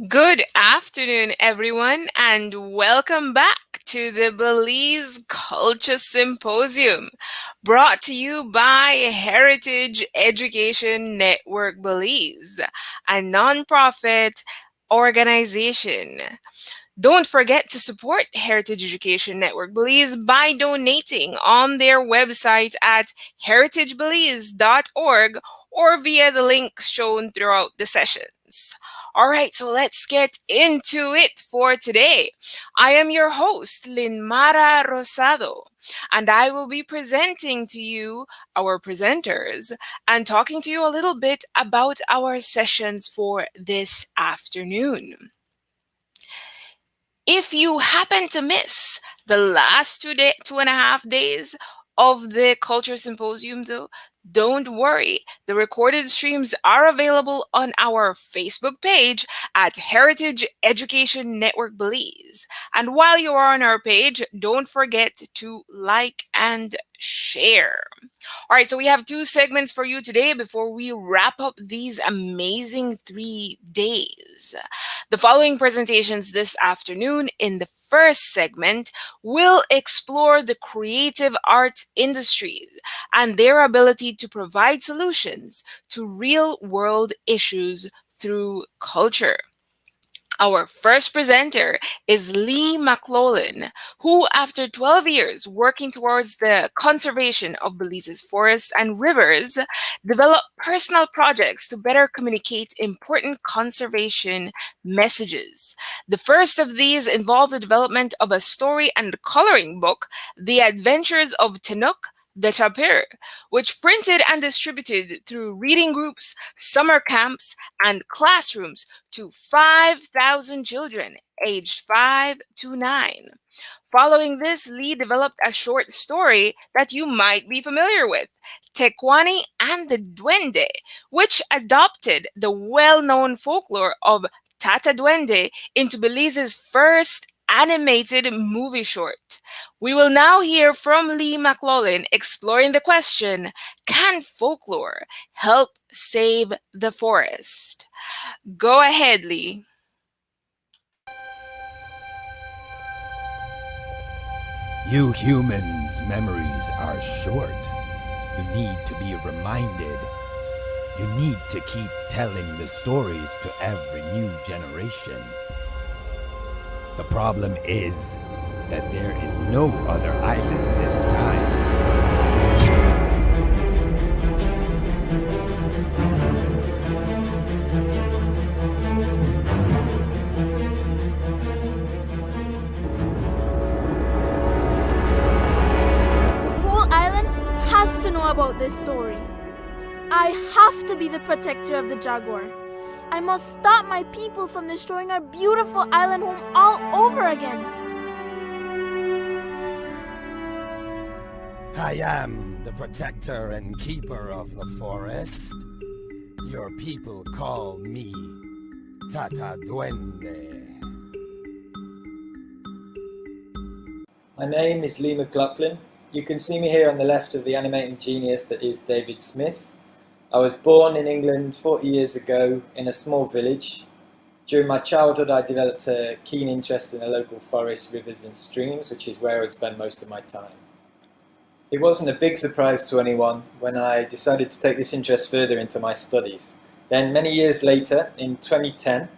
Good afternoon, everyone, and welcome back to the Belize KULCHA Symposium, brought to you by Heritage Education Network Belize, a nonprofit organization. Don't forget to support Heritage Education Network Belize by donating on their website at heritagebelize.org or via the links shown throughout the sessions. All right, so let's get into it for today. I am your host, Linmara Rosado, and I will be presenting to you our presenters and talking to you a little bit about our sessions for this afternoon. If you happen to miss the last 2.5 days of the Culture Symposium, though, don't worry. The recorded streams are available on our Facebook page at Heritage Education Network Belize. And while you are on our page, don't forget to like and share. All right, so we have 2 segments for you today before we wrap up these amazing 3 days. The following presentations this afternoon in the first segment will explore the creative arts industries and their ability to provide solutions to real-world issues through culture. Our first presenter is Mcloughlin, who, after 12 years working towards the conservation of Belize's forests and rivers, developed personal projects to better communicate important conservation messages. The first of these involved the development of a story and coloring book, The Adventures of Tinook the Tapir, which printed and distributed through reading groups, summer camps, and classrooms to 5,000 children aged 5 to 9. Following this, Lee developed a short story that you might be familiar with, Tecuani and the Duende, which adopted the well-known folklore of Tata Duende into Belize's first animated movie short. We will now hear from Mcloughlin exploring the question, can folklore help save the forest? Go ahead, Lee. You humans' memories are short. You need to be reminded. You need to keep telling the stories to every new generation. The problem is that there is no other island this time. The whole island has to know about this story. I have to be the protector of the jaguar. I must stop my people from destroying our beautiful island home all over again. I am the protector and keeper of the forest. Your people call me Tata Duende. My name is Mcloughlin. You can see me here on the left of the animating genius that is David Smith. I was born in England 40 years ago in a small village. During my childhood I developed a keen interest in the local forests, rivers and streams, which is where I spend most of my time. It wasn't a big surprise to anyone when I decided to take this interest further into my studies. Then many years later, in 2010,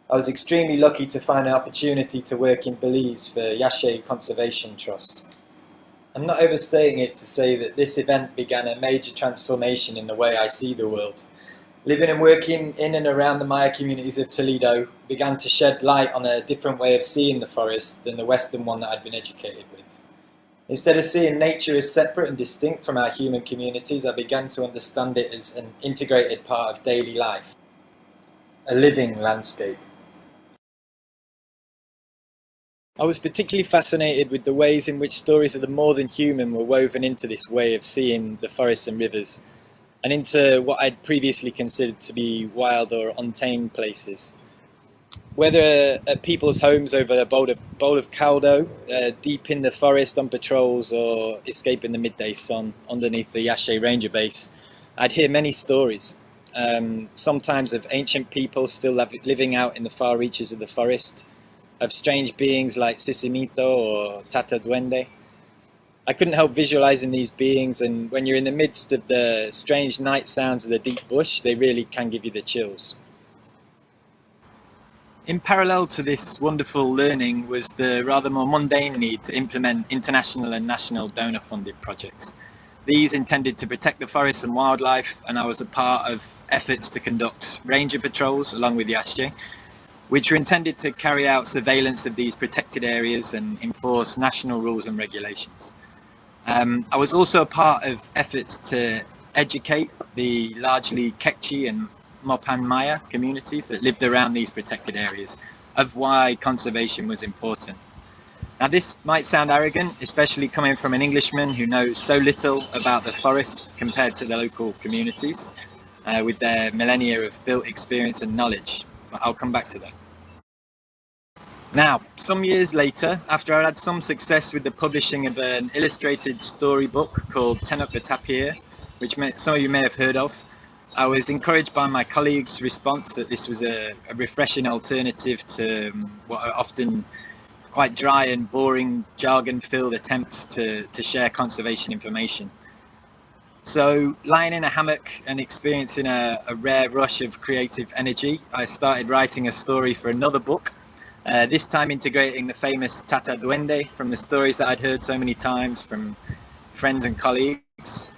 I was extremely lucky to find an opportunity to work in Belize for Yashe Conservation Trust. I'm not overstating it to say that this event began a major transformation in the way I see the world. Living and working in and around the Maya communities of Toledo began to shed light on a different way of seeing the forest than the Western one that I'd been educated with. Instead of seeing nature as separate and distinct from our human communities, I began to understand it as an integrated part of daily life, a living landscape. I was particularly fascinated with the ways in which stories of the more than human were woven into this way of seeing the forests and rivers, and into what I'd previously considered to be wild or untamed places. Whether at people's homes over a bowl of caldo, deep in the forest on patrols, or escaping the midday sun underneath the Yashe Ranger Base, I'd hear many stories, sometimes of ancient people still living out in the far reaches of the forest, of strange beings like Sisimito or Tata Duende. I couldn't help visualizing these beings, and when you're in the midst of the strange night sounds of the deep bush, they really can give you the chills. In parallel to this wonderful learning was the rather more mundane need to implement international and national donor-funded projects. These intended to protect the forests and wildlife, and I was a part of efforts to conduct ranger patrols along with Yashe, which were intended to carry out surveillance of these protected areas and enforce national rules and regulations. I was also a part of efforts to educate the largely Kekchi and Mopan Maya communities that lived around these protected areas of why conservation was important. Now, this might sound arrogant, especially coming from an Englishman who knows so little about the forest compared to the local communities with their millennia of built experience and knowledge, but I'll come back to that. Now, some years later, after I had some success with the publishing of an illustrated storybook called Ten Up the Tapir, which some of you may have heard of, I was encouraged by my colleagues' response that this was a refreshing alternative to what are often quite dry and boring, jargon-filled attempts to share conservation information. So, lying in a hammock and experiencing a rare rush of creative energy, I started writing a story for another book, this time integrating the famous Tata Duende from the stories that I'd heard so many times from friends and colleagues.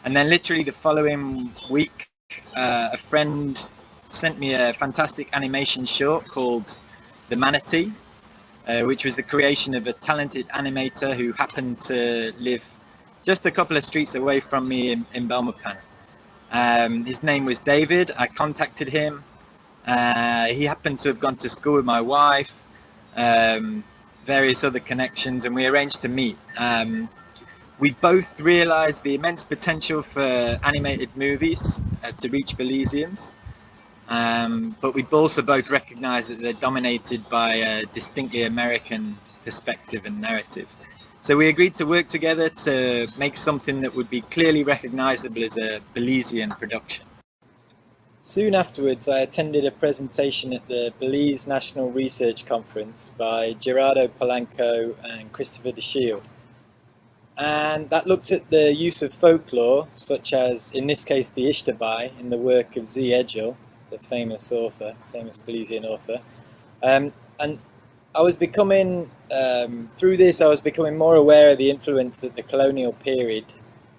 And then literally the following week, a friend sent me a fantastic animation short called The Manatee, which was the creation of a talented animator who happened to live just a couple of streets away from me in Belmopan. His name was David. I contacted him. He happened to have gone to school with my wife, various other connections, and we arranged to meet. We both realized the immense potential for animated movies to reach Belizeans, but we also both recognized that they're dominated by a distinctly American perspective and narrative. So we agreed to work together to make something that would be clearly recognizable as a Belizean production. Soon afterwards, I attended a presentation at the Belize National Research Conference by Gerardo Polanco and Christopher de Shield. And that looked at the use of folklore, such as, in this case, the Ishtabai, in the work of Z. Edgell, the famous Belizean author. And I was becoming, through this, I was becoming more aware of the influence that the colonial period,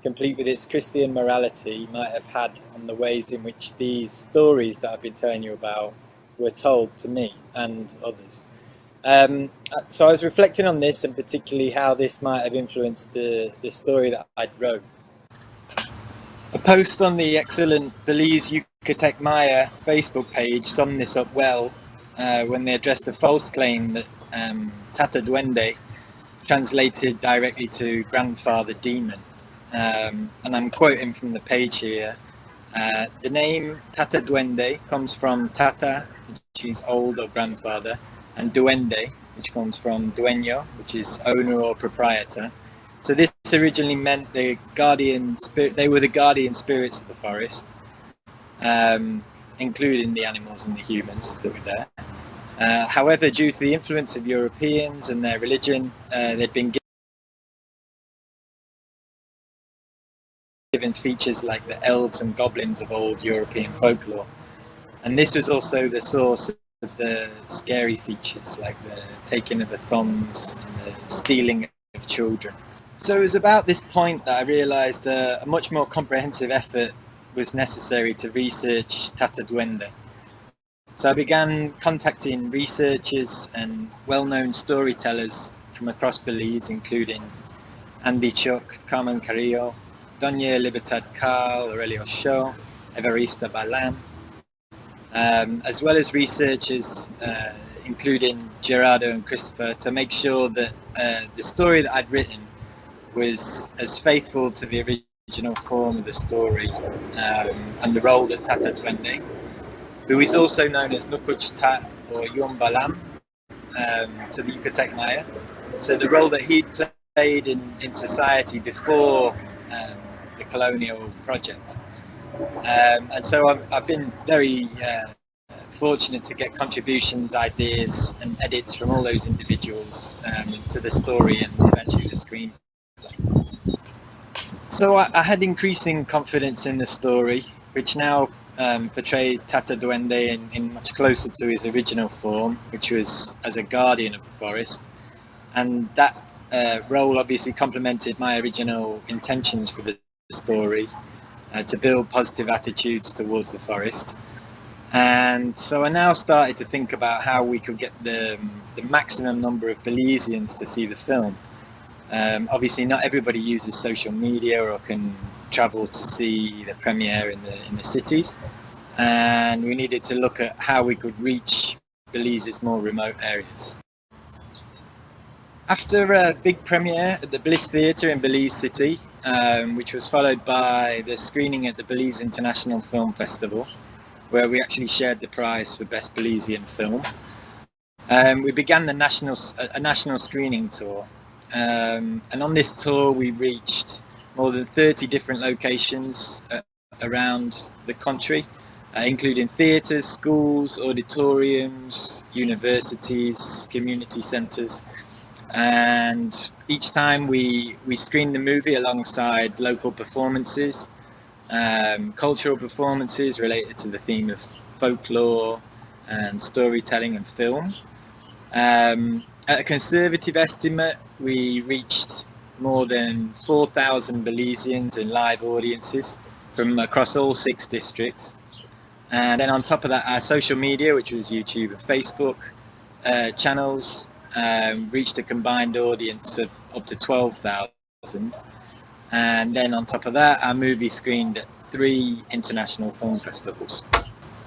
complete with its Christian morality, might have had on the ways in which these stories that I've been telling you about were told to me and others. So I was reflecting on this, and particularly how this might have influenced the story that I'd wrote. A post on the excellent Belize Yucatec Maya Facebook page summed this up well when they addressed a false claim that Tata Duende translated directly to grandfather demon. And I'm quoting from the page here. The name Tata Duende comes from Tata, which is old or grandfather, and Duende, which comes from Dueño, which is owner or proprietor. So this originally meant the guardian spirit. They were the guardian spirits of the forest, including the animals and the humans that were there. However, due to the influence of Europeans and their religion, they'd been given features like the elves and goblins of old European folklore. And this was also the source of the scary features like the taking of the thumbs and the stealing of children. So it was about this point that I realised a much more comprehensive effort was necessary to research Tata Duende. So I began contacting researchers and well-known storytellers from across Belize, including Andy Chuck, Carmen Carrillo, Doña Libertad Carl, Aurelio Shaw, Evarista Balam, as well as researchers including Gerardo and Christopher, to make sure that the story that I'd written was as faithful to the original form of the story and the role that Tata Duende, who is also known as Nukuch Tat or Yum Balam to the Yucatec Maya, so the role that he'd played in society before the colonial project. And so I've been very fortunate to get contributions, ideas and edits from all those individuals to the story and eventually the screenplay. So I had increasing confidence in the story, which now portrayed Tata Duende in much closer to his original form, which was as a guardian of the forest. And that role obviously complemented my original intentions for the story, to build positive attitudes towards the forest. And so I now started to think about how we could get the maximum number of Belizeans to see the film. Obviously, not everybody uses social media or can travel to see the premiere in the cities, and we needed to look at how we could reach Belize's more remote areas. After a big premiere at the Bliss Theatre in Belize City, which was followed by the screening at the Belize International Film Festival, where we actually shared the prize for Best Belizean Film, we began a national screening tour. And on this tour we reached more than 30 different locations around the country, including theatres, schools, auditoriums, universities, community centres. And each time we screened the movie alongside local performances, cultural performances related to the theme of folklore and storytelling and film. At a conservative estimate, we reached more than 4,000 Belizeans in live audiences from across all 6 districts. And then on top of that, our social media, which was YouTube and Facebook channels, reached a combined audience of up to 12,000. And then on top of that, our movie screened at 3 international film festivals.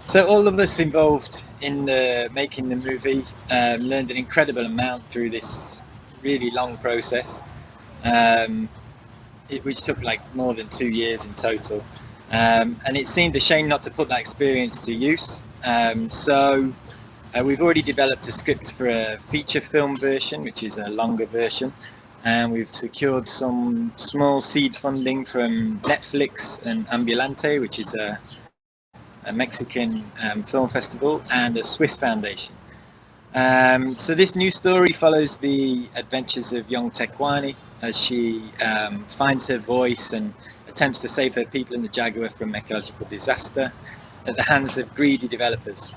So all of us involved in making the movie learned an incredible amount through this really long process, which took like more than 2 years in total. And it seemed a shame not to put that experience to use. So we've already developed a script for a feature film version, which is a longer version. And we've secured some small seed funding from Netflix and Ambulante, which is a Mexican film festival, and a Swiss foundation. So this new story follows the adventures of young Tekwani as she finds her voice and attempts to save her people in the Jaguar from ecological disaster at the hands of greedy developers.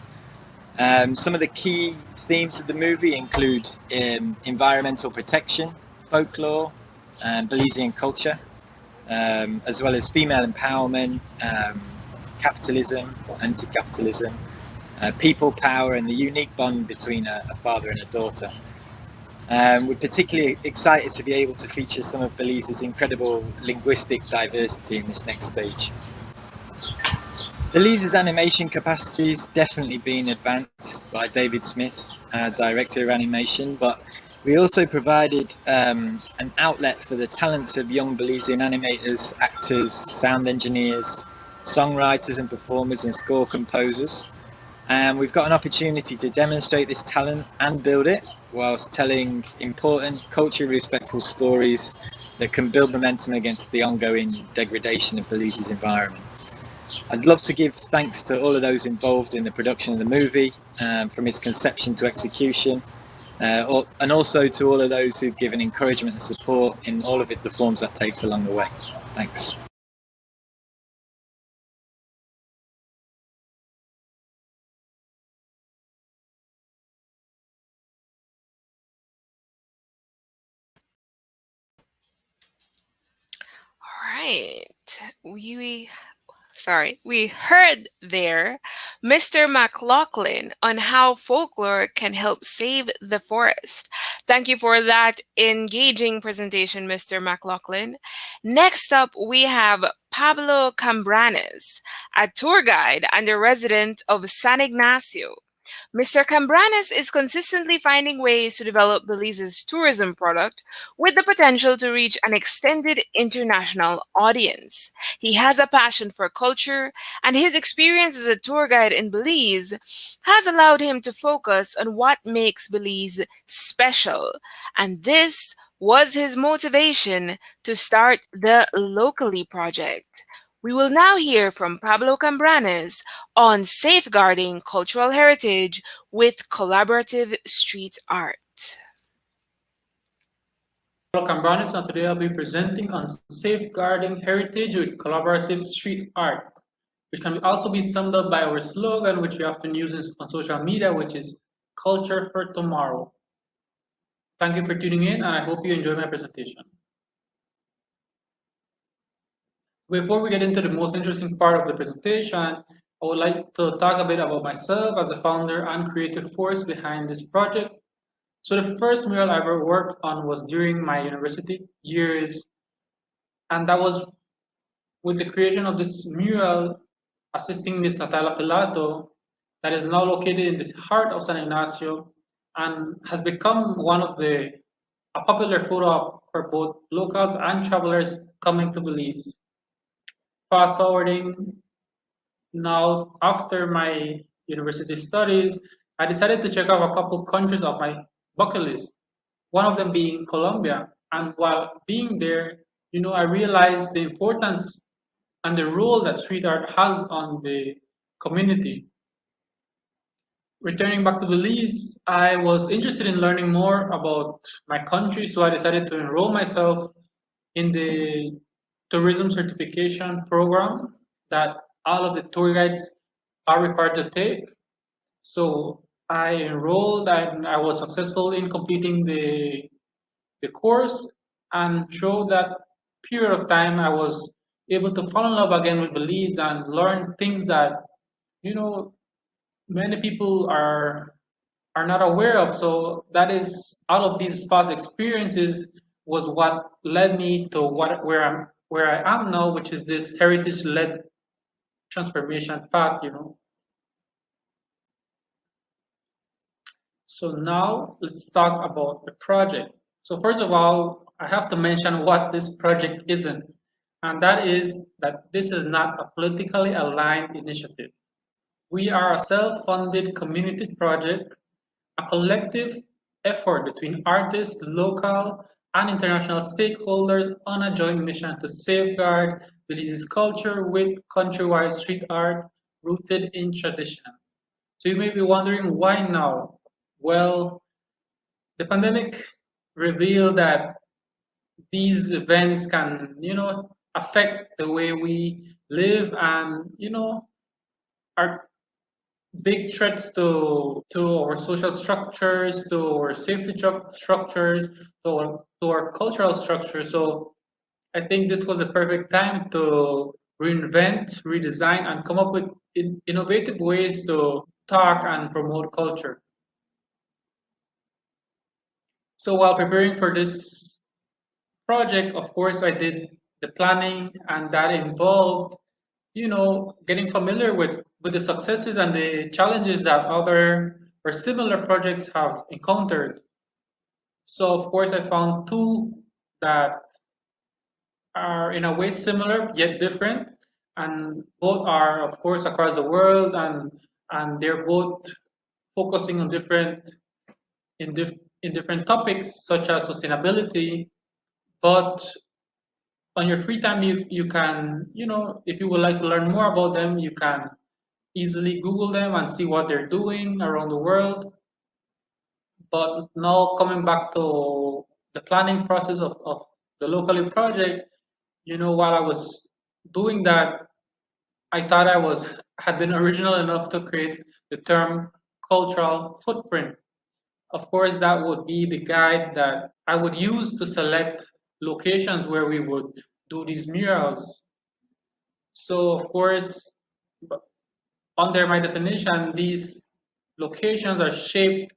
Some of the key themes of the movie include environmental protection, folklore, and Belizean culture, as well as female empowerment, capitalism, anti-capitalism, people power, and the unique bond between a father and a daughter. We're particularly excited to be able to feature some of Belize's incredible linguistic diversity in this next stage. Belize's animation capacity has definitely been advanced by David Smith, director of animation, but we also provided an outlet for the talents of young Belizean animators, actors, sound engineers, songwriters and performers, and score composers. And we've got an opportunity to demonstrate this talent and build it whilst telling important culturally respectful stories that can build momentum against the ongoing degradation of Belize's environment. I'd love to give thanks to all of those involved in the production of the movie, from its conception to execution, and also to all of those who've given encouragement and support in all of the forms that takes along the way. Thanks. All right. We heard there Mr. Mcloughlin on how folklore can help save the forest. Thank you for that engaging presentation, Mr. Mcloughlin. Next up, we have Pablo Cambranes, a tour guide and a resident of San Ignacio. Mr. Cambranes is consistently finding ways to develop Belize's tourism product with the potential to reach an extended international audience. He has a passion for culture, and his experience as a tour guide in Belize has allowed him to focus on what makes Belize special. And this was his motivation to start the Locally project. We will now hear from Pablo Cambranes on safeguarding cultural heritage with collaborative street art. Pablo Cambranes, and today I'll be presenting on safeguarding heritage with collaborative street art. which can also be summed up by our slogan, which we often use on social media, which is Culture for Tomorrow. Thank you for tuning in, and I hope you enjoy my presentation. Before we get into the most interesting part of the presentation, I would like to talk a bit about myself as a founder and creative force behind this project. So the first mural I ever worked on was during my university years, and that was with the creation of this mural assisting Miss Natalia Pilato that is now located in the heart of San Ignacio and has become one of a popular photo op for both locals and travelers coming to Belize. Fast forwarding now, after my university studies, I decided to check out a couple countries of my bucket list, one of them being Colombia. And while being there, I realized the importance and the role that street art has on the community. Returning back to Belize, I was interested in learning more about my country, so I decided to enroll myself in the tourism certification program that all of the tour guides are required to take. So I enrolled and I was successful in completing the course, and through that period of time I was able to fall in love again with Belize and learn things that many people are not aware of. So that is all of these past experiences was what led me to where I am now, which is this heritage led transformation path. So now let's talk about the project. So first of all, I have to mention what this project isn't, and that is that this is not a politically aligned initiative. We are a self-funded community project, a collective effort between artists, local and international stakeholders on a joint mission to safeguard Belize's culture with countrywide street art rooted in tradition. So you may be wondering why now? Well, the pandemic revealed that these events can, affect the way we live and, are big threats to our social structures, to our safety structures, to our cultural structures. So I think this was a perfect time to reinvent, redesign, and come up with innovative ways to talk and promote culture. So while preparing for this project, of course, I did the planning, and that involved, getting familiar with the successes and the challenges that other or similar projects have encountered. So of course, I found two that are in a way similar yet different, and both are, of course, across the world, and they're both focusing on in different topics such as sustainability. But on your free time, you can, if you would like to learn more about them, you can easily Google them and see what they're doing around the world. But now coming back to the planning process of the locally project, while I was doing that, I thought had been original enough to create the term cultural footprint. Of course, that would be the guide that I would use to select locations where we would do these murals. So of course, under my definition, these locations are shaped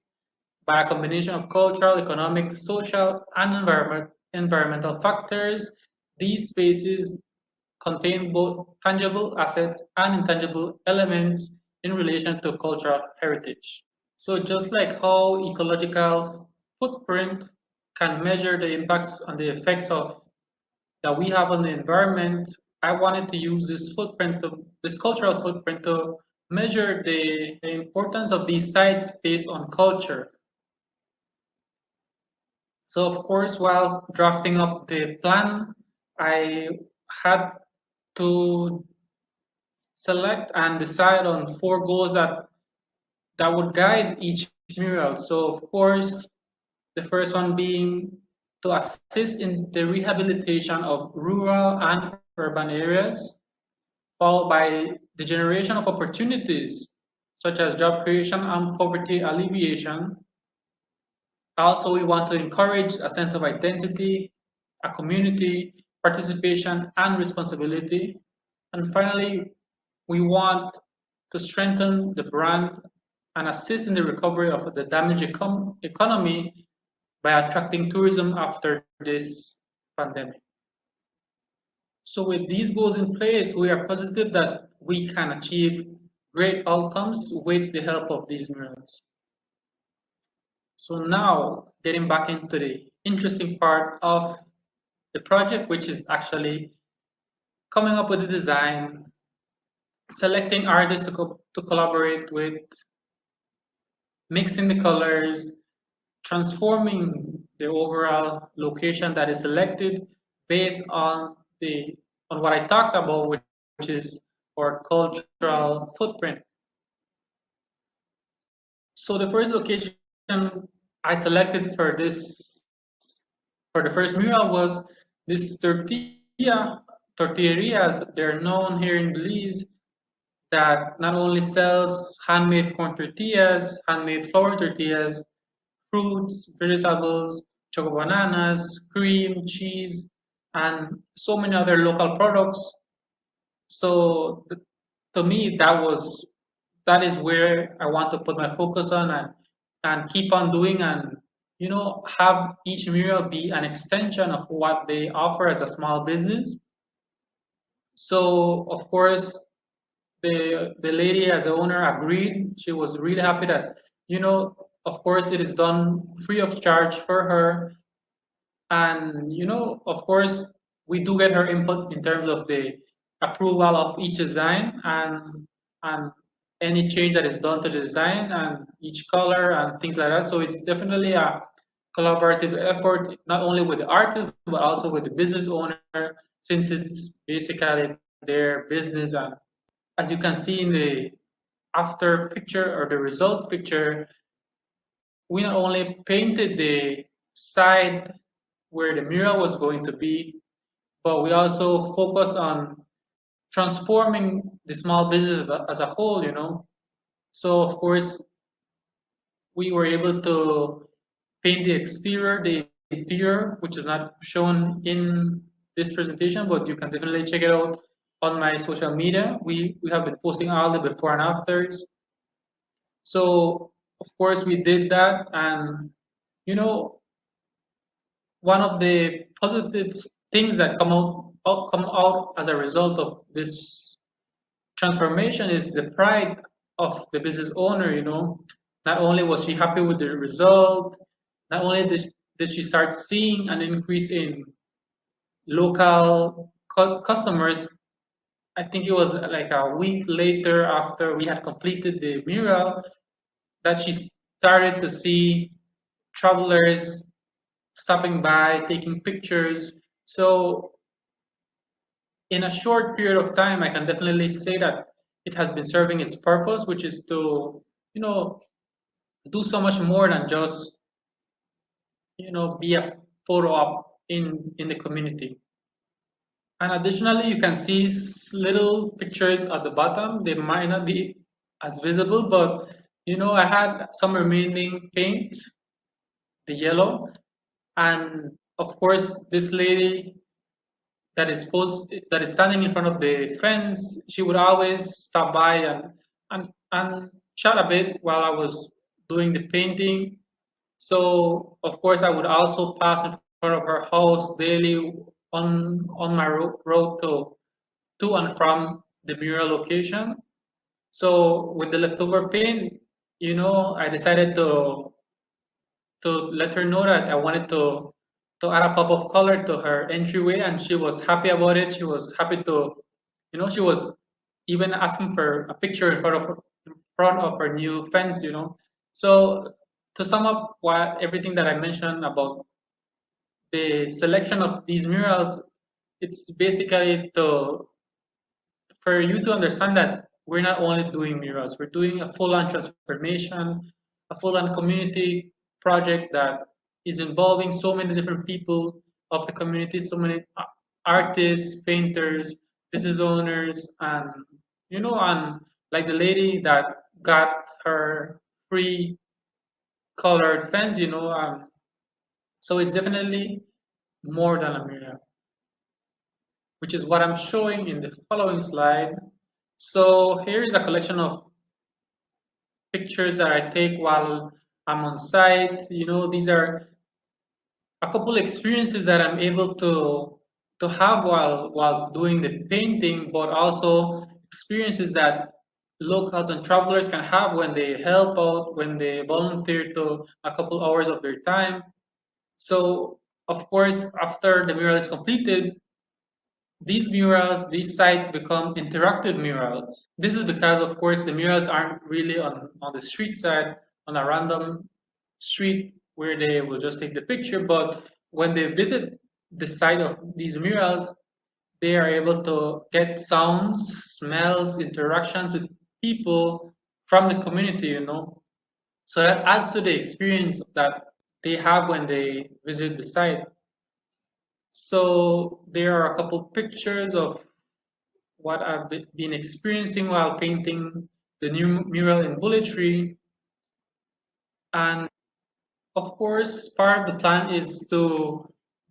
by a combination of cultural, economic, social, and environmental factors. These spaces contain both tangible assets and intangible elements in relation to cultural heritage. So just like how ecological footprint can measure the impacts and the effects that we have on the environment, I wanted to use this cultural footprint to measure the importance of these sites based on culture. So of course, while drafting up the plan, I had to select and decide on 4 goals that would guide each mural. So of course, the first one being to assist in the rehabilitation of rural and urban areas. followed by the generation of opportunities, such as job creation and poverty alleviation. Also, we want to encourage a sense of identity, a community, participation, and responsibility. And finally, we want to strengthen the brand and assist in the recovery of the damaged economy by attracting tourism after this pandemic. So with these goals in place, we are positive that we can achieve great outcomes with the help of these murals. So now, getting back into the interesting part of the project, which is actually coming up with the design, selecting artists to collaborate with, mixing the colors, transforming the overall location that is selected based on what I talked about, which is our cultural footprint. So the first location I selected for the first mural was this tortillerias. They're known here in Belize that not only sells handmade corn tortillas, handmade flour tortillas, fruits, vegetables, choco bananas, cream, cheese, and so many other local products. So to me, that is where I want to put my focus on and keep on doing, and have each mural be an extension of what they offer as a small business. So of course, the lady as the owner agreed. She was really happy that of course it is done free of charge for her, and of course we do get her input in terms of the approval of each design and any change that is done to the design and each color and things like that. So it's definitely a collaborative effort, not only with the artist but also with the business owner, since it's basically their business. And as you can see in the after picture or the results picture, we not only painted the side where the mural was going to be, but we also focus on transforming the small business as a whole. So of course, we were able to paint the exterior, the interior, which is not shown in this presentation, but you can definitely check it out on my social media. We have been posting all the before and afters. So of course we did that, and one of the positive things that come out as a result of this transformation is the pride of the business owner. Not only was she happy with the result, not only did she start seeing an increase in local customers. I think it was like a week later after we had completed the mural that she started to see travelers stopping by, taking pictures. So in a short period of time, I can definitely say that it has been serving its purpose, which is to, do so much more than just, be a photo op in the community. And additionally, you can see little pictures at the bottom. They might not be as visible, but I had some remaining paint, the yellow, and of course, this lady that is standing in front of the fence, she would always stop by and chat a bit while I was doing the painting. So of course, I would also pass in front of her house daily on my road to and from the mural location. So with the leftover paint, I decided to let her know that I wanted to add a pop of color to her entryway, and she was happy about it. She was happy to, she was even asking for a picture in front of her new fence. So to sum up everything that I mentioned about the selection of these murals, it's basically for you to understand that we're not only doing murals, we're doing a full-on transformation, a full-on community project that is involving so many different people of the community, so many artists, painters, business owners, and and like the lady that got her free colored fence, so it's definitely more than a mural, which is what I'm showing in the following slide. So here is a collection of pictures that I take while I'm on site. These are a couple experiences that I'm able to have while doing the painting, but also experiences that locals and travelers can have when they help out, when they volunteer to a couple hours of their time. So of course, after the mural is completed, these murals, these sites become interactive murals. This is because, of course, the murals aren't really on the street side, on a random street where they will just take the picture, but when they visit the site of these murals, they are able to get sounds, smells, interactions with people from the community. So that adds to the experience that they have when they visit the site. So there are a couple pictures of what I've been experiencing while painting the new mural in Bullet. And of course, part of the plan is to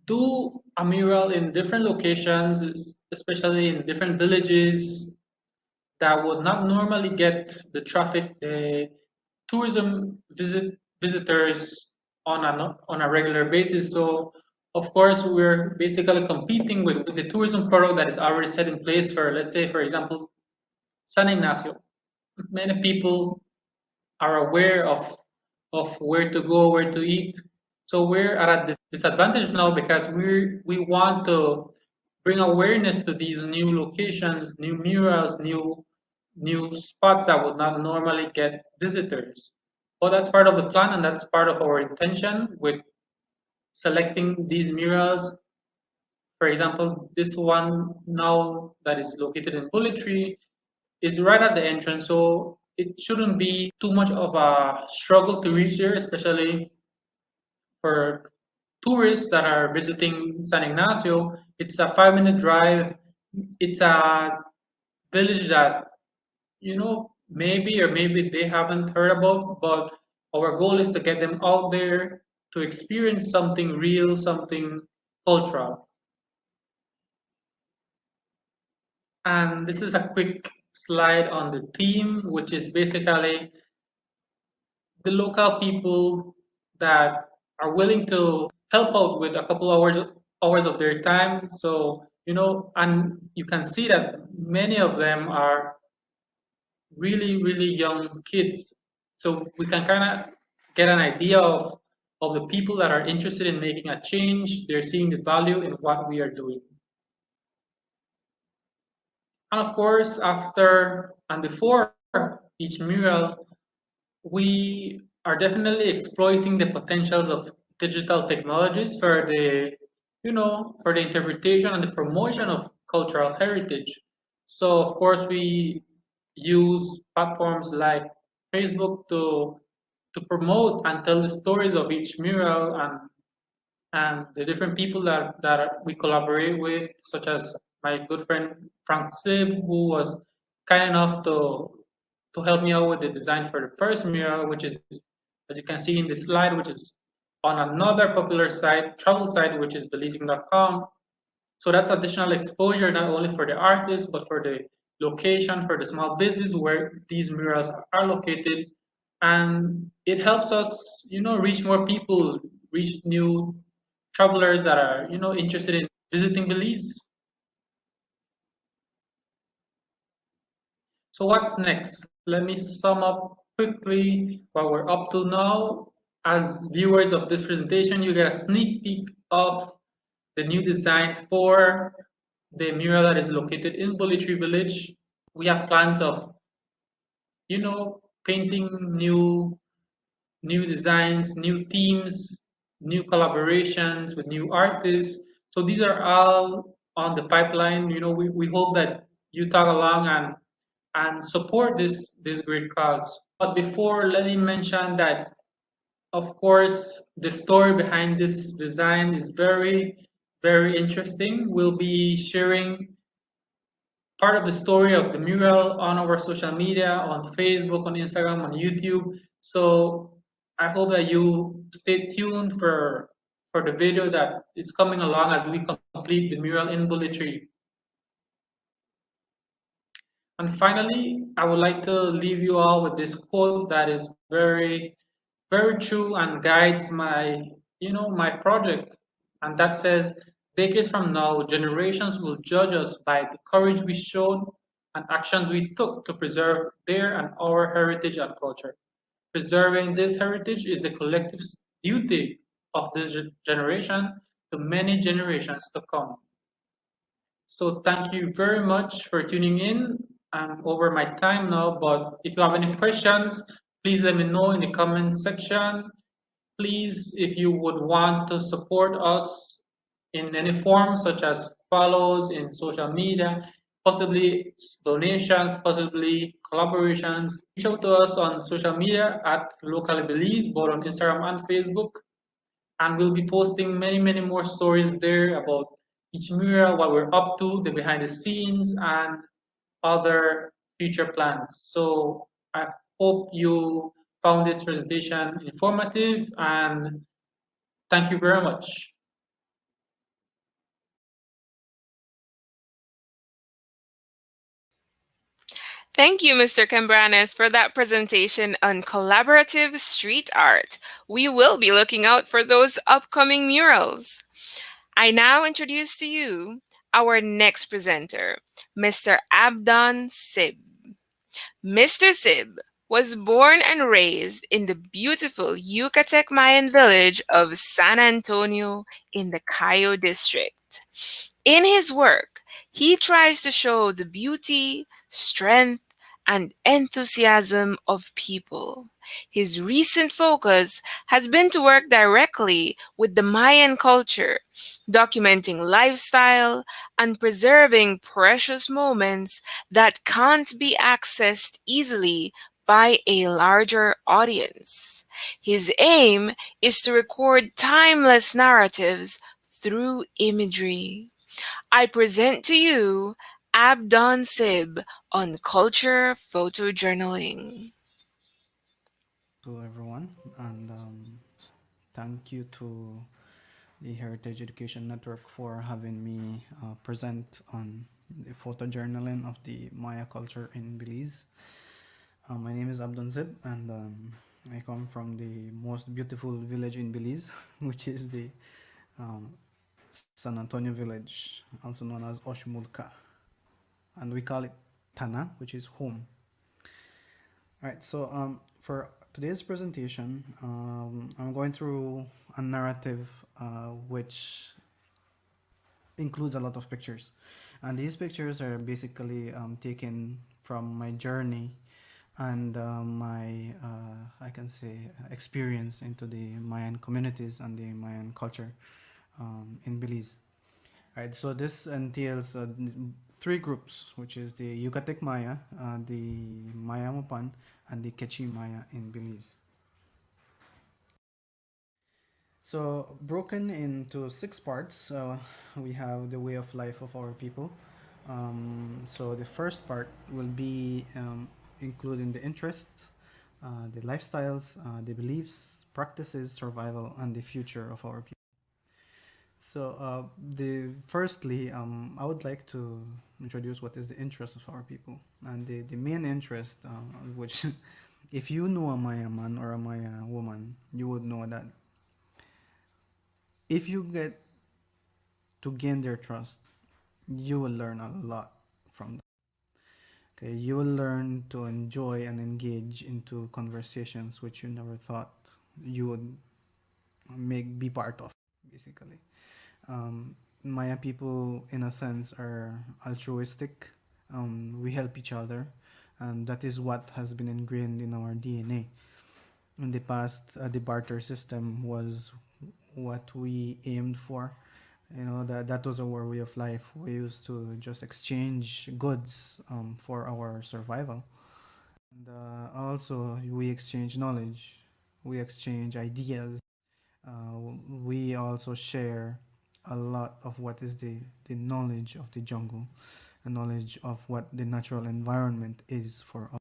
do a mural in different locations, especially in different villages that would not normally get the traffic, the tourism visitors on a regular basis. So of course we're basically competing with the tourism product that is already set in place for, let's say, for example, San Ignacio. Many people are aware of where to go, where to eat. So we're at a disadvantage now because we want to bring awareness to these new locations, new murals, new spots that would not normally get visitors. But that's part of the plan, and that's part of our intention with selecting these murals. For example, this one now that is located in Bullet is right at the entrance, so it shouldn't be too much of a struggle to reach here, especially for tourists that are visiting San Ignacio. It's a 5-minute drive. It's a village that maybe or maybe they haven't heard about, but our goal is to get them out there to experience something real, something cultural. And this is a quick slide on the theme, which is basically the local people that are willing to help out with a couple hours of their time. So, and you can see that many of them are really, really young kids. So we can kind of get an idea of the people that are interested in making a change. They're seeing the value in what we are doing. And of course, after and before each mural, we are definitely exploiting the potentials of digital technologies for the interpretation and the promotion of cultural heritage. So of course we use platforms like Facebook to promote and tell the stories of each mural, and the different people that we collaborate with, such as my good friend Frank Tzib, who was kind enough to help me out with the design for the first mural, which is, as you can see in this slide, which is on another popular site, travel site, which is Belizean.com. So that's additional exposure, not only for the artist, but for the location, for the small business where these murals are located. And it helps us, reach more people, reach new travelers that are, interested in visiting Belize. So what's next? Let me sum up quickly what we're up to now. As viewers of this presentation, you get a sneak peek of the new designs for the mural that is located in Bullet Village. We have plans of, painting new designs, new themes, new collaborations with new artists. So these are all on the pipeline. We hope that you tag along and support this great cause. But before, let me mention that, of course, the story behind this design is very, very interesting. We'll be sharing part of the story of the mural on our social media, on Facebook, on Instagram, on YouTube. So I hope that you stay tuned for the video that is coming along as we complete the mural in Bulletry. And finally, I would like to leave you all with this quote that is very true and guides my project. And that says, decades from now, generations will judge us by the courage we showed and actions we took to preserve their and our heritage and culture. Preserving this heritage is the collective duty of this generation to many generations to come. So thank you very much for tuning in. I'm over my time now, but if you have any questions, please let me know in the comment section. Please, if you would want to support us in any form, such as follows in social media, possibly donations, possibly collaborations, reach out to us on social media at Locally Belize, both on Instagram and Facebook. And we'll be posting many more stories there about each mural, what we're up to, the behind the scenes, and other future plans. So I hope you found this presentation informative, and thank you very much. Thank you, Mr. Cambranes, for that presentation on collaborative street art. We will be looking out for those upcoming murals. I now introduce to you our next presenter, Mr. Abdon Tzib. Mr. Tzib was born and raised in the beautiful Yucatec Mayan village of San Antonio in the Cayo district. In his work, he tries to show the beauty, strength, and enthusiasm of people. His recent focus has been to work directly with the Mayan culture, documenting lifestyle and preserving precious moments that can't be accessed easily by a larger audience. His aim is to record timeless narratives through imagery. I present to you Abdon Tzib on culture photojournaling. To everyone, and thank you to the Heritage Education Network for having me present on the photojournaling of the Maya culture in Belize. My name is Abdon Tzib, and I come from the most beautiful village in Belize, which is the um, San Antonio village, also known as Oshmulka, and we call it Tana, which is home. All right, so for today's presentation, I'm going through a narrative which includes a lot of pictures. And these pictures are basically taken from my journey and my, I can say, experience into the Mayan communities and the Mayan culture in Belize. Right, so this entails three groups, which is the Yucatec Maya, the Maya Mapan, and the Quechua Maya in Belize. So broken into six parts, we have the way of life of our people. So the first part will be including the interests, the lifestyles, the beliefs, practices, survival, and the future of our people. So, the firstly, I would like to introduce what is the interest of our people, and the main interest, which, if you know a Maya man or a Maya woman, you would know that if you get to gain their trust, you will learn a lot from them. Okay, you will learn to enjoy and engage into conversations which you never thought you would be part of, basically. Maya people, in a sense, are altruistic. We help each other, and that is what has been ingrained in our DNA. In the past, the barter system was what we aimed for. You know, that was our way of life. We used to just exchange goods for our survival, and also we exchange knowledge, we exchange ideas. We also share a lot of what is the knowledge of the jungle, a knowledge of what the natural environment is for us.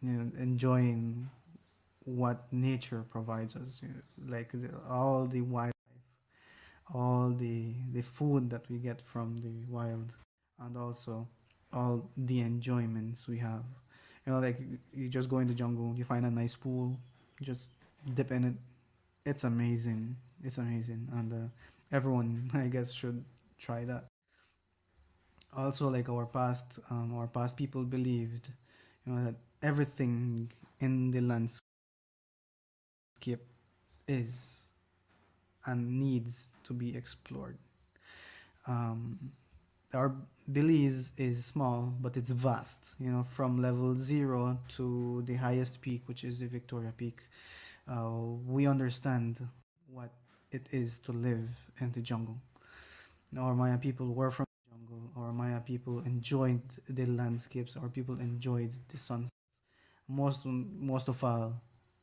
Enjoying what nature provides us, like all the wildlife, all the food that we get from the wild, and also all the enjoyments we have. Like you just go in the jungle, you find a nice pool, you just dip in it. It's amazing. It's amazing, and everyone, I guess, should try that. Also, like our past people believed, that everything in the landscape is and needs to be explored. Um, our Belize is small, but it's vast. From level 0 to the highest peak, which is the Victoria Peak. We understand what it is to live in the jungle. Our Maya people were from the jungle. Our Maya people enjoyed the landscapes. Our people enjoyed the sunsets. Most of all,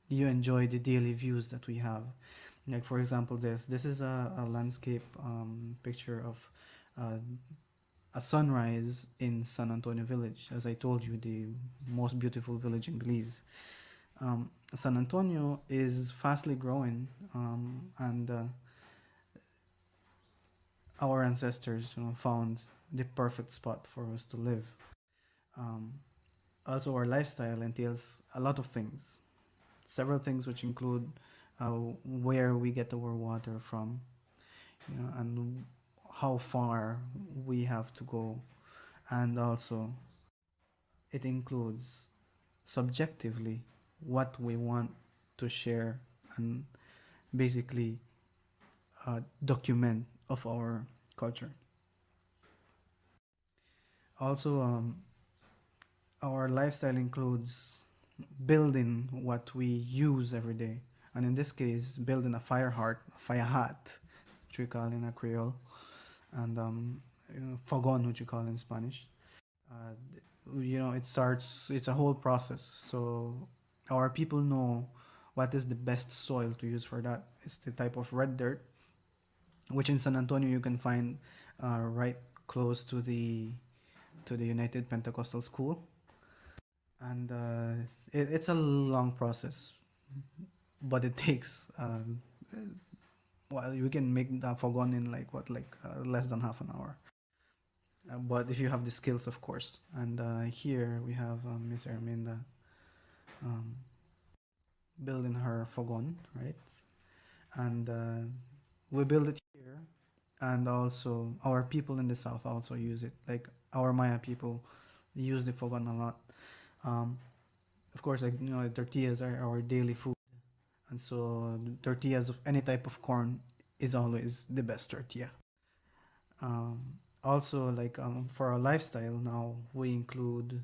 you enjoy the daily views that we have. Like for example, this is a landscape picture of uh, a sunrise in San Antonio village. As I told you, the most beautiful village in Belize. San Antonio is fastly growing, and our ancestors, found the perfect spot for us to live. Um, Also, our lifestyle entails a lot of things, several things which include where we get our water from, and how far we have to go, and also it includes subjectively what we want to share and basically document of our culture. Also, our lifestyle includes building what we use every day, and in this case, building a fire hat, which we call in a Creole, and fogon, which we call in Spanish. Uh, it's a whole process. So our people know what is the best soil to use for that. It's the type of red dirt, which in San Antonio you can find right close to the United Pentecostal School, and it's a long process, but it takes well, you can make the fogon in less than half an hour. But if you have the skills, of course. And here we have Miss Erminda um, building her fogon, right? And we build it here, and also our people in the south also use it. Like our Maya people use the fogon a lot. Um, of course, tortillas are our daily food, and so tortillas of any type of corn is always the best tortilla. Also, for our lifestyle now, we include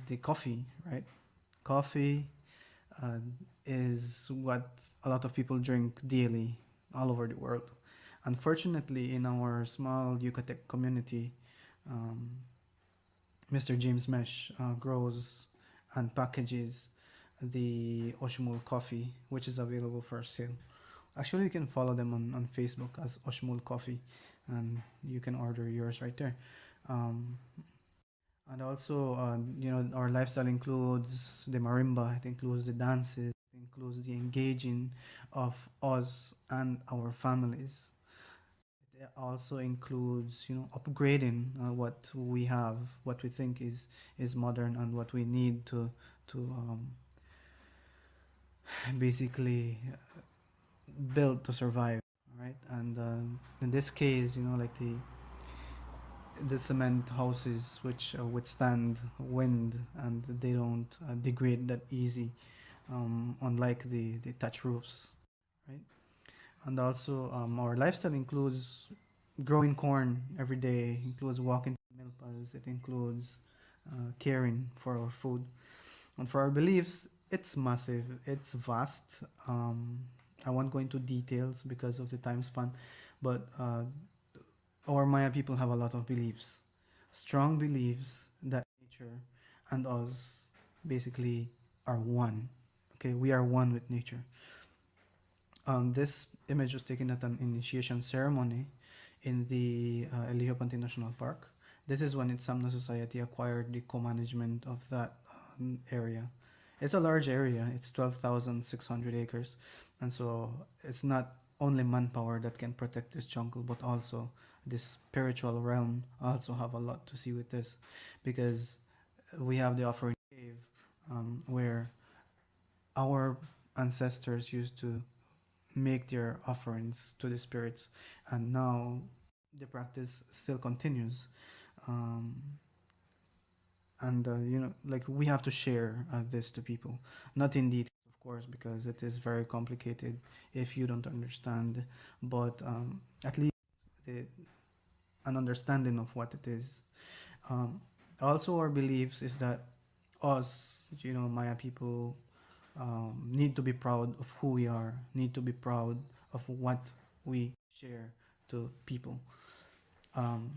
the coffee, right? Coffee uh, is what a lot of people drink daily all over the world. Unfortunately, in our small Yucatec community, um, Mr. James Mesh grows and packages the Oshmul coffee, which is available for sale. Actually, you can follow them on Facebook as Oshmul Coffee, and you can order yours right there. Um, and also, our lifestyle includes the marimba, it includes the dances, it includes the engaging of us and our families. It also includes, upgrading what we have, what we think is modern, and what we need to basically build to survive, right? And in this case, like the cement houses which withstand wind and they don't degrade that easy, unlike the thatch roofs, right? And also, our lifestyle includes growing corn every day, includes walking to milpas, it includes caring for our food. And for our beliefs, it's massive, it's vast. I won't go into details because of the time span, but our Maya people have a lot of beliefs, strong beliefs that nature and us basically are one. Okay, we are one with nature. This image was taken at an initiation ceremony in the Elihopanti National Park. This is when Itsamna Society acquired the co-management of that area. It's a large area. It's 12,600 acres, and so it's not only manpower that can protect this jungle, but also this spiritual realm also have a lot to see with this, because we have the offering cave, where our ancestors used to make their offerings to the spirits, and now the practice still continues. Um, and like we have to share this to people, not in detail, of course, because it is very complicated if you don't understand, but at least the, an understanding of what it is. um, Also, our beliefs is that us, Maya people, need to be proud of who we are, need to be proud of what we share to people. Um,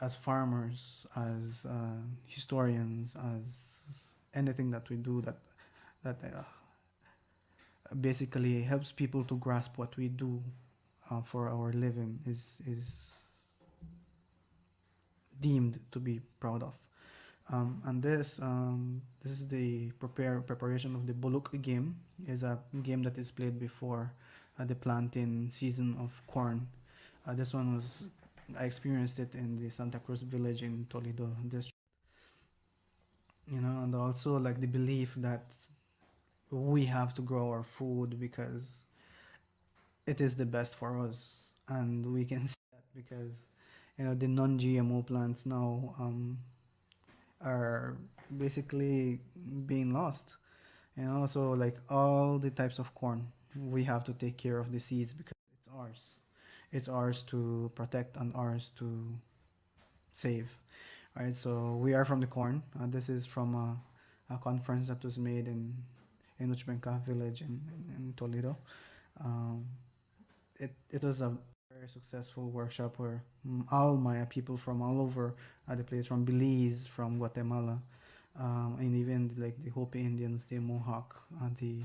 as farmers, as historians, as anything that we do that basically helps people to grasp what we do for our living is deemed to be proud of. And this is the preparation of the Bullock game. Is a game that is played before the planting season of corn. This one was I experienced it in the Santa Cruz village in Toledo district. And also like the belief that we have to grow our food because it is the best for us, and we can see that because the non-GMO plants now are basically being lost. So like all the types of corn, we have to take care of the seeds because it's ours. It's ours to protect and ours to save. All right, so we are from the corn. This is from a conference that was made in Uchbenka village in Toledo. Um, it was a very successful workshop where all Maya people from all over the place, from Belize, from Guatemala, and even like the Hopi Indians, the Mohawk, the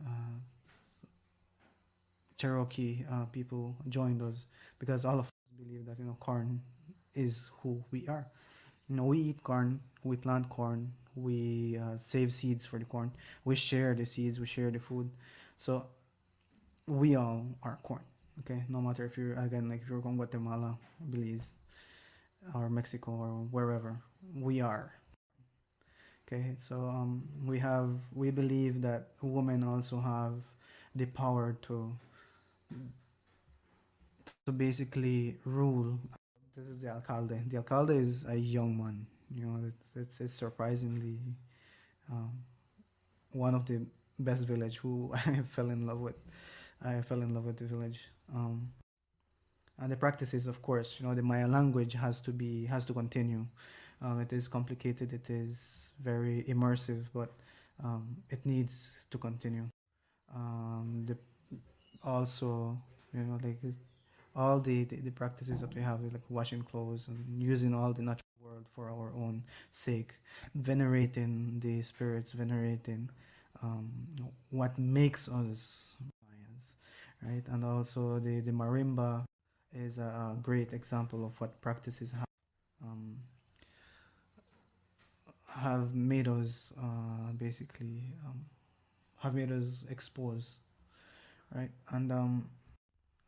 uh, Cherokee people joined us, because all of us believe that corn is who we are. We eat corn, we plant corn, we save seeds for the corn, we share the seeds, we share the food. So we all are corn. Okay, no matter if you're, again, like if you're from Guatemala, Belize, or Mexico, or wherever, we are. Okay, so we believe that women also have the power to basically rule. This is the alcalde. The alcalde is a young man. It's surprisingly um, one of the best village who I fell in love with. I fell in love with the village. And the practices, of course, the Maya language has to continue. It is complicated. It is very immersive, but it needs to continue. The also, like all the practices that we have, like washing clothes and using all the natural world for our own sake, venerating the spirits, venerating um, what makes us Mayas, right? And also the marimba is a great example of what practices um, have made us basically have made us expose, right? And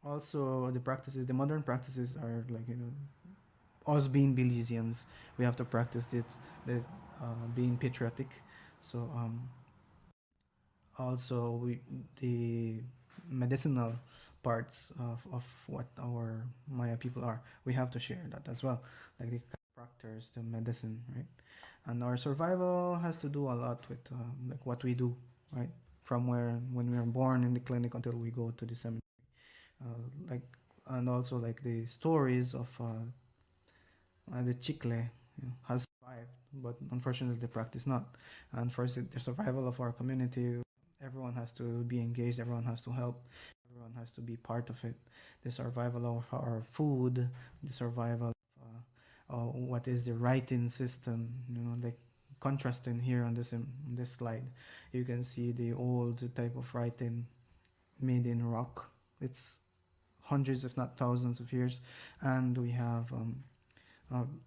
also the modern practices are like us being Belizeans, we have to practice being patriotic. So also the medicinal parts of what our Maya people are, we have to share that as well, like the chiropractors, the medicine, right? And our survival has to do a lot with like what we do, right? From when we are born in the clinic until we go to the cemetery, like, and also like the stories of the chicle has survived, but unfortunately the practice not. And for the survival of our community, everyone has to be engaged, everyone has to help, everyone has to be part of it. The survival of our food, the survival of what is the writing system, like contrasting here on this slide, you can see the old type of writing made in rock. It's hundreds, if not thousands, of years, and we have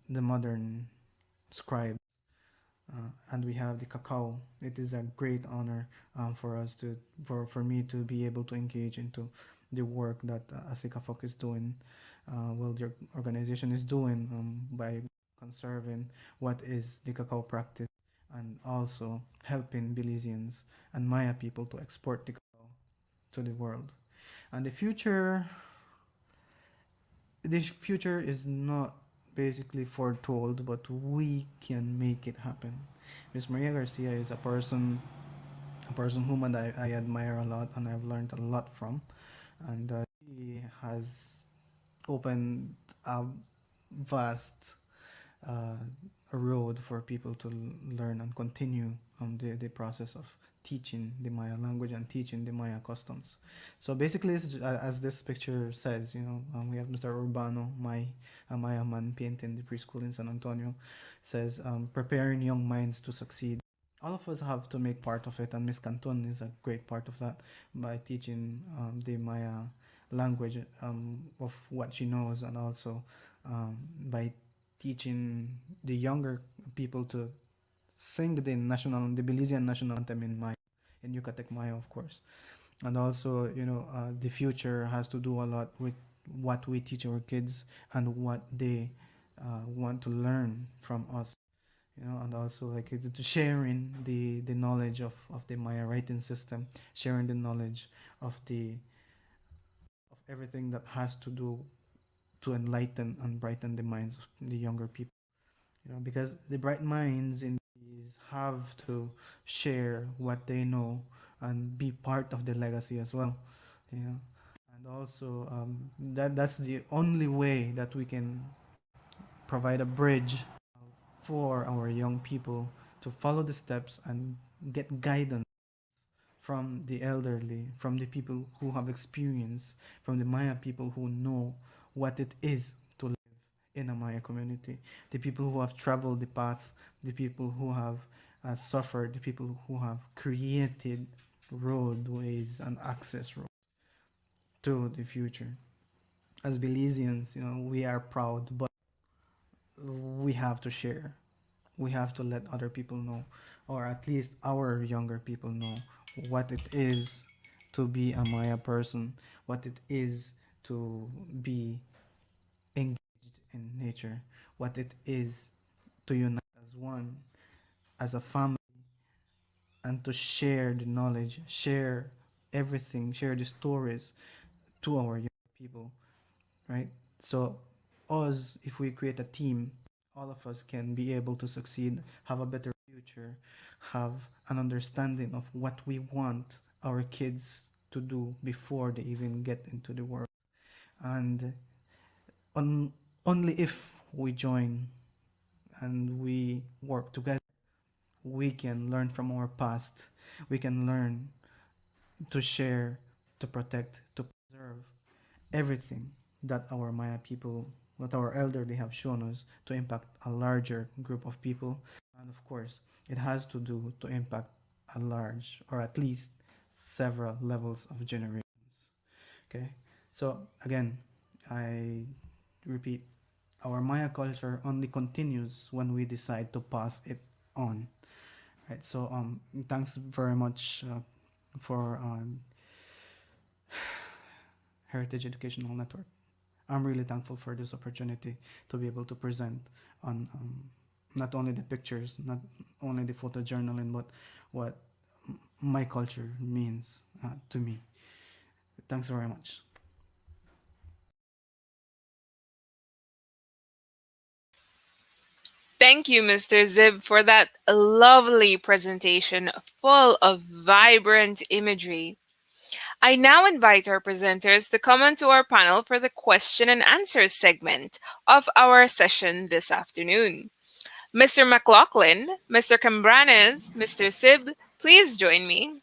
the modern scribe, and we have the cacao. It is a great honor for us to for me to be able to engage into the work that Asikafok is doing, well, the organization is doing by conserving what is the cacao practice, and also helping Belizeans and Maya people to export the cacao to the world. And the future is not basically foretold, but we can make it happen. Miss Maria Garcia is a person whom I admire a lot and I've learned a lot from, and she has opened a vast uh, road for people to learn and continue the process of teaching the Maya language and teaching the Maya customs. So basically, as this picture says, we have Mr. Urbano, a Maya man painting the preschool in San Antonio, says, preparing young minds to succeed. All of us have to make part of it, and Miss Canton is a great part of that by teaching the Maya language of what she knows, and also by teaching the younger people to sing the Belizean national anthem in Maya, in Yucatec Maya, of course. And also, the future has to do a lot with what we teach our kids and what they want to learn from us. And also like sharing the knowledge of the Maya writing system, sharing the knowledge of the of everything that has to do to enlighten and brighten the minds of the younger people. Because the bright minds in these have to share what they know and be part of the legacy as well. You know, and also that's the only way that we can provide a bridge for our young people to follow the steps and get guidance from the elderly, from the people who have experience, from the Maya people who know what it is to live in a Maya community, the people who have traveled the path, the people who have suffered, the people who have created roadways and access roads to the future. As Belizeans, we are proud, but we have to share. We have to let other people know, or at least our younger people know, what it is to be a Maya person, what it is to be engaged in nature, what it is to unite as one, as a family, and to share the knowledge, share everything, share the stories to our young people, right? So, us, if we create a team, all of us can be able to succeed, have a better future, have an understanding of what we want our kids to do before they even get into the world. And on, only if we join and we work together, we can learn from our past. We can learn to share, to protect, to preserve everything that our Maya people, that our elderly have shown us to impact a larger group of people. And of course, it has to do to impact a large, or at least several levels of generations. Okay, so again, I repeat, our Maya culture only continues when we decide to pass it on. Right. So thanks very much for Heritage Educational Network. I'm really thankful for this opportunity to be able to present on not only the pictures, not only the photojournaling, but what my culture means to me. Thanks very much. Thank you, Mr. Zib, for that lovely presentation full of vibrant imagery. I now invite our presenters to come onto our panel for the question and answer segment of our session this afternoon. Mr. Mcloughlin, Mr. Cambranes, Mr. Sib, please join me.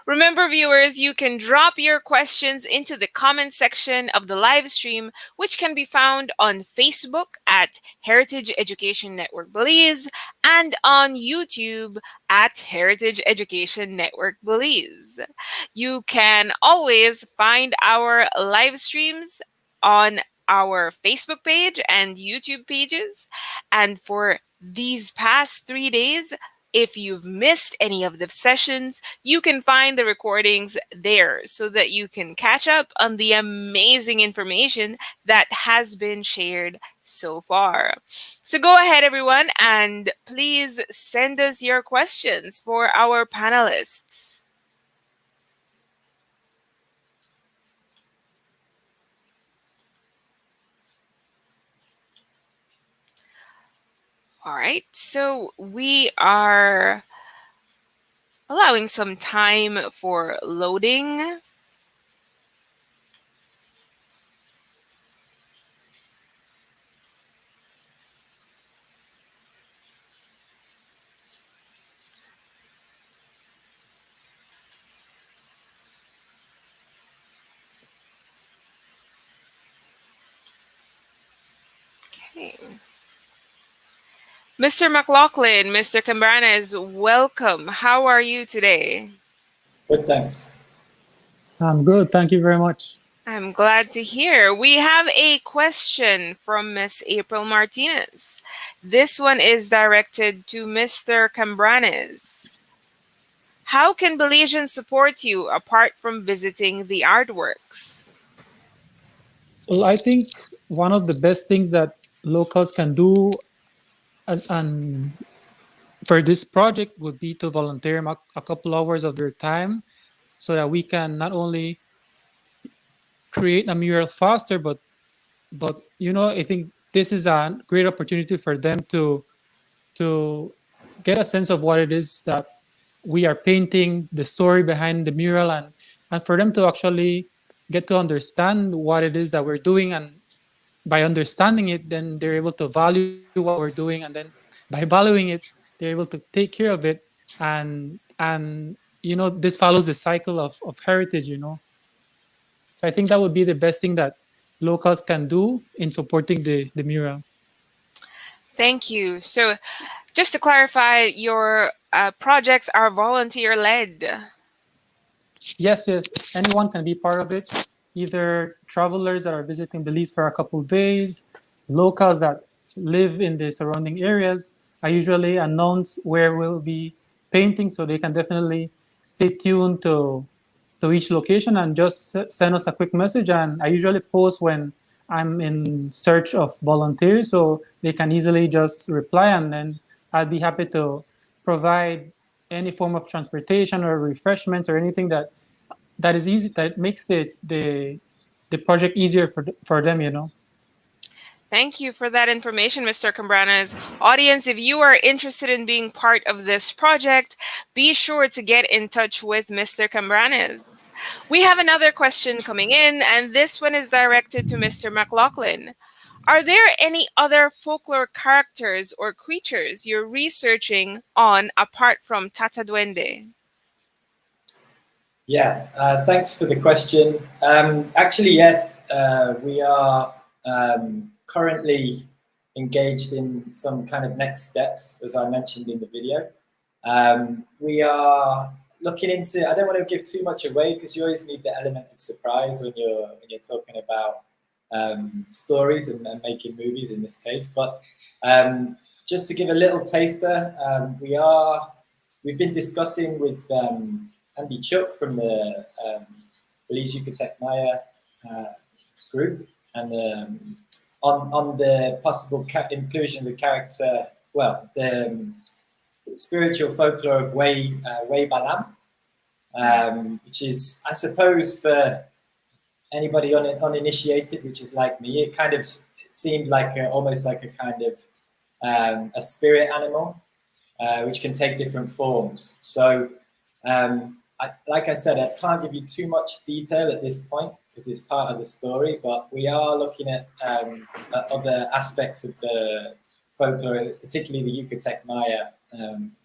Remember, viewers, you can drop your questions into the comment section of the live stream, which can be found on Facebook at Heritage Education Network Belize and on YouTube at Heritage Education Network Belize. You can always find our live streams on our Facebook page and YouTube pages. And for these past 3 days, if you've missed any of the sessions, you can find the recordings there so that you can catch up on the amazing information that has been shared so far. So go ahead, everyone, and please send us your questions for our panelists. All right, so we are allowing some time for loading. Okay. Mr. Mcloughlin, Mr. Cambranes, welcome. How are you today? Good, thanks. I'm good. Thank you very much. I'm glad to hear. We have a question from Miss April Martinez. This one is directed to Mr. Cambranes. How can Belizeans support you apart from visiting the artworks? Well, I think one of the best things that locals can do and for this project would be to volunteer a couple hours of their time so that we can not only create a mural faster, but I think this is a great opportunity for them to get a sense of what it is that we are painting, the story behind the mural, and for them to actually get to understand what it is that we're doing. And by understanding it, then they're able to value what we're doing, and then by valuing it, they're able to take care of it. And this follows the cycle of heritage. So I think that would be the best thing that locals can do in supporting the mural. Thank you. So, just to clarify, your projects are volunteer led. Yes, anyone can be part of it. Either travelers that are visiting Belize for a couple of days, locals that live in the surrounding areas. I usually announce where we'll be painting, so they can definitely stay tuned to each location and just send us a quick message. And I usually post when I'm in search of volunteers, so they can easily just reply, and then I'll be happy to provide any form of transportation or refreshments or anything that is easy, that makes the project easier for them. Thank you for that information, Mr. Cambranes. Audience, if you are interested in being part of this project, be sure to get in touch with Mr. Cambranes. We have another question coming in, and this one is directed to Mr. Mcloughlin. Are there any other folklore characters or creatures you're researching on apart from Tata Duende? Yeah, thanks for the question. Actually, yes, we are currently engaged in some kind of next steps, as I mentioned in the video. We are looking into, I don't want to give too much away because you always need the element of surprise when you're talking about stories and making movies in this case. But just to give a little taster, we've been discussing with Andy Chuck from the Belize Yucatec Maya group, and on the possible inclusion of the character, well, the spiritual folklore of Way Balam, which is, I suppose, for anybody uninitiated, which is like me, it kind of seemed like almost like a kind of a spirit animal, which can take different forms. So, like I said, I can't give you too much detail at this point because it's part of the story, but we are looking at other aspects of the folklore, particularly the Yucatec Maya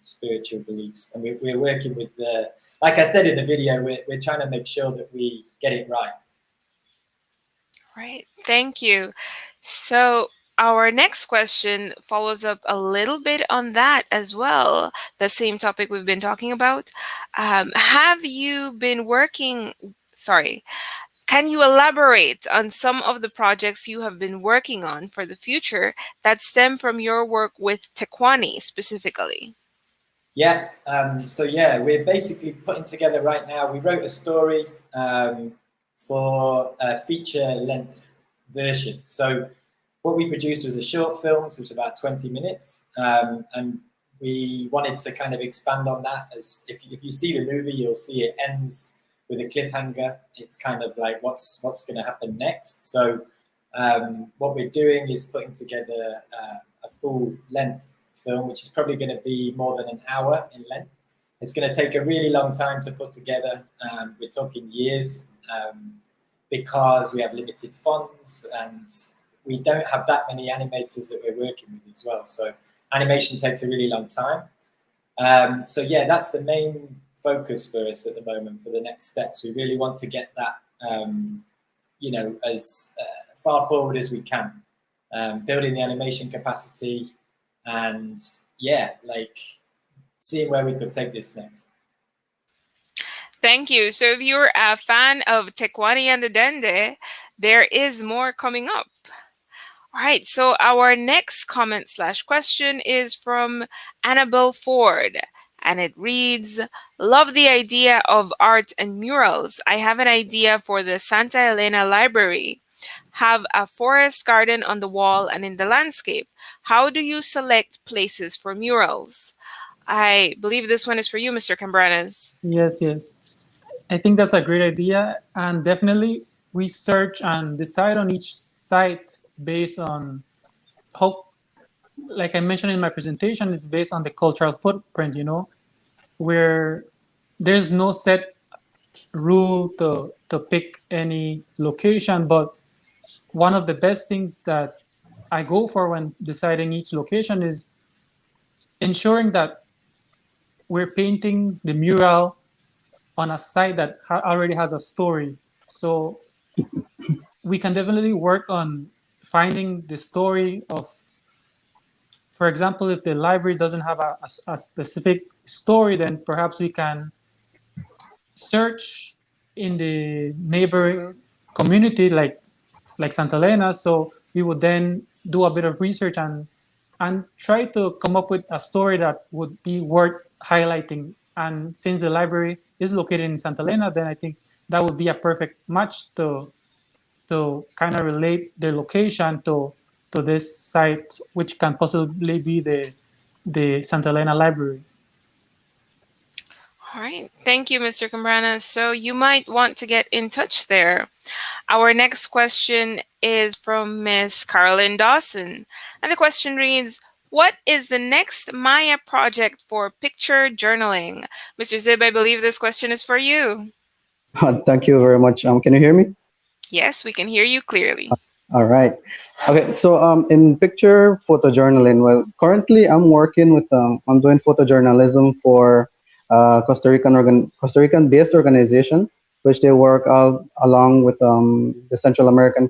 spiritual beliefs. And we're working with the, like I said in the video, we're trying to make sure that we get it right. Right. Thank you. So our next question follows up a little bit on that as well, the same topic we've been talking about. Have you been working, sorry, can you elaborate on some of the projects you have been working on for the future that stem from your work with Tekwani specifically? Yeah, so yeah, we're basically putting together right now, we wrote a story for a feature-length version. So what we produced was a short film, so it was about 20 minutes, and we wanted to kind of expand on that. As if you see the movie, you'll see it ends with a cliffhanger. It's kind of like what's going to happen next. So what we're doing is putting together a full-length film, which is probably going to be more than an hour in length. It's going to take a really long time to put together. We're talking years because we have limited funds and we don't have that many animators that we're working with as well. So animation takes a really long time. So yeah, that's the main focus for us at the moment for the next steps. We really want to get that, as far forward as we can, building the animation capacity, and yeah, like seeing where we could take this next. Thank you. So if you're a fan of Tekwani and the Dende, there is more coming up. All right, so our next comment/question is from Annabelle Ford, and it reads, love the idea of art and murals. I have an idea for the Santa Elena Library. Have a forest garden on the wall and in the landscape. How do you select places for murals? I believe this one is for you, Mr. Cambranes. Yes. I think that's a great idea, and definitely research and decide on each site based on how, like I mentioned in my presentation, it's based on the cultural footprint, where there's no set rule to pick any location, but one of the best things that I go for when deciding each location is ensuring that we're painting the mural on a site that already has a story. So we can definitely work on finding the story of, for example, if the library doesn't have a specific story, then perhaps we can search in the neighboring community like Santa Elena. So we would then do a bit of research and try to come up with a story that would be worth highlighting. And since the library is located in Santa Elena, then I think that would be a perfect match to kind of relate the location to this site, which can possibly be the Santa Elena Library. All right. Thank you, Mr. Cambranes. So you might want to get in touch there. Our next question is from Miss Carolyn Dawson. And the question reads, what is the next Maya project for picture journaling? Mr. Tzib, I believe this question is for you. Thank you very much. Can you hear me? Yes, we can hear you clearly. All right. Okay, so in picture photojournaling, well, currently I'm working with, I'm doing photojournalism for Costa Rican based organization, which they work along with the Central American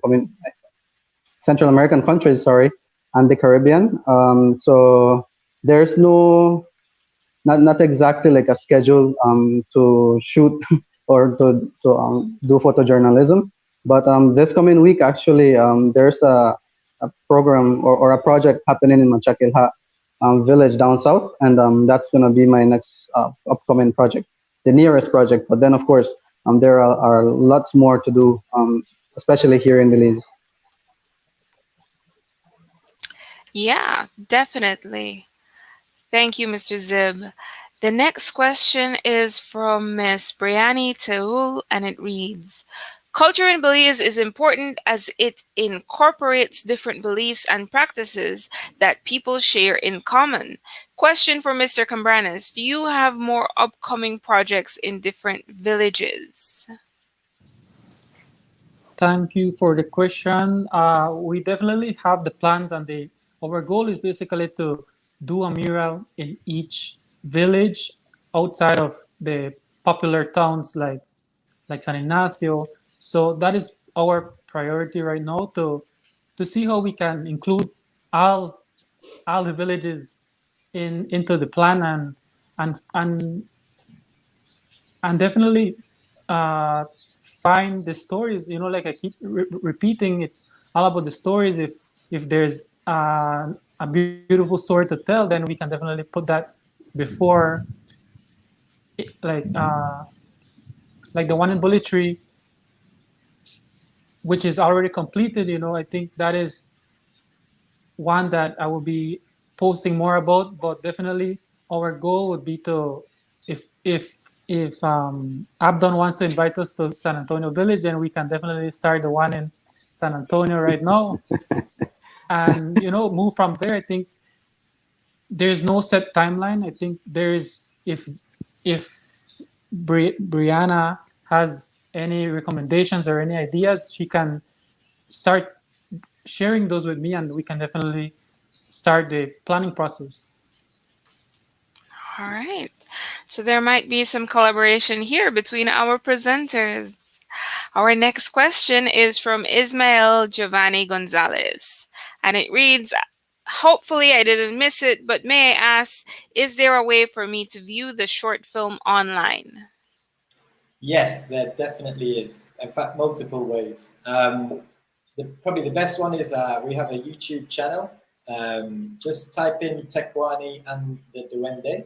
countries, and the Caribbean. So there's not exactly like a schedule to shoot or to do photojournalism. But this coming week, actually, there's a program or a project happening in Mcloughlin village down south, and that's going to be my next upcoming project, the nearest project. But then, of course, there are lots more to do, especially here in Belize. Yeah, definitely. Thank you, Mr. Tzib. The next question is from Miss Brianni Teul, and it reads, culture in Belize is important as it incorporates different beliefs and practices that people share in common. Question for Mr. Cambranes, do you have more upcoming projects in different villages? Thank you for the question. We definitely have the plans, and our goal is basically to do a mural in each village outside of the popular towns like San Ignacio. So that is our priority right now to see how we can include all the villages into the plan and and and definitely uh, find the stories. You know, like I keep repeating, it's all about the stories. If there's a beautiful story to tell, then we can definitely put that before, it, like the one in Bullet Tree, which is already completed. You know, I think that is one that I will be posting more about. But definitely, our goal would be to, if Abdon wants to invite us to San Antonio Village, then we can definitely start the one in San Antonio right now, and move from there. I think there's no set timeline. I think there's if Brianna has any recommendations or any ideas, she can start sharing those with me, and we can definitely start the planning process. All right. So there might be some collaboration here between our presenters. Our next question is from Ismael Giovanni Gonzalez, and it reads, hopefully I didn't miss it, but may I ask, is there a way for me to view the short film online? Yes, there definitely is. In fact, multiple ways. Probably the best one is we have a YouTube channel. Just type in Tecuani and the Duende,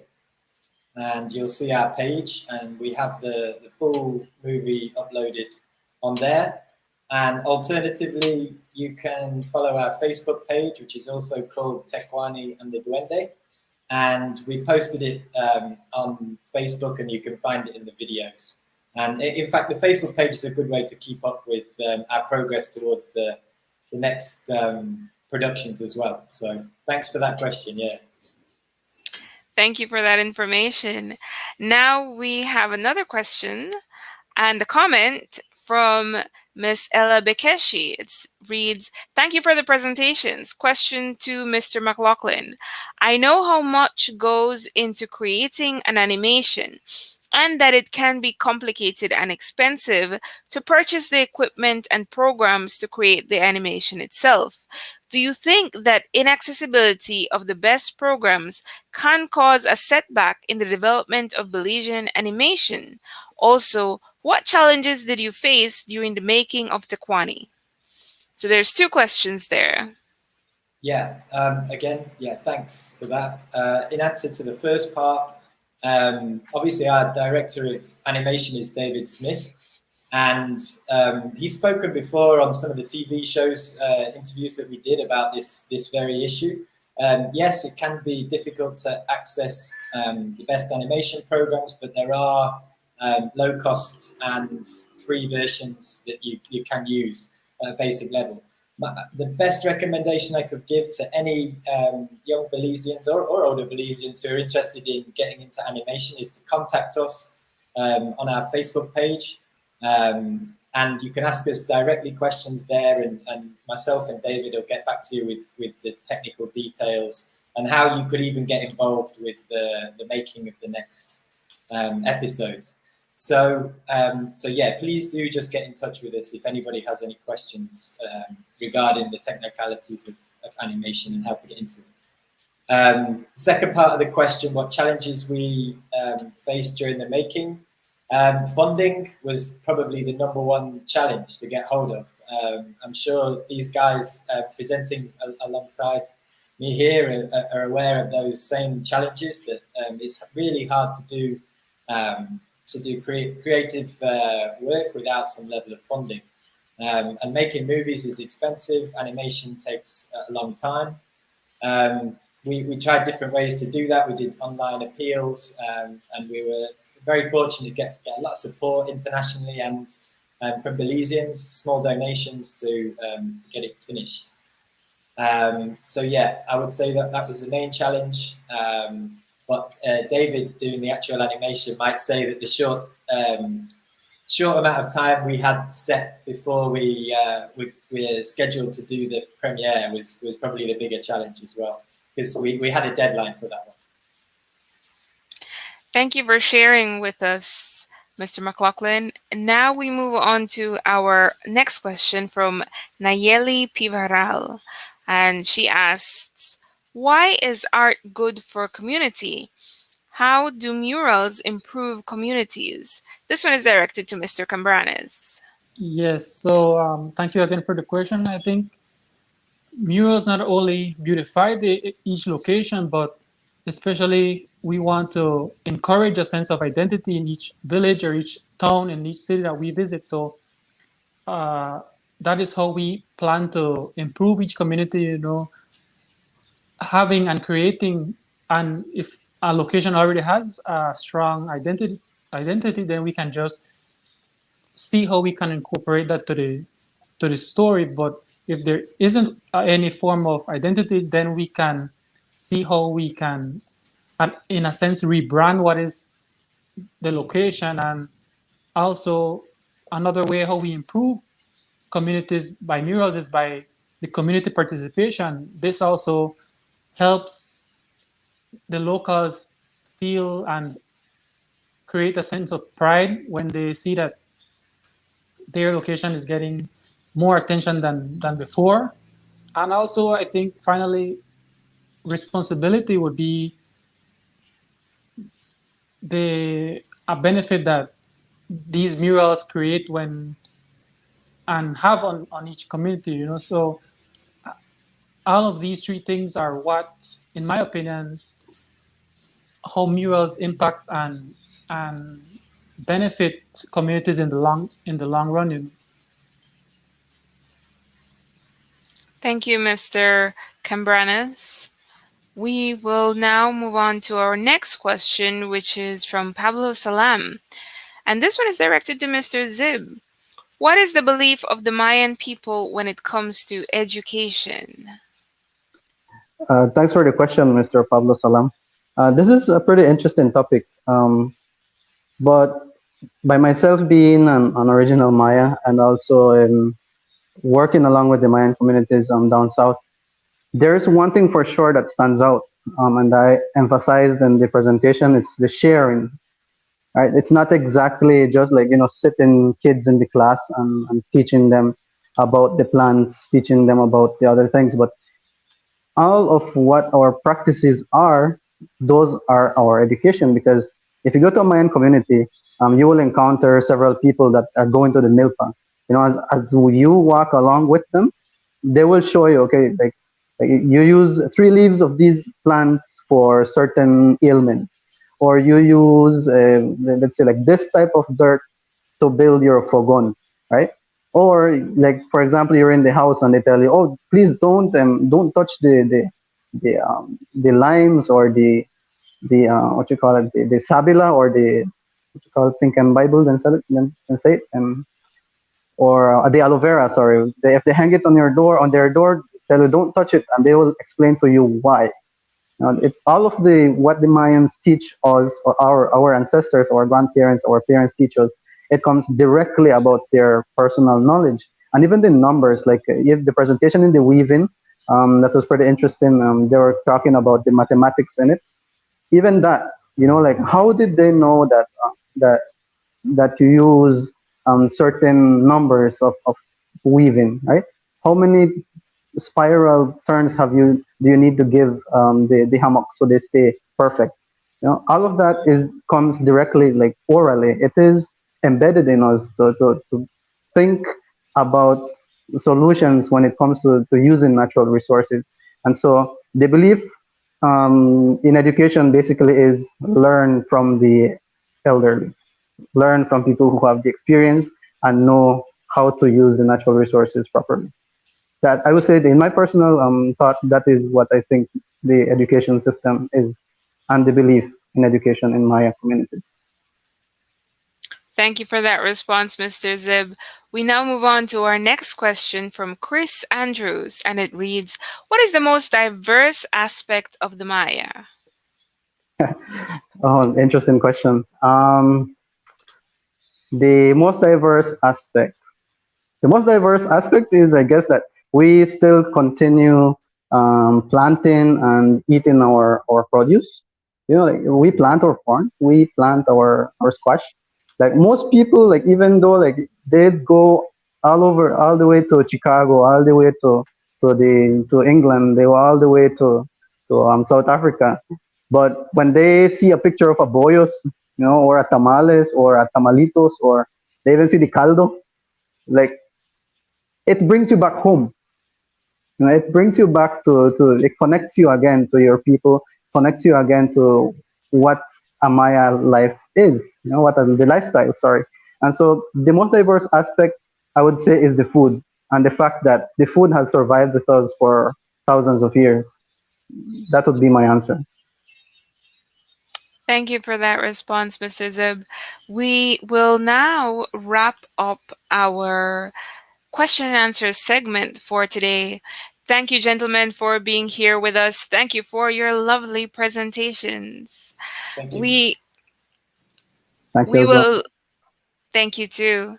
and you'll see our page, and we have the full movie uploaded on there. And alternatively, you can follow our Facebook page, which is also called Tecuani and the Duende. And we posted it on Facebook, and you can find it in the videos. And in fact, the Facebook page is a good way to keep up with our progress towards the next productions as well. So thanks for that question. Yeah. Thank you for that information. Now we have another question and the comment from Miss Ella Bekeshi. It reads, thank you for the presentations. Question to Mr. Mcloughlin. I know how much goes into creating an animation and that it can be complicated and expensive to purchase the equipment and programs to create the animation itself. Do you think that inaccessibility of the best programs can cause a setback in the development of Belizean animation? Also, what challenges did you face during the making of Tecuani? So there's two questions there. Yeah, again, yeah, thanks for that. In answer to the first part, obviously our director of animation is David Smith, and he's spoken before on some of the TV shows, interviews that we did about this very issue. Yes, it can be difficult to access the best animation programs, but there are low cost and free versions that you can use at a basic level. The best recommendation I could give to any young Belizeans or older Belizeans who are interested in getting into animation is to contact us on our Facebook page. And you can ask us directly questions there, and myself and David will get back to you with the technical details and how you could even get involved with the making of the next episode. So yeah, please do just get in touch with us if anybody has any questions regarding the technicalities of animation and how to get into it. Second part of the question, what challenges we faced during the making? Funding was probably the number one challenge to get hold of. I'm sure these guys presenting alongside me here are aware of those same challenges, that it's really hard to do creative work without some level of funding. And making movies is expensive. Animation takes a long time. We tried different ways to do that. We did online appeals, and we were very fortunate to get a lot of support internationally and from Belizeans, small donations to get it finished. So yeah, I would say that was the main challenge. But David, doing the actual animation, might say that the short amount of time we had set before we were scheduled to do the premiere was probably the bigger challenge as well. because we had a deadline for that one. Thank you for sharing with us, Mr. Mcloughlin. Now we move on to our next question from Nayeli Pivaral. And she asks, why is art good for community? How do murals improve communities? This one is directed to Mr. Cambranes. Yes, so thank you again for the question. I think murals not only beautify each location, but especially we want to encourage a sense of identity in each village or each town and each city that we visit. So uh, that is how we plan to improve each community, having and creating. And if a location already has a strong identity, then we can just see how we can incorporate that to the story. But if there isn't any form of identity, then we can see how we can, in a sense, rebrand what is the location. And also another way how we improve communities by murals is by the community participation. This also helps the locals feel and create a sense of pride when they see that their location is getting more attention than before. And also, I think finally, responsibility would be a benefit that these murals create when and have on each community, So all of these three things are what, in my opinion, how murals impact and benefit communities in the long run. Thank you, Mr. Cambranes. We will now move on to our next question, which is from Pablo Salam. And this one is directed to Mr. Tzib. What is the belief of the Mayan people when it comes to education? Thanks for the question, Mr. Pablo Salam. This is a pretty interesting topic. But by myself being an original Maya and also working along with the Mayan communities down south, there's one thing for sure that stands out, and I emphasized in the presentation. It's the sharing, right? It's not exactly just like sitting kids in the class and teaching them about the plants, teaching them about the other things, but all of what our practices are, those are our education. Because if you go to a Mayan community, you will encounter several people that are going to the milpa. As you walk along with them, they will show you, okay, like you use 3 leaves of these plants for certain ailments, or you use, let's say, like this type of dirt to build your fogon, right? Or like, for example, you're in the house and they tell you, oh, please don't touch the limes or the what you call it, the sabila, or the what you call it, sink and Bible, then say it, or the aloe vera. Sorry, if they hang it on their door, tell you don't touch it, and they will explain to you why. All of what the Mayans teach us, or our ancestors, our grandparents, our parents teach us, it comes directly about their personal knowledge. And even the numbers, like if the presentation in the weaving, that was pretty interesting. They were talking about the mathematics in it. Even that, like how did they know that you use certain numbers of weaving, right? How many spiral turns do you need to give the hammocks so they stay perfect? All of that comes directly, like orally. It is embedded in us to think about solutions when it comes to using natural resources. And so the belief in education basically is learn from the elderly, learn from people who have the experience and know how to use the natural resources properly. That, I would say, in my personal thought, that is what I think the education system is, and the belief in education in Maya communities. Thank you for that response, Mr. Tzib. We now move on to our next question from Chris Andrews, and it reads, what is the most diverse aspect of the Maya? Oh, interesting question. The most diverse aspect. The most diverse aspect is, I guess, that we still continue planting and eating our produce. You know, like we plant our corn, we plant our squash. Like most people, like even though like they'd go all over, all the way to Chicago, all the way to England, they go all the way to South Africa. But when they see a picture of a bollos, you know, or a tamales or a tamalitos, or they even see the caldo, like it brings you back home. You know, it brings you back to it connects you again to your people, connects you again to what a Maya life is, you know, the lifestyle, sorry. And so the most diverse aspect I would say is the food, and the fact that the food has survived with us for thousands of years. That would be my answer. Thank you for that response, Mr. Zib. We will now wrap up our question and answer segment for today. Thank you, gentlemen, for being here with us. Thank you for your lovely presentations. Thank you. We Thank you we as well. will thank you too.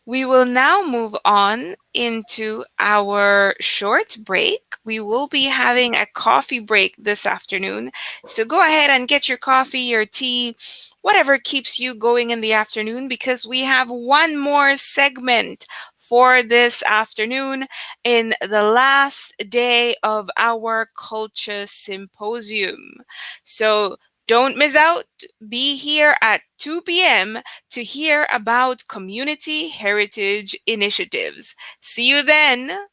We will now move on into our short break. We will be having a coffee break this afternoon. So go ahead and get your coffee, your tea, whatever keeps you going in the afternoon, because we have one more segment for this afternoon in the last day of our Culture Symposium. So don't miss out. Be here at 2 p.m. to hear about community heritage initiatives. See you then.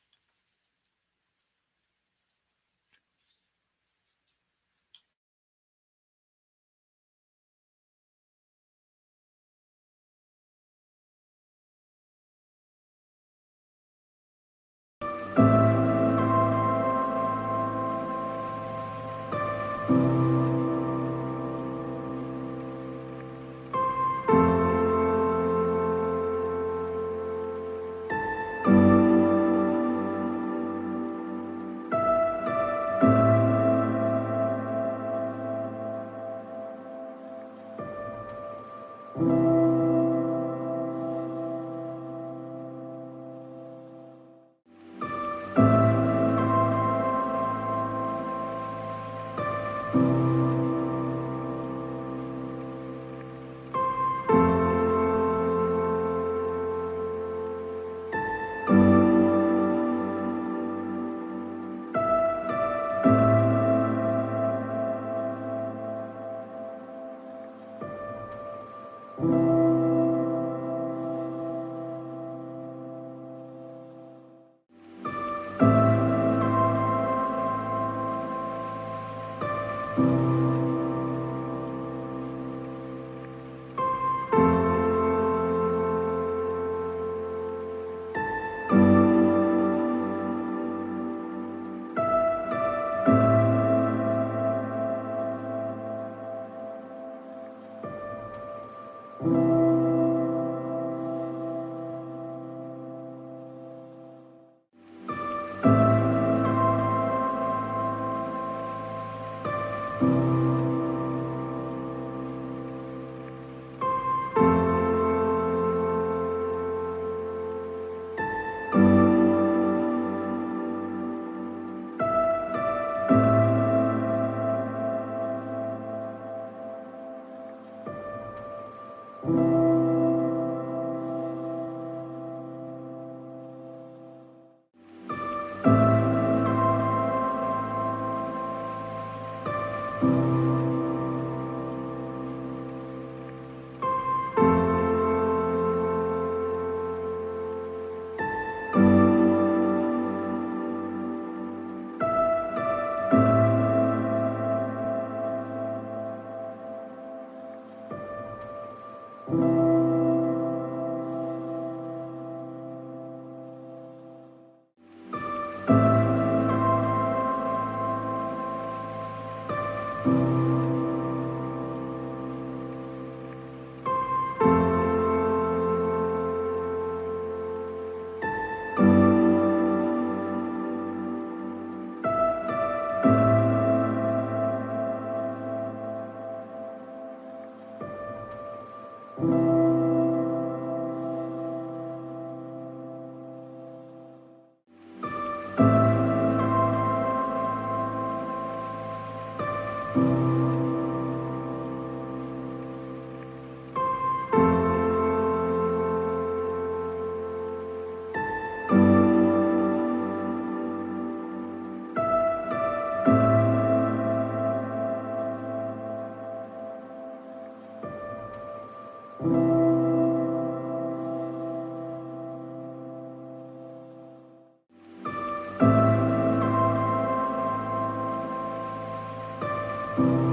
you.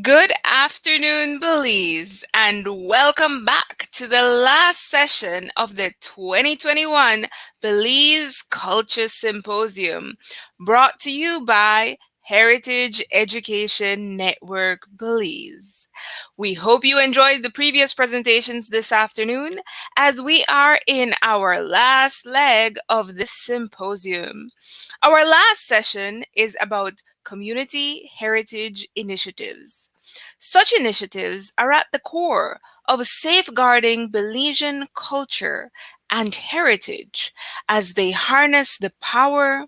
Good afternoon, Belize, and welcome back to the last session of the 2021 Belize KULCHA Symposium, brought to you by Heritage Education Network Belize. We hope you enjoyed the previous presentations this afternoon, as we are in our last leg of this symposium. Our last session is about community heritage initiatives. Such initiatives are at the core of safeguarding Belizean culture and heritage as they harness the power,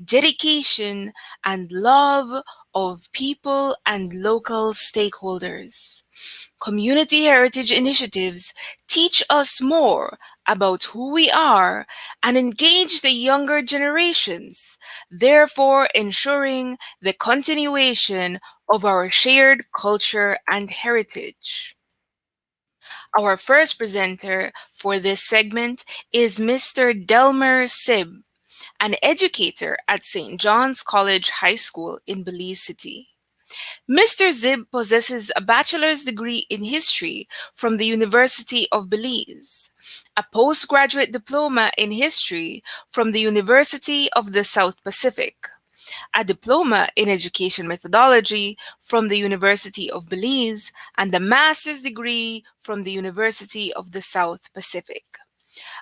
dedication, and love of people and local stakeholders. Community heritage initiatives teach us more about who we are and engage the younger generations, therefore ensuring the continuation of our shared culture and heritage. Our first presenter for this segment is Mr. Delmer Tzib, an educator at St. John's College High School in Belize City. Mr. Tzib possesses a bachelor's degree in history from the University of Belize, a postgraduate diploma in history from the University of the South Pacific, a diploma in education methodology from the University of Belize, and a master's degree from the University of the South Pacific.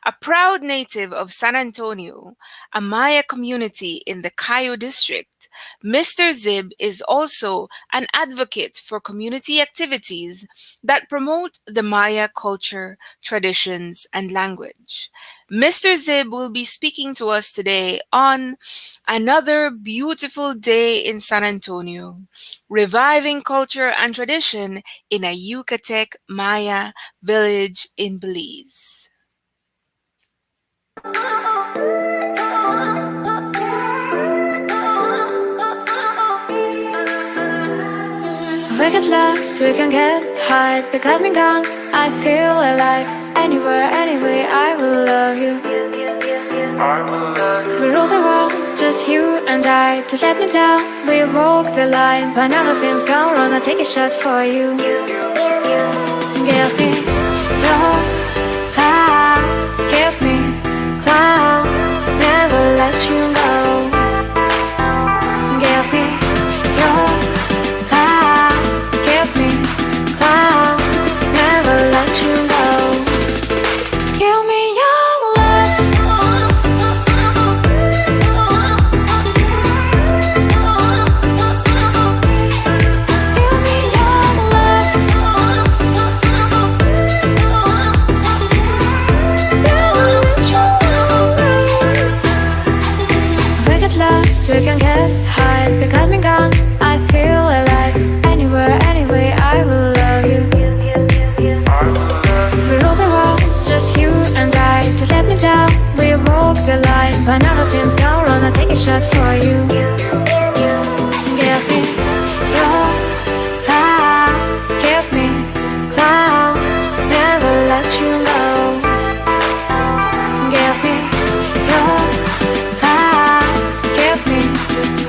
A proud native of San Antonio, a Maya community in the Cayo district, Mr. Tzib is also an advocate for community activities that promote the Maya culture, traditions, and language. Mr. Tzib will be speaking to us today on Another Beautiful Day in San Antonio, Reviving Culture and Tradition in a Yucatec Maya Village in Belize. We get lost, we can get high. Because me gone, I feel alive. Anywhere, anyway, I will love you. We rule the world, just you and I. Just let me down, we walk the line. But now nothing's gone wrong, I'll take a shot for you. Give me your love, give me clouds, never let you go. Give me your love, give me clouds, never let you go. Give me your love. Give me your love. We get lost, we can get high. Because me gone, I feel alive. Anywhere, anyway, I will love you. We rule the world, just you and I. Just let me down, we walk the line. But now nothing's gone wrong, I'll take a shot for you. Give me your love, give me clouds, never let you go. Give me your love, give me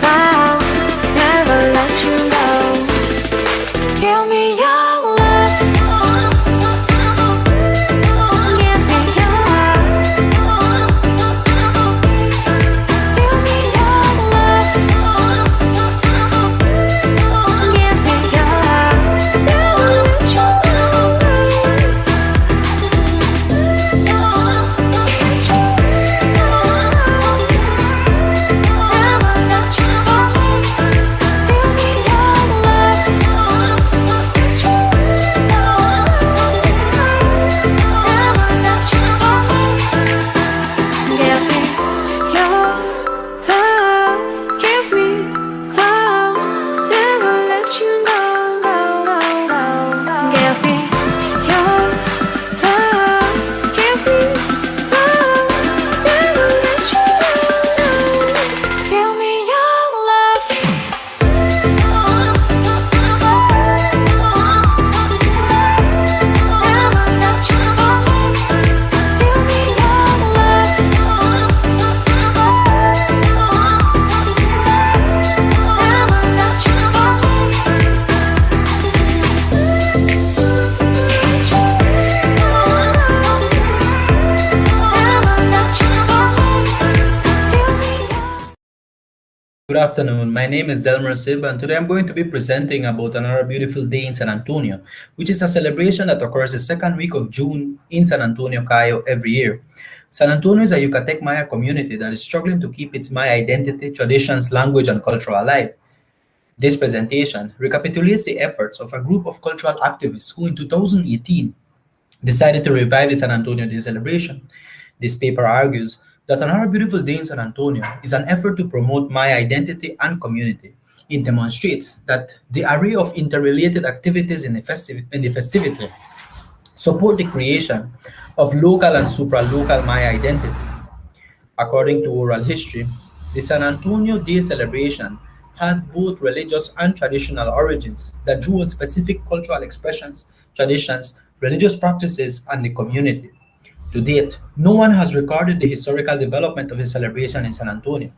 clouds, never let you go. Give me your love. Give me your love. Give me your love. Good afternoon. My name is Delmer and today I'm going to be presenting about another beautiful day in San Antonio, which is a celebration that occurs the second week of June in San Antonio, Cayo every year. San Antonio is a Yucatec Maya community that is struggling to keep its Maya identity, traditions, language, and culture alive. This presentation recapitulates the efforts of a group of cultural activists who in 2018 decided to revive the San Antonio Day celebration. This paper argues that another beautiful day in San Antonio is an effort to promote Maya identity and community. It demonstrates that the array of interrelated activities in the festivity support the creation of local and supralocal Maya identity. According to oral history, the San Antonio Day celebration had both religious and traditional origins that drew on specific cultural expressions, traditions, religious practices, and the community. To date, no one has recorded the historical development of the celebration in San Antonio.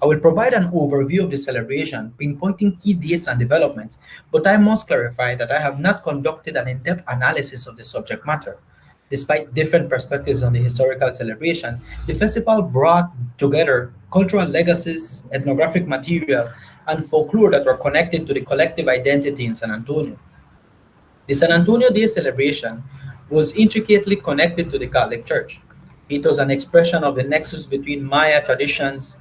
I will provide an overview of the celebration, pinpointing key dates and developments, but I must clarify that I have not conducted an in-depth analysis of the subject matter. Despite different perspectives on the historical celebration, the festival brought together cultural legacies, ethnographic material, and folklore that were connected to the collective identity in San Antonio. The San Antonio Day celebration was intricately connected to the Catholic Church. It was an expression of the nexus between Maya traditions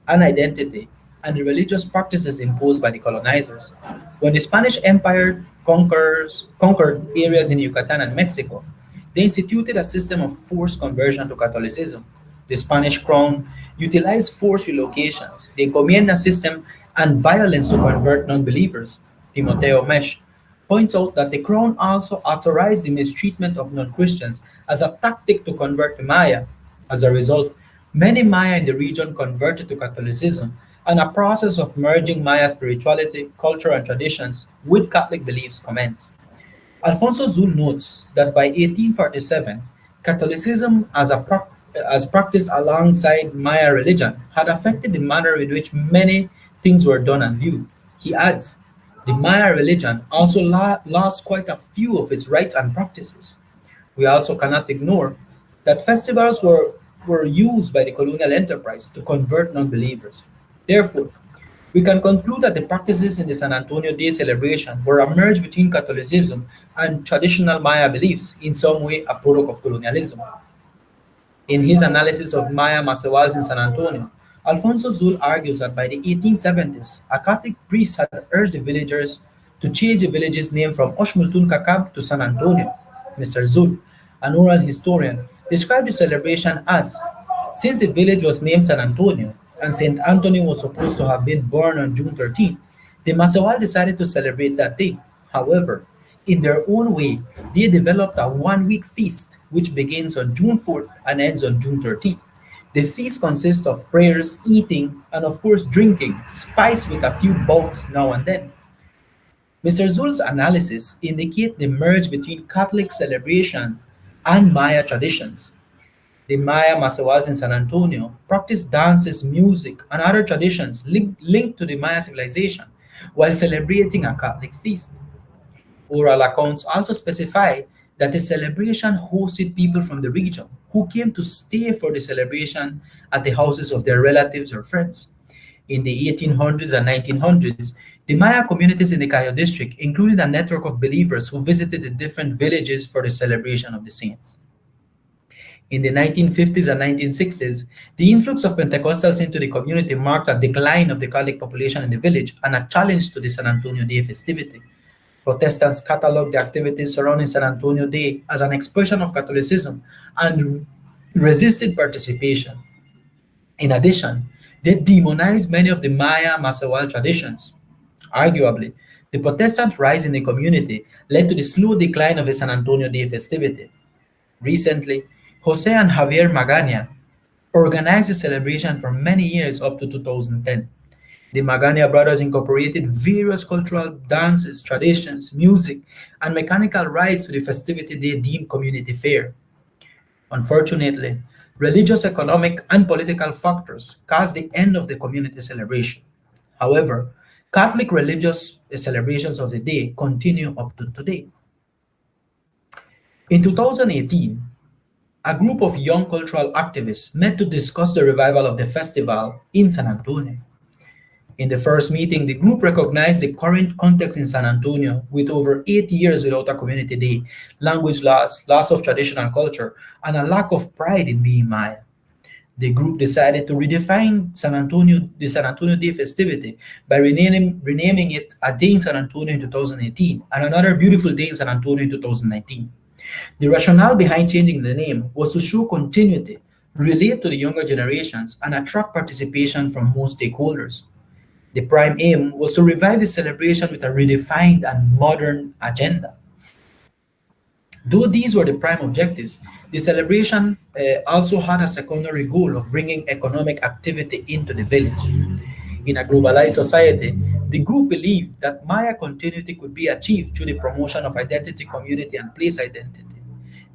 and identity and the religious practices imposed by the colonizers. When the Spanish Empire conquered areas in Yucatan and Mexico, they instituted a system of forced conversion to Catholicism. The Spanish crown utilized forced relocations, the encomienda system, and violence to convert non-believers. Timoteo Mesh points out that the crown also authorized the mistreatment of non-Christians as a tactic to convert the Maya. As a result, many Maya in the region converted to Catholicism, and a process of merging Maya spirituality, culture, and traditions with Catholic beliefs commenced. Alfonso Zul notes that by 1847, Catholicism as practiced alongside Maya religion had affected the manner in which many things were done and viewed. He adds, the Maya religion also lost quite a few of its rites and practices. We also cannot ignore that festivals were used by the colonial enterprise to convert non-believers. Therefore, we can conclude that the practices in the San Antonio Day celebration were a merge between Catholicism and traditional Maya beliefs, in some way a product of colonialism. In his analysis of Maya Masehualoon in San Antonio, Alfonso Zul argues that by the 1870s, a Catholic priest had urged the villagers to change the village's name from Oshmultun Kakab to San Antonio. Mr. Zul, an oral historian, described the celebration as, since the village was named San Antonio, and St. Anthony was supposed to have been born on June 13th, the Masehual decided to celebrate that day. However, in their own way, they developed a one-week feast which begins on June 4th and ends on June 13th. The feast consists of prayers, eating, and of course drinking, spiced with a few bouts now and then. Mr. Zul's analysis indicates the merge between Catholic celebration and Maya traditions. The Maya Masehuals in San Antonio practiced dances, music, and other traditions linked to the Maya civilization while celebrating a Catholic feast. Oral accounts also specify that the celebration hosted people from the region who came to stay for the celebration at the houses of their relatives or friends. In the 1800s and 1900s, the Maya communities in the Cayo district included a network of believers who visited the different villages for the celebration of the saints. In the 1950s and 1960s, the influx of Pentecostals into the community marked a decline of the Catholic population in the village and a challenge to the San Antonio Day festivity. Protestants cataloged the activities surrounding San Antonio Day as an expression of Catholicism and resisted participation. In addition, they demonized many of the Maya Masehual traditions. Arguably, the Protestant rise in the community led to the slow decline of the San Antonio Day festivity. Recently, Jose and Javier Magana organized the celebration for many years up to 2010. The Magana brothers incorporated various cultural dances, traditions, music, and mechanical rites to the festivity they deemed community fair. Unfortunately, religious, economic, and political factors caused the end of the community celebration. However, Catholic religious celebrations of the day continue up to today. In 2018, a group of young cultural activists met to discuss the revival of the festival in San Antonio. In the first meeting, the group recognized the current context in San Antonio with over 80 years without a community day, language loss of tradition and culture, and a lack of pride in being Maya. The group decided to redefine the San Antonio Day festivity by renaming it a Day in San Antonio in 2018 and another beautiful day in San Antonio in 2019. The rationale behind changing the name was to show continuity, relate to the younger generations, and attract participation from most stakeholders. The prime aim was to revive the celebration with a redefined and modern agenda. Though these were the prime objectives, the celebration also had a secondary goal of bringing economic activity into the village. In a globalized society, the group believed that Maya continuity could be achieved through the promotion of identity, community, and place identity.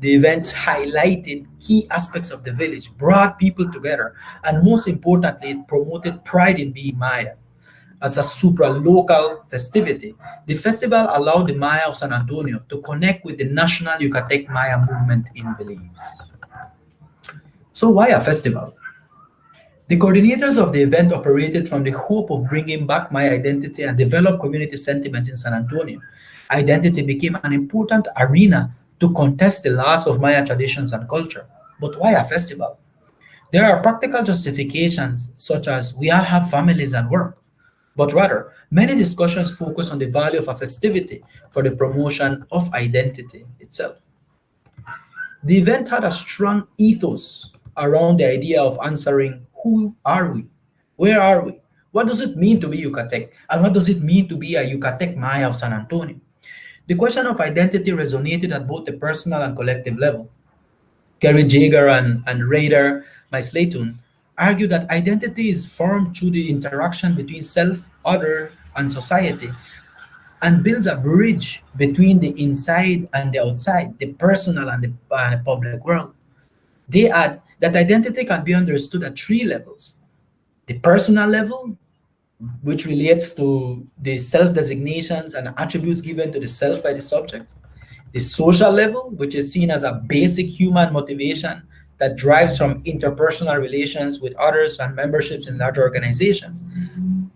The events highlighted key aspects of the village, brought people together, and most importantly, it promoted pride in being Maya. As a supra-local festivity, the festival allowed the Maya of San Antonio to connect with the national Yucatec Maya movement in Belize. So why a festival? The coordinators of the event operated from the hope of bringing back Maya identity and develop community sentiments in San Antonio. Identity became an important arena to contest the loss of Maya traditions and culture. But why a festival? There are practical justifications such as we all have families and work. But rather, many discussions focus on the value of a festivity for the promotion of identity itself. The event had a strong ethos around the idea of answering who are we? Where are we? What does it mean to be Yucatec? And what does it mean to be a Yucatec Maya of San Antonio? The question of identity resonated at both the personal and collective level. Kerry Jaeger and Raider Masehualoon argue that identity is formed through the interaction between self, other, and society, and builds a bridge between the inside and the outside, the personal and the public world. They add that identity can be understood at three levels: the personal level, which relates to the self-designations and attributes given to the self by the subject; the social level, which is seen as a basic human motivation that drives from interpersonal relations with others and memberships in larger organizations;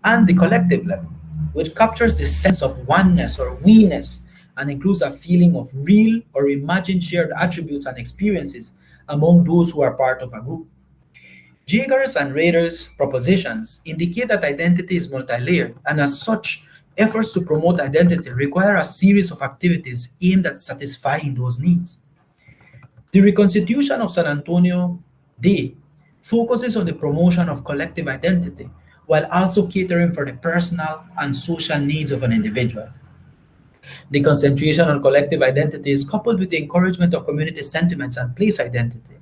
and the collective level, which captures the sense of oneness or we-ness and includes a feeling of real or imagined shared attributes and experiences among those who are part of a group. Jaegers and Rader's propositions indicate that identity is multi-layered, and as such, efforts to promote identity require a series of activities aimed at satisfying those needs. The reconstitution of San Antonio Day focuses on the promotion of collective identity while also catering for the personal and social needs of an individual. The concentration on collective identity is coupled with the encouragement of community sentiments and place identity.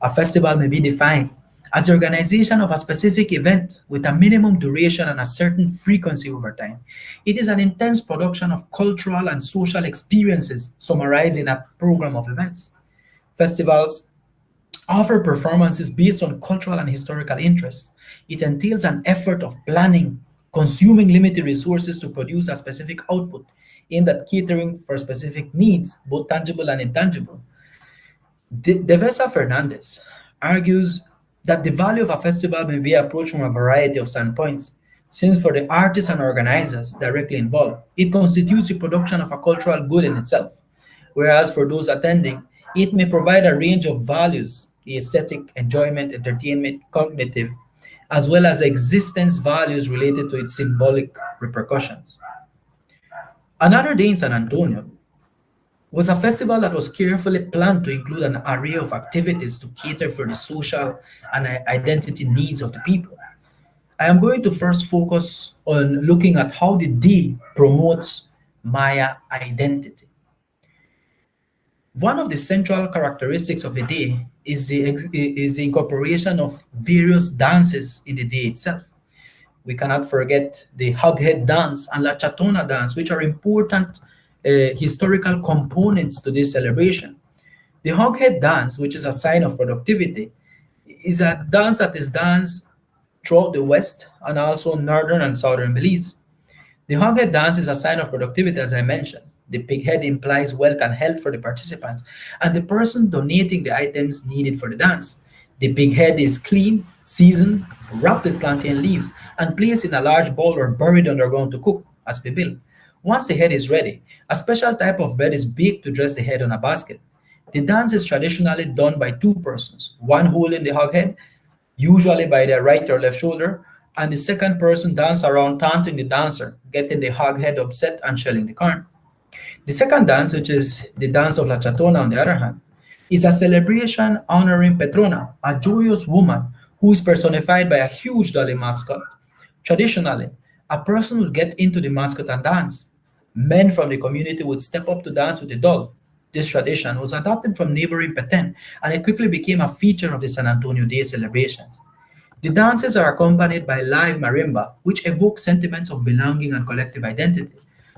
A festival may be defined as the organization of a specific event with a minimum duration and a certain frequency over time. It is an intense production of cultural and social experiences summarized in a program of events. Festivals offer performances based on cultural and historical interests. It entails an effort of planning, consuming limited resources to produce a specific output aimed at catering for specific needs, both tangible and intangible. Devesa Fernandez argues that the value of a festival may be approached from a variety of standpoints, since for the artists and organizers directly involved, it constitutes the production of a cultural good in itself, whereas for those attending, it may provide a range of values: the aesthetic, enjoyment, entertainment, cognitive, as well as existence values related to its symbolic repercussions. Another Day in San Antonio was a festival that was carefully planned to include an array of activities to cater for the social and identity needs of the people. I am going to first focus on looking at how the day promotes Maya identity. One of the central characteristics of the day is the incorporation of various dances in the day itself. We cannot forget the hoghead dance and la chatona dance, which are important historical components to this celebration. The hoghead dance, which is a sign of productivity, is a dance that is danced throughout the West and also northern and southern Belize. The hoghead dance is a sign of productivity, as I mentioned. The pig head implies wealth and health for the participants and the person donating the items needed for the dance. The pig head is clean, seasoned, wrapped with plantain leaves, and placed in a large bowl or buried underground to cook, as pibil. Once the head is ready, a special type of bread is baked to dress the head on a basket. The dance is traditionally done by two persons, one holding the hog head, usually by their right or left shoulder, and the second person dance around taunting the dancer, getting the hog head upset and shelling the corn. The second dance, which is the dance of La Chatona on the other hand, is a celebration honoring Petrona, a joyous woman who is personified by a huge dolly mascot. Traditionally, a person would get into the mascot and dance. Men from the community would step up to dance with the doll. This tradition was adopted from neighboring Petén, and it quickly became a feature of the San Antonio Day celebrations. The dances are accompanied by live marimba, which evokes sentiments of belonging and collective identity.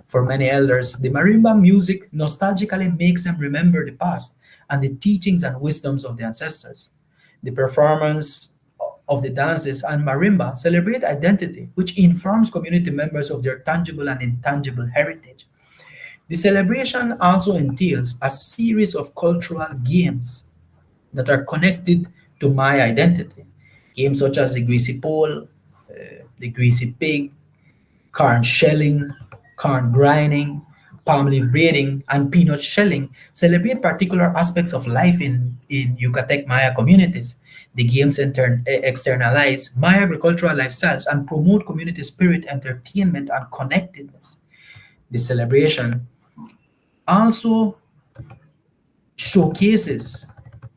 For many elders, the marimba music nostalgically makes them remember the past and the teachings and wisdoms of the ancestors. The performance of the dances and marimba celebrate identity, which informs community members of their tangible and intangible heritage. The celebration also entails a series of cultural games that are connected to my identity. Games such as the greasy pole, the greasy pig, corn shelling, corn grinding, palm leaf braiding, and peanut shelling celebrate particular aspects of life in Yucatec Maya communities. The games externalize Maya agricultural lifestyles and promote community spirit, entertainment, and connectedness. The celebration also showcases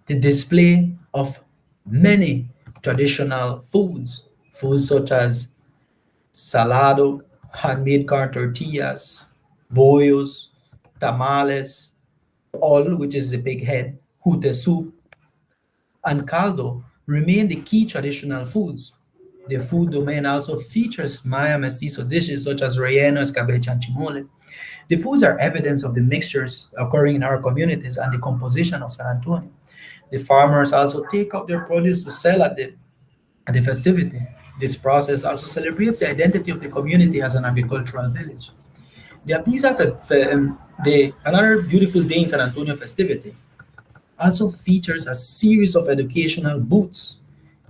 the display of many traditional foods, foods such as salado, handmade corn tortillas, bollos, tamales, all which is the pig head, jute soup, and caldo remain the key traditional foods. The food domain also features Maya mestizo dishes such as relleno, escabeche, and chimole. The foods are evidence of the mixtures occurring in our communities and the composition of San Antonio. The farmers also take out their produce to sell at the festivity. This process also celebrates the identity of the community as an agricultural village. The Abdiza, the another beautiful day in San Antonio festivity, also features a series of educational booths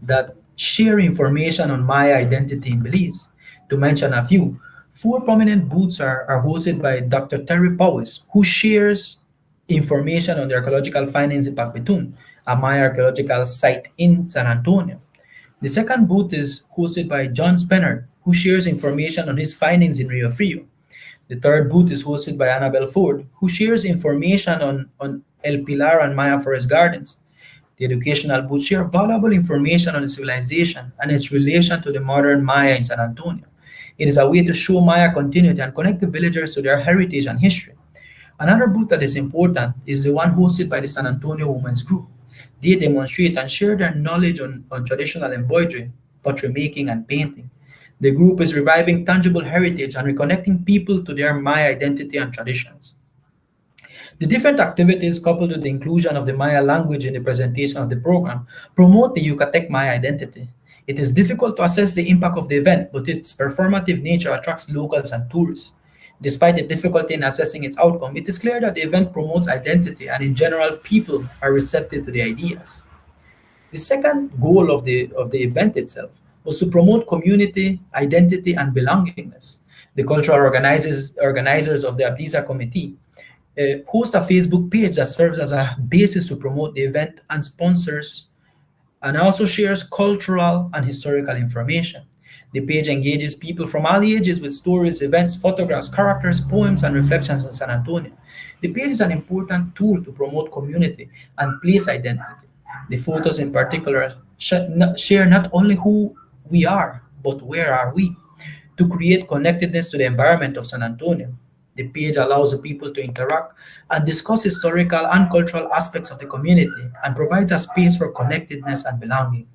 that share information on Maya identity in Belize. To mention a few, four prominent booths are hosted by Dr. Terry Powis, who shares information on the archaeological findings in Pacpitun, a Maya archaeological site in San Antonio. The second booth is hosted by John Spennard, who shares information on his findings in Rio Frio. The third booth is hosted by Annabelle Ford, who shares information on El Pilar and Maya Forest Gardens. The educational booth share valuable information on the civilization and its relation to the modern Maya in San Antonio. It is a way to show Maya continuity and connect the villagers to their heritage and history. Another booth that is important is the one hosted by the San Antonio Women's Group. They demonstrate and share their knowledge on traditional embroidery, pottery making, and painting. The group is reviving tangible heritage and reconnecting people to their Maya identity and traditions. The different activities, coupled with the inclusion of the Maya language in the presentation of the program, promote the Yucatec Maya identity. It is difficult to assess the impact of the event, but its performative nature attracts locals and tourists. Despite the difficulty in assessing its outcome, it is clear that the event promotes identity and in general people are receptive to the ideas. The second goal of the event itself was to promote community, identity, and belongingness. The cultural organizers of the Abdiza Committee host a Facebook page that serves as a basis to promote the event and sponsors and also shares cultural and historical information. The page engages people from all ages with stories, events, photographs, characters, poems, and reflections on San Antonio. The page is an important tool to promote community and place identity. The photos in particular share not only who we are, but where are we, to create connectedness to the environment of San Antonio. The page allows the people to interact and discuss historical and cultural aspects of the community and provides a space for connectedness and belonging.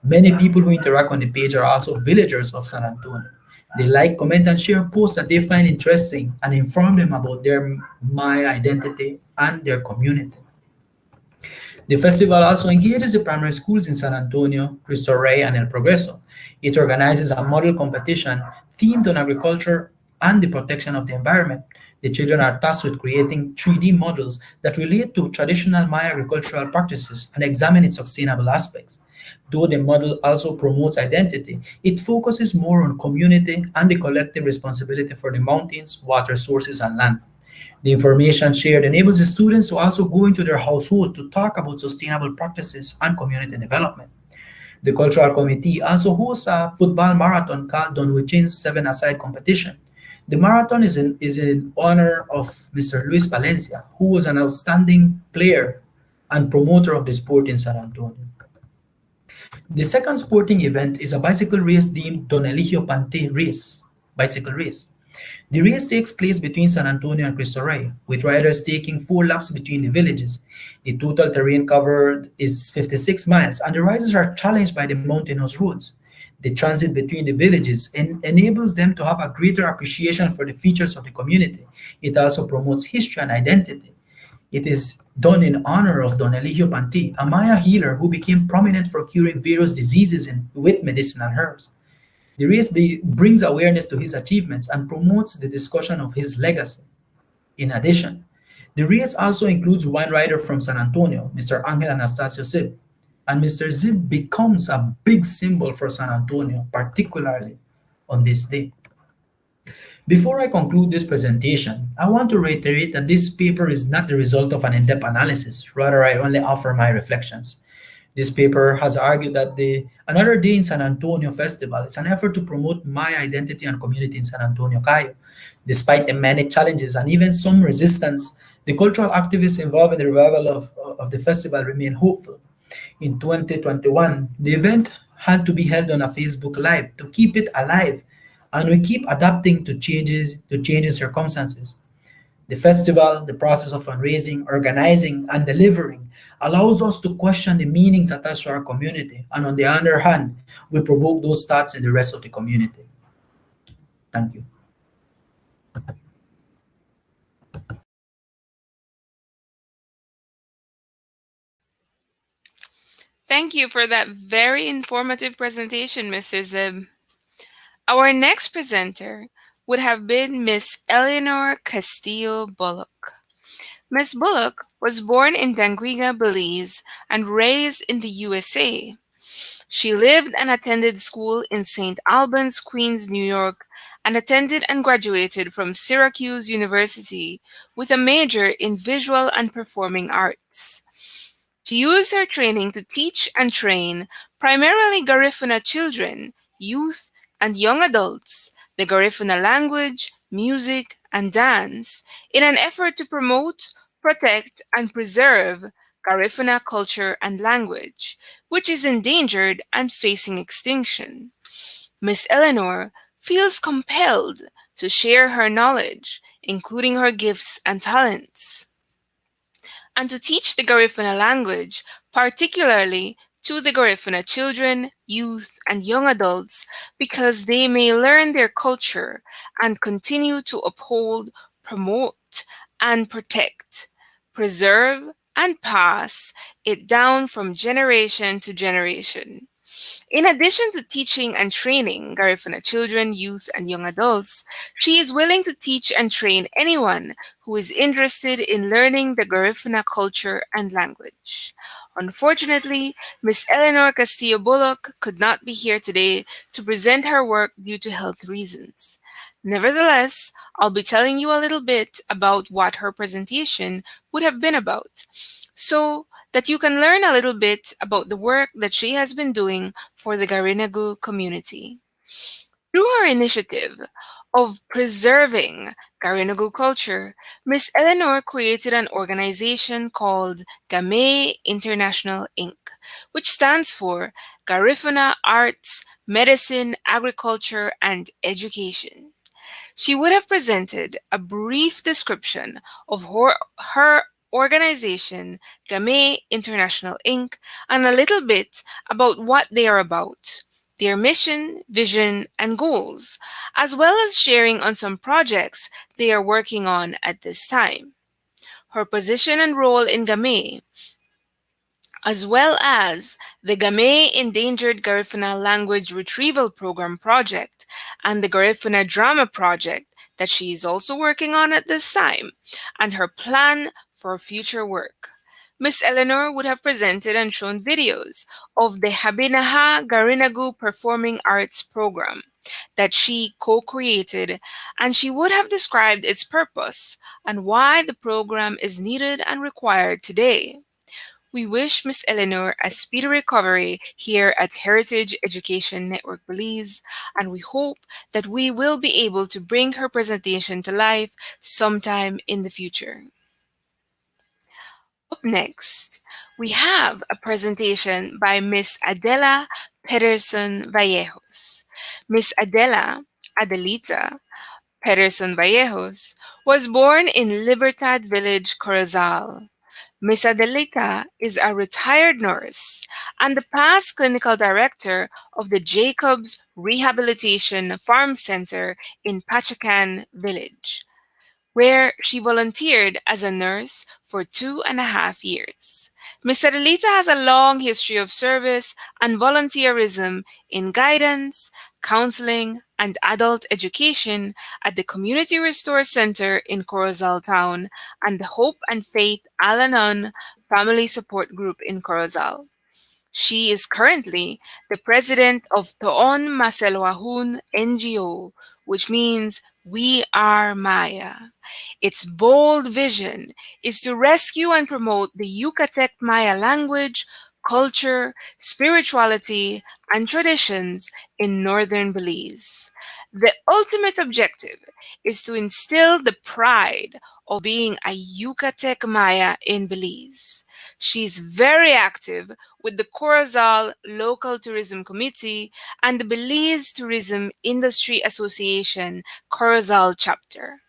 Many people who interact on the page are also villagers of San Antonio. They like, comment, and share posts that they find interesting and inform them about their Maya identity and their community. The festival also engages the primary schools in San Antonio, Cristo Rey, and El Progreso. It organizes a model competition themed on agriculture and the protection of the environment. The children are tasked with creating 3D models that relate to traditional Maya agricultural practices and examine its sustainable aspects. Though the model also promotes identity, it focuses more on community and the collective responsibility for the mountains, water sources, and land. The information shared enables the students to also go into their household to talk about sustainable practices and community development. The cultural committee also hosts a football marathon called Don Wichin's Seven Aside competition. The marathon is in honor of Mr. Luis Palencia, who was an outstanding player and promoter of the sport in San Antonio. The second sporting event is a bicycle race named Don Eligio Pante Race, bicycle race. The race takes place between San Antonio and Cristo Rey, with riders taking 4 laps between the villages. The total terrain covered is 56 miles, and the riders are challenged by the mountainous roads. The transit between the villages enables them to have a greater appreciation for the features of the community. It also promotes history and identity. It is done in honor of Don Eligio Panti, a Maya healer who became prominent for curing various diseases with medicinal herbs. The race brings awareness to his achievements and promotes the discussion of his legacy. In addition, the race also includes one rider from San Antonio, Mr. Angel Anastasio Tzib, and Mr. Tzib becomes a big symbol for San Antonio, particularly on this day. Before I conclude this presentation, I want to reiterate that this paper is not the result of an in-depth analysis. Rather, I only offer my reflections. This paper has argued that the Another Day in San Antonio festival is an effort to promote Maya identity and community in San Antonio, Cayo. Despite the many challenges and even some resistance, the cultural activists involved in the revival of the festival remain hopeful. In 2021, the event had to be held on a Facebook Live to keep it alive, and we keep adapting to changing circumstances. The festival, the process of fundraising, organizing, and delivering allows us to question the meanings attached to our community, and on the other hand, we provoke those thoughts in the rest of the community. Thank you. Thank you for that very informative presentation, Mr. Zib. Our next presenter would have been Miss Eleanor Castillo Bullock. Miss Bullock was born in Danguiga, Belize, and raised in the USA. She lived and attended school in St. Albans, Queens, New York, and attended and graduated from Syracuse University with a major in visual and performing arts. She used her training to teach and train primarily Garifuna children, youth, and young adults the Garifuna language, music, and dance in an effort to promote, protect, and preserve Garifuna culture and language, which is endangered and facing extinction. Miss Eleanor feels compelled to share her knowledge, including her gifts and talents, and to teach the Garifuna language, particularly to the Garifuna children, youth, and young adults, because they may learn their culture and continue to uphold, promote, and protect, preserve, and pass it down from generation to generation. In addition to teaching and training Garifuna children, youth, and young adults, she is willing to teach and train anyone who is interested in learning the Garifuna culture and language. Unfortunately, Miss Eleanor Castillo Bullock could not be here today to present her work due to health reasons. Nevertheless, I'll be telling you a little bit about what her presentation would have been about, so that you can learn a little bit about the work that she has been doing for the Garinagu community. Through her initiative of preserving Garinagu culture, Miss Eleanor created an organization called GAME International Inc., which stands for Garifuna Arts, Medicine, Agriculture, and Education. She would have presented a brief description of her organization, GAME International Inc., and a little bit about what they are about, their mission, vision, and goals, as well as sharing on some projects they are working on at this time. Her position and role in GAME, as well as the GAME Endangered Garifuna Language Retrieval Program project and the Garifuna Drama project that she is also working on at this time, and her plan for future work. Miss Eleanor would have presented and shown videos of the Habinaha Garinagu Performing Arts Program that she co created, and she would have described its purpose and why the program is needed and required today. We wish Miss Eleanor a speedy recovery here at Heritage Education Network Belize, and we hope that we will be able to bring her presentation to life sometime in the future. Up next, we have a presentation by Miss Adela Pederson Vallejos. Miss Adelita Pederson Vallejos, was born in Libertad Village, Corozal. Miss Adelita is a retired nurse and the past clinical director of the Jacobs Rehabilitation Farm Center in Pachacan Village, where she volunteered as a nurse for 2.5 years. Miss Adelita has a long history of service and volunteerism in guidance, counseling, and adult education at the Community Restore Center in Corozal Town and the Hope and Faith Al-Anon Family Support Group in Corozal. She is currently the president of Toon Masehualoon NGO, which means We Are Maya. Its bold vision is to rescue and promote the Yucatec Maya language, culture, spirituality, and traditions in northern Belize. The ultimate objective is to instill the pride of being a Yucatec Maya in Belize. She's very active with the Corozal Local Tourism Committee and the Belize Tourism Industry Association Corozal Chapter.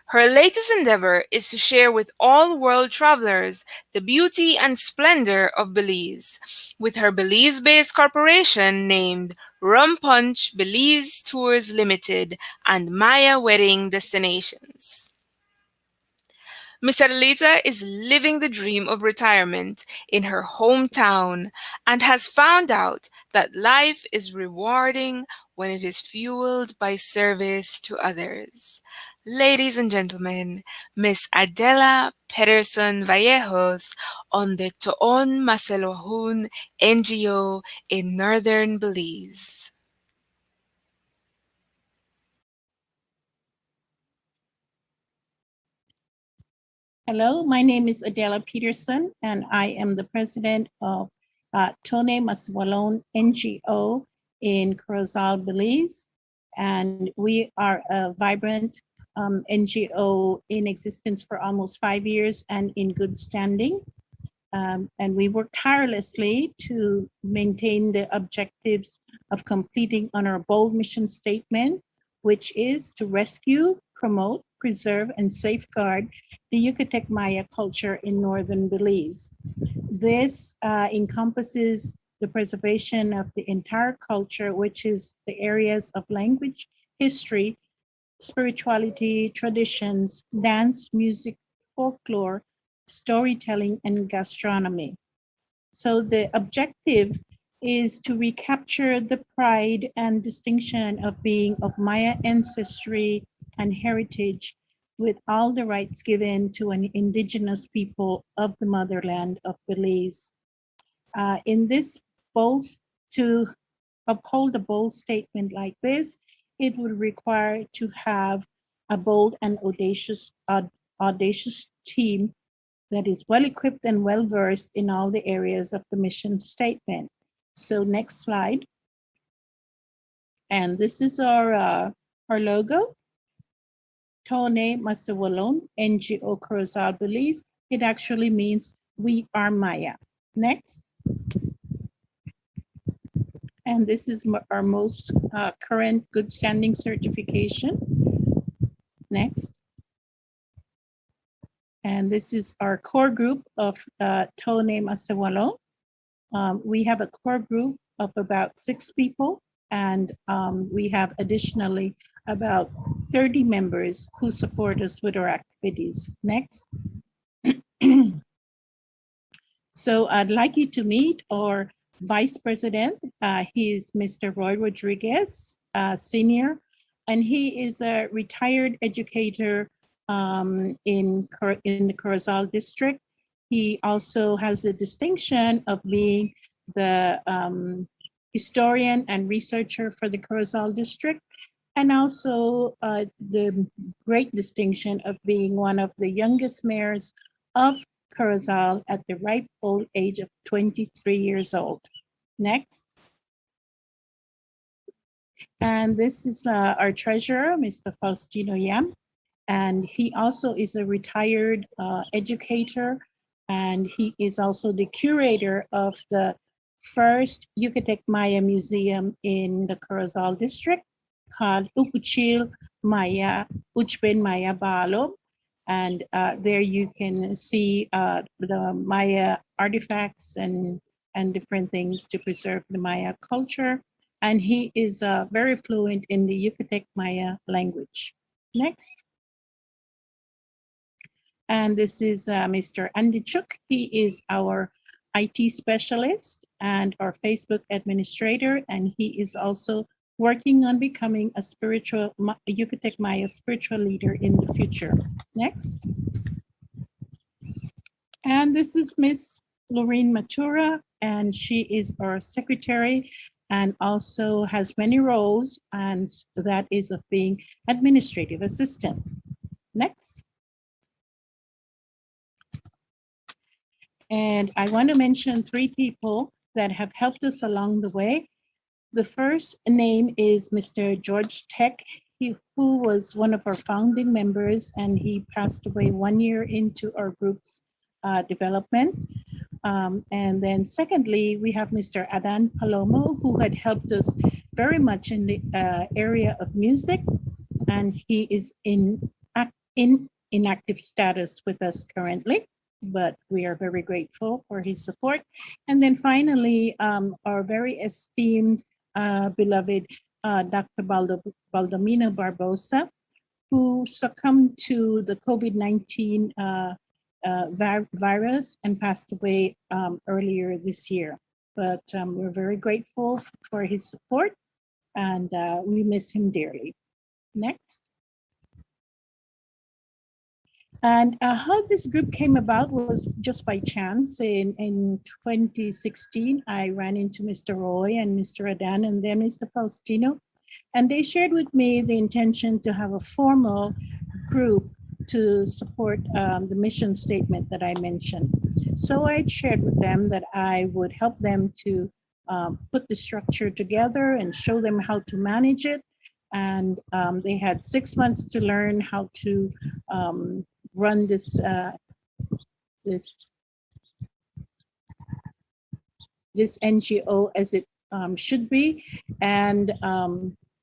Her latest endeavor is to share with all world travelers the beauty and splendor of Belize, with her Belize based corporation named Rum Punch Belize Tours Limited and Maya Wedding Destinations. Miss Adelita is living the dream of retirement in her hometown and has found out that life is rewarding when it is fueled by service to others. Ladies and gentlemen, Miss Adela Pederson Vallejos on the Toon Masehualoon NGO in northern Belize. Hello, my name is Adela Pederson, and I am the president of Tone Masehualoon NGO in Corozal, Belize. And we are a vibrant NGO in existence for almost 5 years and in good standing. And we work tirelessly to maintain the objectives of completing on our bold mission statement, which is to rescue, promote, preserve, and safeguard the Yucatec Maya culture in northern Belize. This encompasses the preservation of the entire culture, which is the areas of language, history, spirituality, traditions, dance, music, folklore, storytelling, and gastronomy. So the objective is to recapture the pride and distinction of being of Maya ancestry and heritage with all the rights given to an indigenous people of the motherland of Belize. In this bold, to uphold a bold statement like this, it would require to have a bold and audacious team that is well equipped and well versed in all the areas of the mission statement. So next slide. And this is our logo, Tone Masehualoon NGO Corozal Belize. It actually means we are Maya. Next. And this is our most current good standing certification. Next. And this is our core group of Tone Masehualoon. We have a core group of about 6 people, and we have additionally about 30 members who support us with our activities. Next. So I'd like you to meet our Vice President. He is Mr. Roy Rodriguez, Senior and he is a retired educator in the Corozal district. He also has the distinction of being the historian and researcher for the Corozal district, and also the great distinction of being one of the youngest mayors of Corozal at the ripe old age of 23 years old. Next. And this is our treasurer, Mr. Faustino Yam. And he also is a retired educator, and he is also the curator of the first Yucatec Maya Museum in the Corozal district called Ukuchil Maya Uchben Maya Balo. And there you can see the Maya artifacts and different things to preserve the Maya culture. And he is very fluent in the Yucatec Maya language. Next. And this is Mr. Andy Chuk. He is our IT specialist and our Facebook administrator, and he is also working on becoming a Yucatec Maya spiritual leader in the future. Next. And this is Miss Lorraine Matura, and she is our secretary and also has many roles, and that is of being administrative assistant. Next. And I want to mention 3 people that have helped us along the way. The first name is Mr. George Tech, who was one of our founding members, and he passed away 1 year into our group's development. And then secondly, we have Mr. Adan Palomo, who had helped us very much in the area of music, and he is in inactive status with us currently, but we are very grateful for his support. And then finally, our very esteemed, beloved Dr. Baldomino Barbosa, who succumbed to the COVID-19 virus and passed away earlier this year. But we're very grateful for his support, and we miss him dearly. Next. And how this group came about was just by chance. In 2016, I ran into Mr. Roy and Mr. Adan and then Mr. Faustino, and they shared with me the intention to have a formal group to support the mission statement that I mentioned. So I shared with them that I would help them to put the structure together and show them how to manage it. And they had 6 months to learn how to run this NGO as it should be, and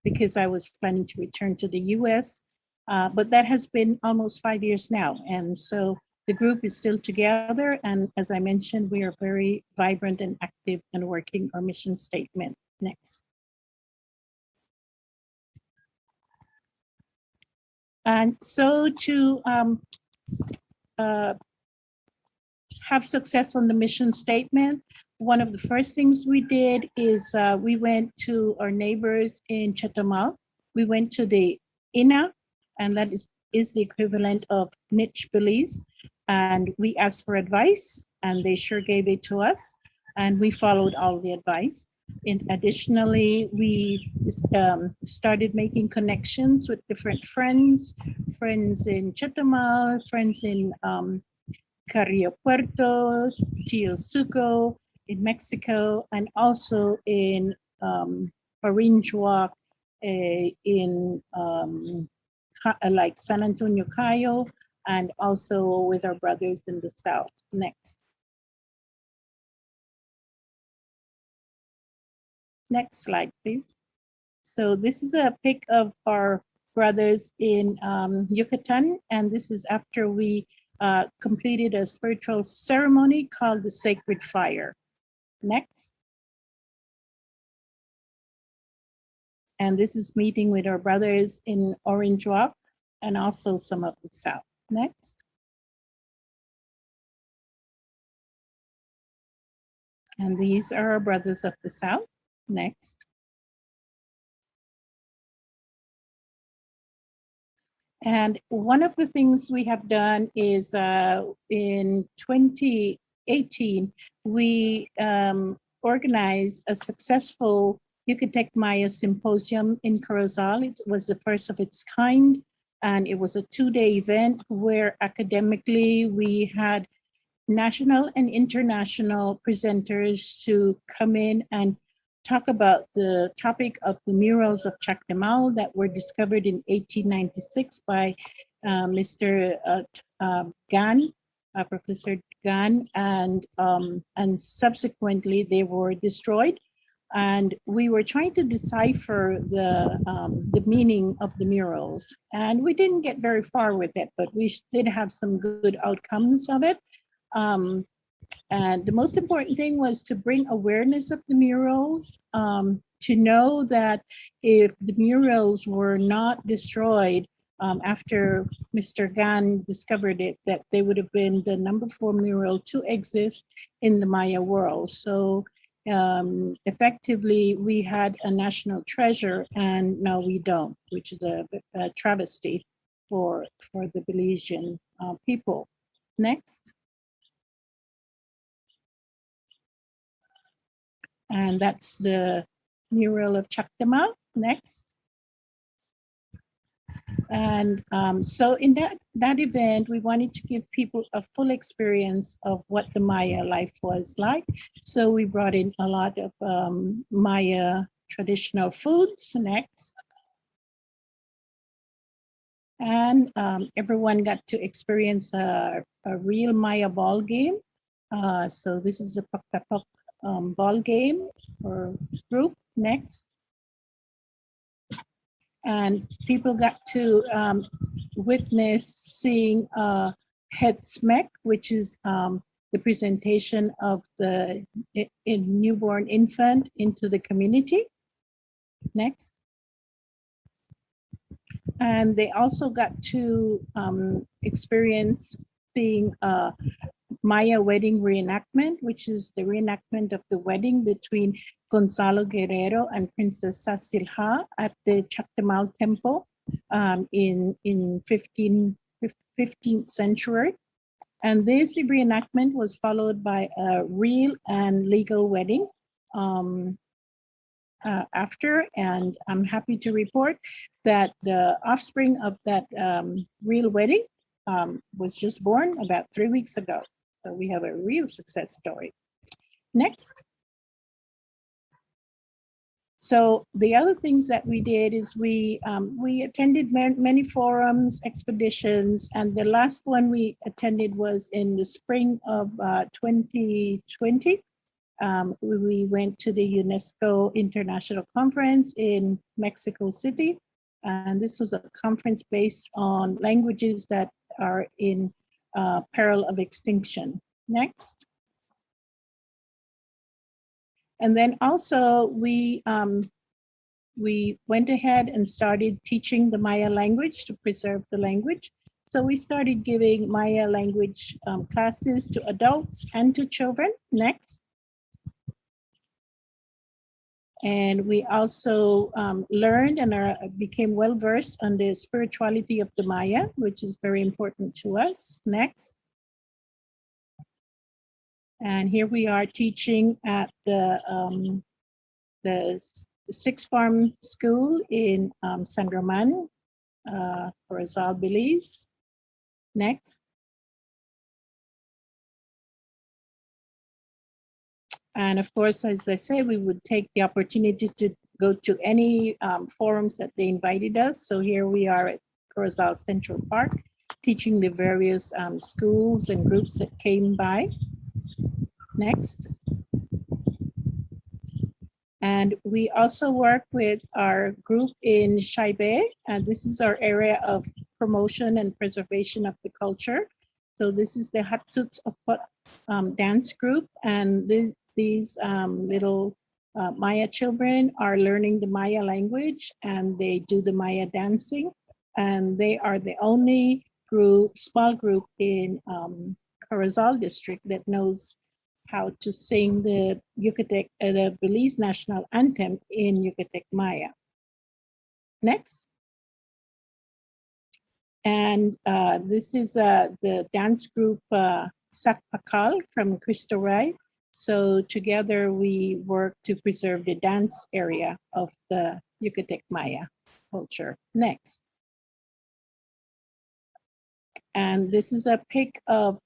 because I was planning to return to the US, but that has been almost 5 years now, and so the group is still together, and as I mentioned, we are very vibrant and active and working our mission statement. Next. And so to have success on the mission statement, one of the first things we did is we went to our neighbors in Chetumal. We went to the INA, and that is the equivalent of niche Belize. And we asked for advice, and they sure gave it to us. And we followed all the advice. And additionally, we started making connections with different friends in Chetumal, friends in Carrillo Puerto, Tiosuco, in Mexico, and also in Orange Walk, in like San Antonio, Cayo, and also with our brothers in the South. Next. Next slide, please. So this is a pic of our brothers in Yucatan, and this is after we completed a spiritual ceremony called the Sacred Fire. Next. And this is meeting with our brothers in Orange Walk and also some of the South. Next. And these are our brothers of the South. Next. And one of the things we have done is in 2018, we organized a successful Yucatec Maya Symposium in Corozal. It was the first of its kind, and it was a 2-day event where academically we had national and international presenters to come in and talk about the topic of the murals of Chactamal that were discovered in 1896 by Mr. Gan, Professor Gan, and subsequently they were destroyed. And we were trying to decipher the meaning of the murals, and we didn't get very far with it, but we did have some good outcomes of it. And the most important thing was to bring awareness of the murals, to know that if the murals were not destroyed after Mr. Gan discovered it, that they would have been the number 4 mural to exist in the Maya world. So effectively, we had a national treasure, and now we don't, which is a travesty for the Belizean people. Next. And that's the mural of Chactamal. Next. And so in that event, we wanted to give people a full experience of what the Maya life was like. So we brought in a lot of Maya traditional foods. Next. And everyone got to experience a real Maya ball game. So this is the Pok ball game or group. Next. And people got to witness seeing head smack, which is the presentation of the newborn infant into the community. Next. And they also got to experience seeing Maya wedding reenactment, which is the reenactment of the wedding between Gonzalo Guerrero and Princess Sasilha at the Chactamal Temple in 15th century. And this reenactment was followed by a real and legal wedding after, and I'm happy to report that the offspring of that real wedding was just born about 3 weeks ago. So we have a real success story. Next. So the other things that we did is we attended many forums, expeditions, and the last one we attended was in the spring of 2020. We went to the UNESCO International Conference in Mexico City, and this was a conference based on languages that are in peril of extinction. Next. And then also we went ahead and started teaching the Maya language to preserve the language. So we started giving Maya language classes to adults and to children. Next. And we also learned and became well-versed on the spirituality of the Maya, which is very important to us. Next. And here we are teaching at the Sixth Farm School in San Roman, Corozal, Belize. Next. And of course, as I say, we would take the opportunity to go to any forums that they invited us. So here we are at Corozal Central Park, teaching the various schools and groups that came by. Next. And we also work with our group in Shaibe, and this is our area of promotion and preservation of the culture. So this is the Hatsuts dance group, and these little Maya children are learning the Maya language, and they do the Maya dancing, and they are the only small group in Corozal district that knows how to sing the Yucatec, the Belize national anthem in Yucatec Maya. Next. And this is the dance group Sakpakal from Cristo Rey. So together we work to preserve the dance area of the Yucatec Maya culture. Next. And this is a pic of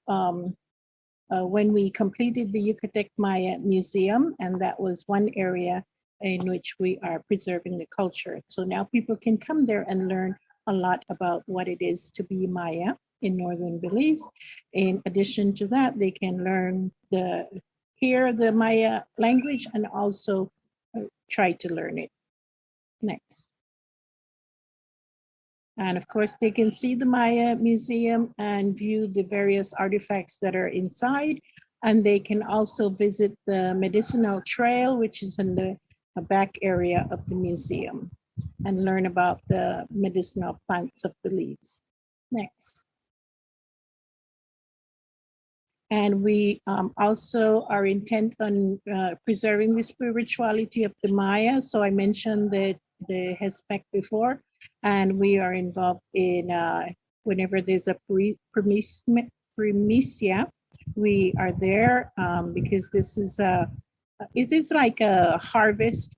when we completed the Yucatec Maya Museum, and that was one area in which we are preserving the culture. So now people can come there and learn a lot about what it is to be Maya in northern Belize. In addition to that, they can learn hear the Maya language and also try to learn it. Next. And of course, they can see the Maya Museum and view the various artifacts that are inside. And they can also visit the medicinal trail, which is in the back area of the museum, and learn about the medicinal plants of Belize. Next. And we also are intent on preserving the spirituality of the Maya. So I mentioned the HESPEC before, and we are involved in whenever there's a primicia, we are there because this is it is like a harvest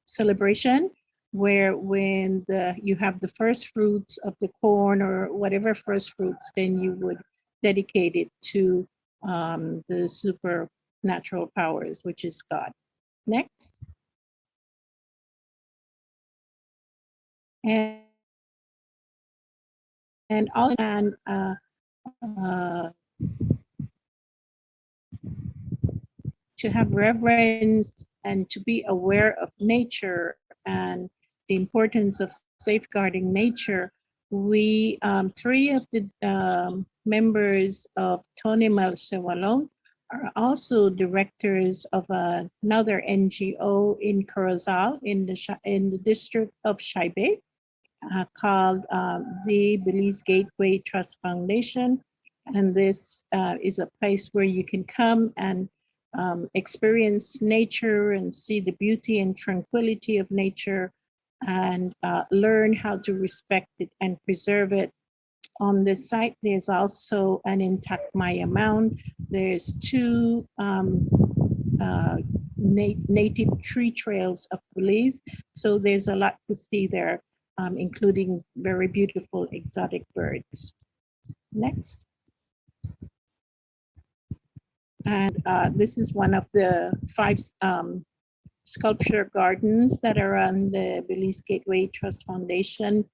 celebration where when you have the first fruits of the corn or whatever first fruits, then you would dedicate it to the supernatural powers, which is God. Next. And all to have reverence and to be aware of nature and the importance of safeguarding nature, we, three of the members of Tony Masehualoon are also directors of another NGO in Corozal in the district of Shaibe called the Belize Gateway Trust Foundation. And this is a place where you can come and experience nature and see the beauty and tranquility of nature and learn how to respect it and preserve it. On this site, there's also an intact Maya mound. There's two native tree trails of Belize. So there's a lot to see there, including very beautiful exotic birds. Next. And this is one of the 5 sculpture gardens that are on the Belize Gateway Trust Foundation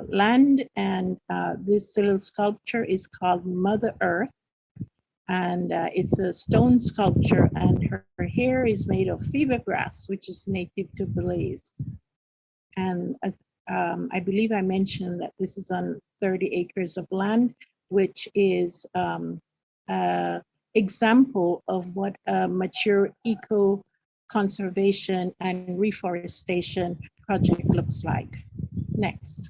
land. And this little sculpture is called Mother Earth. And it's a stone sculpture, and her hair is made of fever grass, which is native to Belize. And as I believe I mentioned that this is on 30 acres of land, which is example of what a mature eco conservation and reforestation project looks like. Next.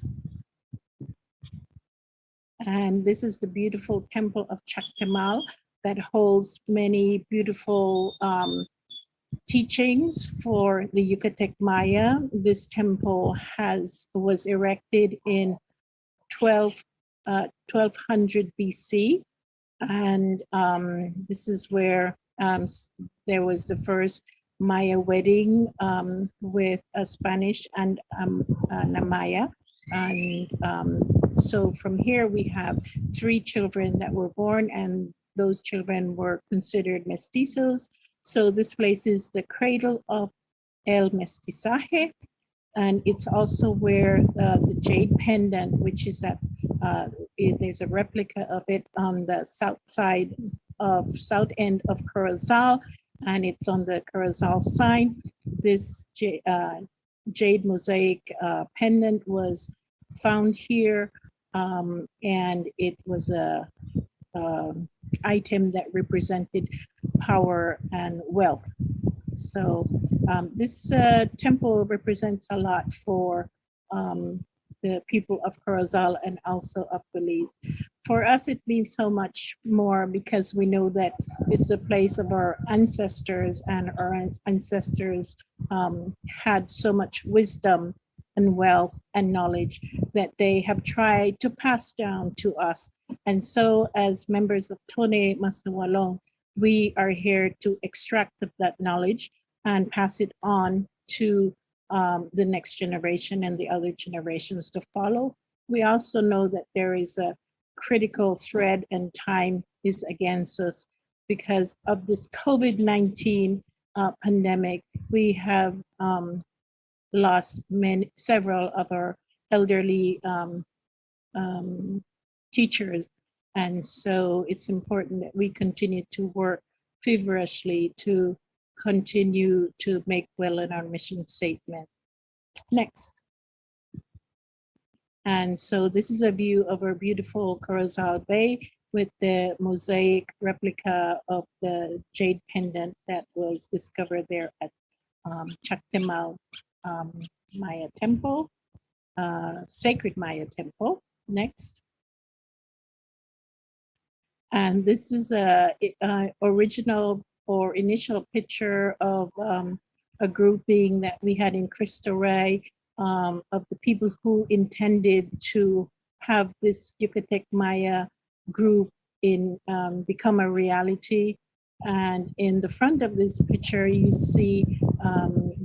And this is the beautiful temple of Chactamal that holds many beautiful teachings for the Yucatec Maya. This temple was erected in 1200 BC. And this is where there was the first Maya wedding with a Spanish and a Maya. And so from here we have 3 children that were born, and those children were considered mestizos. So this place is the cradle of El Mestizaje. And it's also where the jade pendant, which is that there's a replica of it on the south end of Corozal, and it's on the Corozal sign. This jade mosaic pendant was found here, and it was a item that represented power and wealth. So this temple represents a lot for the people of Corozal and also of Belize. For us, it means so much more because we know that it's the place of our ancestors, and our ancestors had so much wisdom and wealth and knowledge that they have tried to pass down to us. And so, as members of Tone Masehualoon, we are here to extract that knowledge and pass it on to the next generation and the other generations to follow. We also know that there is a critical thread and time is against us because of this COVID-19 pandemic. We have lost several of our elderly teachers. And so it's important that we continue to work feverishly to continue to make well in our mission statement. Next. And so this is a view of our beautiful Corozal Bay with the mosaic replica of the jade pendant that was discovered there at Chactemal Maya Temple, Sacred Maya Temple. Next. And this is a original or initial picture of a grouping that we had in Cristo Rey of the people who intended to have this Yucatec Maya group become a reality. And in the front of this picture, you see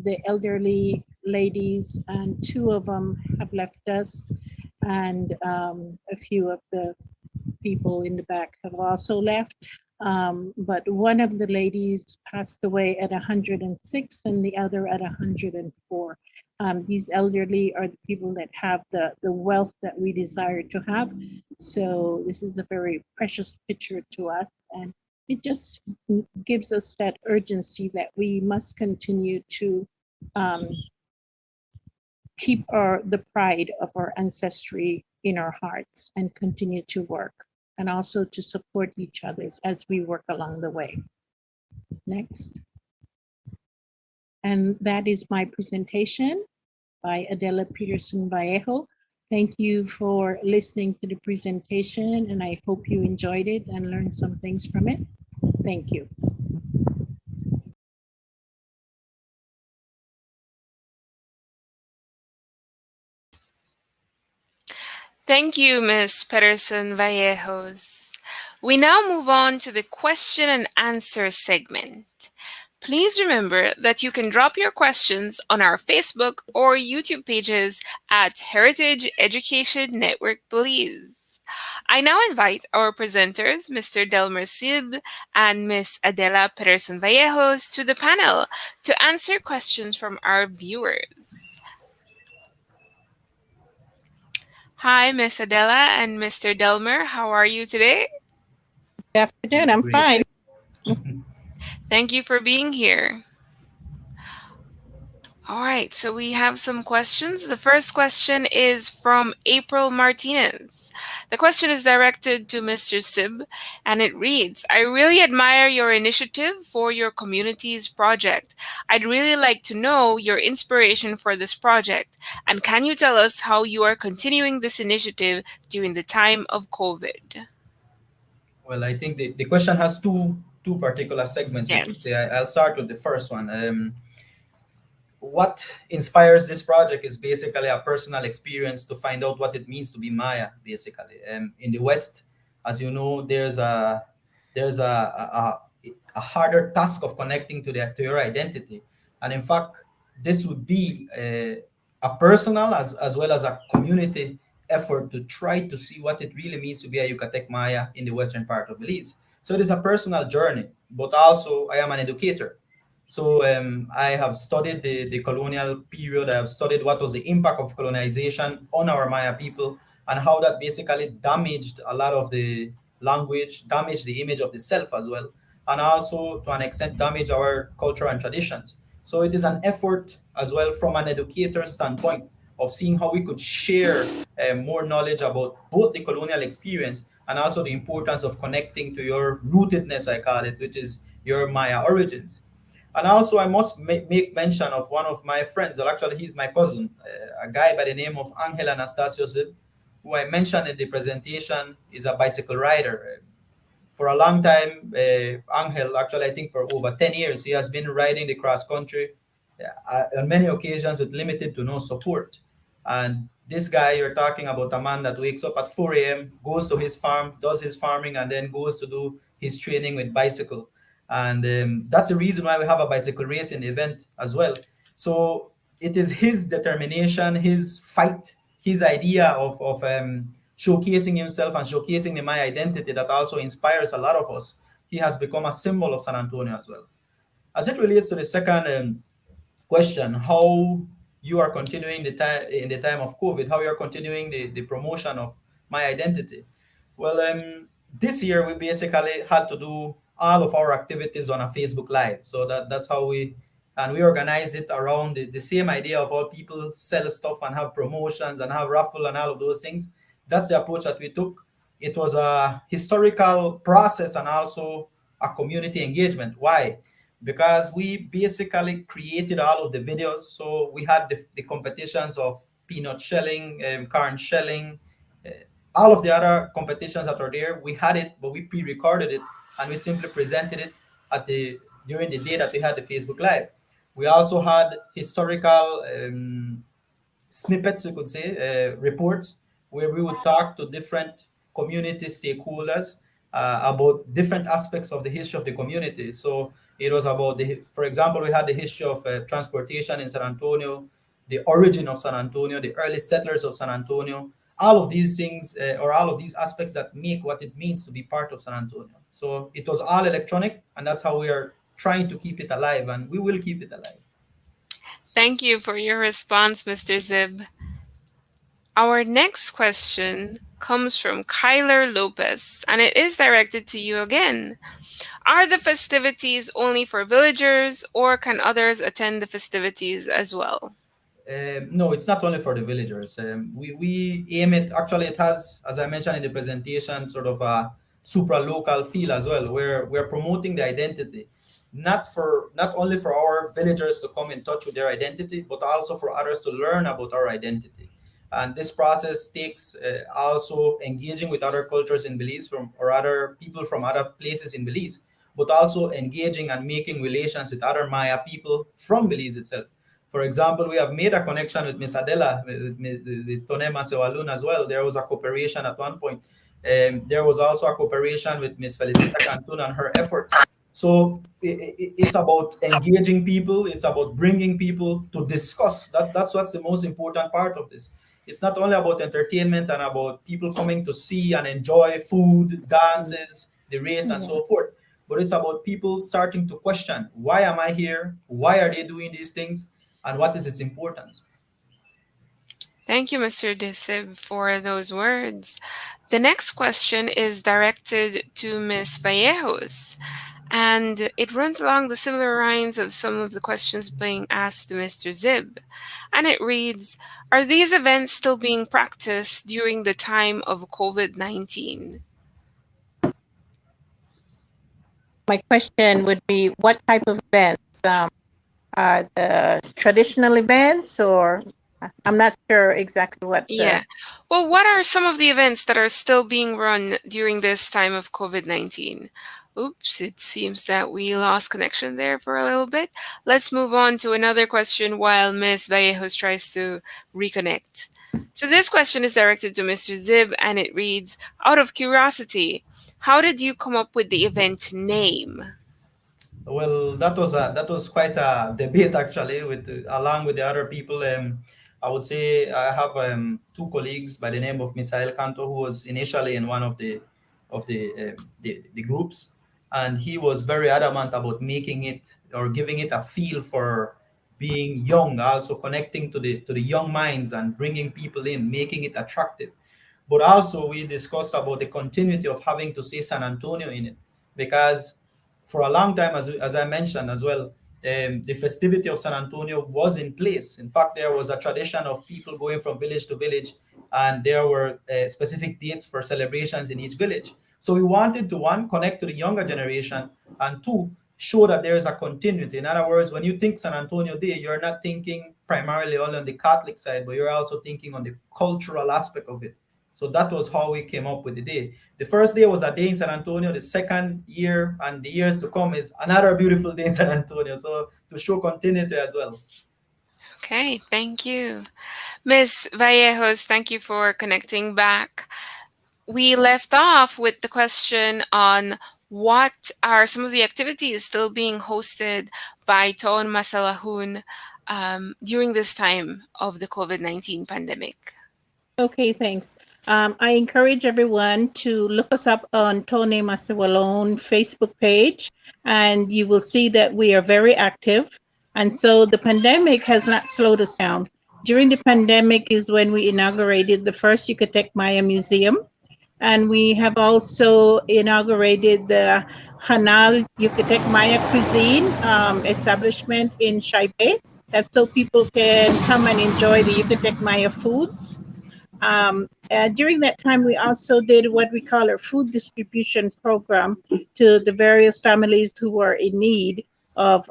the elderly ladies, and two of them have left us, and a few of the people in the back have also left. But one of the ladies passed away at 106 and the other at 104. These elderly are the people that have the wealth that we desire to have. So this is a very precious picture to us. And it just gives us that urgency that we must continue to keep the pride of our ancestry in our hearts and continue to work, and also to support each other as we work along the way. Next. And that is my presentation by Adela Pederson Vallejo. Thank you for listening to the presentation, and I hope you enjoyed it and learned some things from it. Thank you. Thank you, Ms. Pederson Vallejos. We now move on to the question and answer segment. Please remember that you can drop your questions on our Facebook or YouTube pages at Heritage Education Network Belize. I now invite our presenters, Mr. Delmer Tzib and Ms. Adela Pederson Vallejos, to the panel to answer questions from our viewers. Hi, Ms. Adela and Mr. Delmer. How are you today? Good afternoon. I'm Great. fine. Thank you for being here. All right, so we have some questions. The first question is from April Martinez. The question is directed to Mr. Tzib, and it reads, I really admire your initiative for your community's project. I'd really like to know your inspiration for this project, and can you tell us how you are continuing this initiative during the time of COVID? Well, I think the question has two particular segments, you could Yes. say. I'll start with the first one. What inspires this project is basically a personal experience to find out what it means to be Maya, basically. In the West, as you know, there's a harder task of connecting to your identity. And in fact, this would be a personal as well as a community effort to try to see what it really means to be a Yucatec Maya in the western part of Belize. So it is a personal journey, but also I am an educator. So I have studied the colonial period. I have studied what was the impact of colonization on our Maya people and how that basically damaged a lot of the language, damaged the image of the self as well, and also to an extent damaged our culture and traditions. So it is an effort as well from an educator standpoint of seeing how we could share more knowledge about both the colonial experience and also the importance of connecting to your rootedness, I call it, which is your Maya origins. And also, I must make mention of one of my friends, or actually, he's my cousin, a guy by the name of Angel Anastasio Tzib, who I mentioned in the presentation is a bicycle rider. For a long time, Angel, actually, I think for over 10 years, he has been riding the cross country on many occasions with limited to no support. And this guy, you're talking about a man that wakes up at 4 a.m., goes to his farm, does his farming, and then goes to do his training with bicycle. And that's the reason why we have a bicycle race in the event as well. So it is his determination, his fight, his idea of showcasing himself and showcasing the my identity that also inspires a lot of us. He has become a symbol of San Antonio as well. As it relates to the second question, how you are continuing the time in the time of COVID, how you are continuing the promotion of my identity. Well, this year we basically had to do all of our activities on a Facebook Live. So that's how we organize it around the same idea of all people sell stuff and have promotions and have raffle and all of those things. That's the approach that we took. It was a historical process and also a community engagement. Why? Because we basically created all of the videos. So we had the competitions of peanut shelling, corn shelling, uh, all of the other competitions that are there. We had it, but we pre-recorded it and we simply presented it at the during the day that we had the Facebook Live. We also had historical snippets, we could say, reports, where we would talk to different community stakeholders about different aspects of the history of the community. So it was about for example, we had the history of transportation in San Antonio, the origin of San Antonio, the early settlers of San Antonio, all of these things, or all of these aspects that make what it means to be part of San Antonio. So it was all electronic, and that's how we are trying to keep it alive, and we will keep it alive. Thank you for your response, Mr. Zib. Our next question comes from Kyler Lopez, and it is directed to you again. Are the festivities only for villagers, or can others attend the festivities as well? No, it's not only for the villagers. We aim it, actually, it has, as I mentioned in the presentation, sort of a supra local feel as well, where we're promoting the identity, not only for our villagers to come in touch with their identity, but also for others to learn about our identity. And this process takes also engaging with other cultures in Belize or other people from other places in Belize, but also engaging and making relations with other Maya people from Belize itself. For example, we have made a connection with Miss Adela, with Tone Masehualoon as well. There was a cooperation at one point. There was also a cooperation with Miss Felicita Cantun and her efforts. So it's about engaging people. It's about bringing people to discuss. That's what's the most important part of this. It's not only about entertainment and about people coming to see and enjoy food, dances, the race, and so forth. But it's about people starting to question, why am I here? Why are they doing these things? And what is its importance? Thank you, Mr. Tzib, for those words. The next question is directed to Ms. Vallejos, and it runs along the similar lines of some of the questions being asked to Mr. Zib. And it reads, are these events still being practiced during the time of COVID-19? My question would be, what type of events? Are the traditional events, or I'm not sure exactly what. Yeah. Well, what are some of the events that are still being run during this time of COVID-19? Oops, it seems that we lost connection there for a little bit. Let's move on to another question while Ms. Vallejos tries to reconnect. So this question is directed to Mr. Zib, and it reads, out of curiosity, how did you come up with the event name? Well, that was quite a debate actually, with along with the other people. I would say I have two colleagues by the name of Misael Canto, who was initially in one of the groups, and he was very adamant about making it or giving it a feel for being young, also connecting to the young minds and bringing people in, making it attractive. But also we discussed about the continuity of having to say San Antonio in it, because for a long time, as I mentioned as well, the festivity of San Antonio was in place. In fact, there was a tradition of people going from village to village, and there were specific dates for celebrations in each village. So we wanted to, one, connect to the younger generation, and two, show that there is a continuity. In other words, when you think San Antonio Day, you're not thinking primarily only on the Catholic side, but you're also thinking on the cultural aspect of it. So that was how we came up with the day. The first day was a day in San Antonio. The second year and the years to come is another beautiful day in San Antonio. So to show continuity as well. Okay, thank you. Miss Vallejos, thank you for connecting back. We left off with the question on what are some of the activities still being hosted by Toon Masehualoon during this time of the COVID-19 pandemic. Okay, thanks. I encourage everyone to look us up on Tone Masehualoon Facebook page, and you will see that we are very active. And so the pandemic has not slowed us down. During the pandemic is when we inaugurated the first Yucatec Maya Museum, and we have also inaugurated the Hanal Yucatec Maya Cuisine establishment in Shaibe. That's so people can come and enjoy the Yucatec Maya foods. During that time, we also did what we call our food distribution program to the various families who were in need of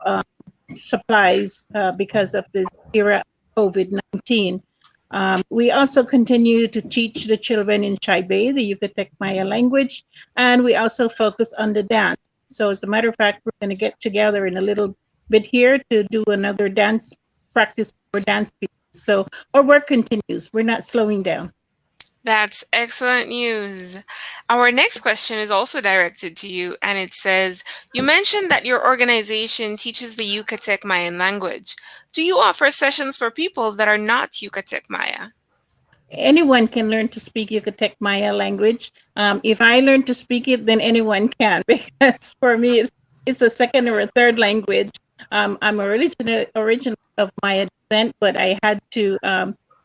supplies because of this era of COVID-19. We also continue to teach the children in Chaibe, the Yucatec Maya language, and we also focus on the dance. So as a matter of fact, we're going to get together in a little bit here to do another dance practice for dance people. So our work continues. We're not slowing down. That's excellent news. Our next question is also directed to you, and it says, you mentioned that your organization teaches the Yucatec Mayan language. Do you offer sessions for people that are not Yucatec Maya? Anyone can learn to speak Yucatec Maya language. If I learn to speak it, then anyone can, because for me, it's a second or a third language. I'm original of Maya descent, but I had to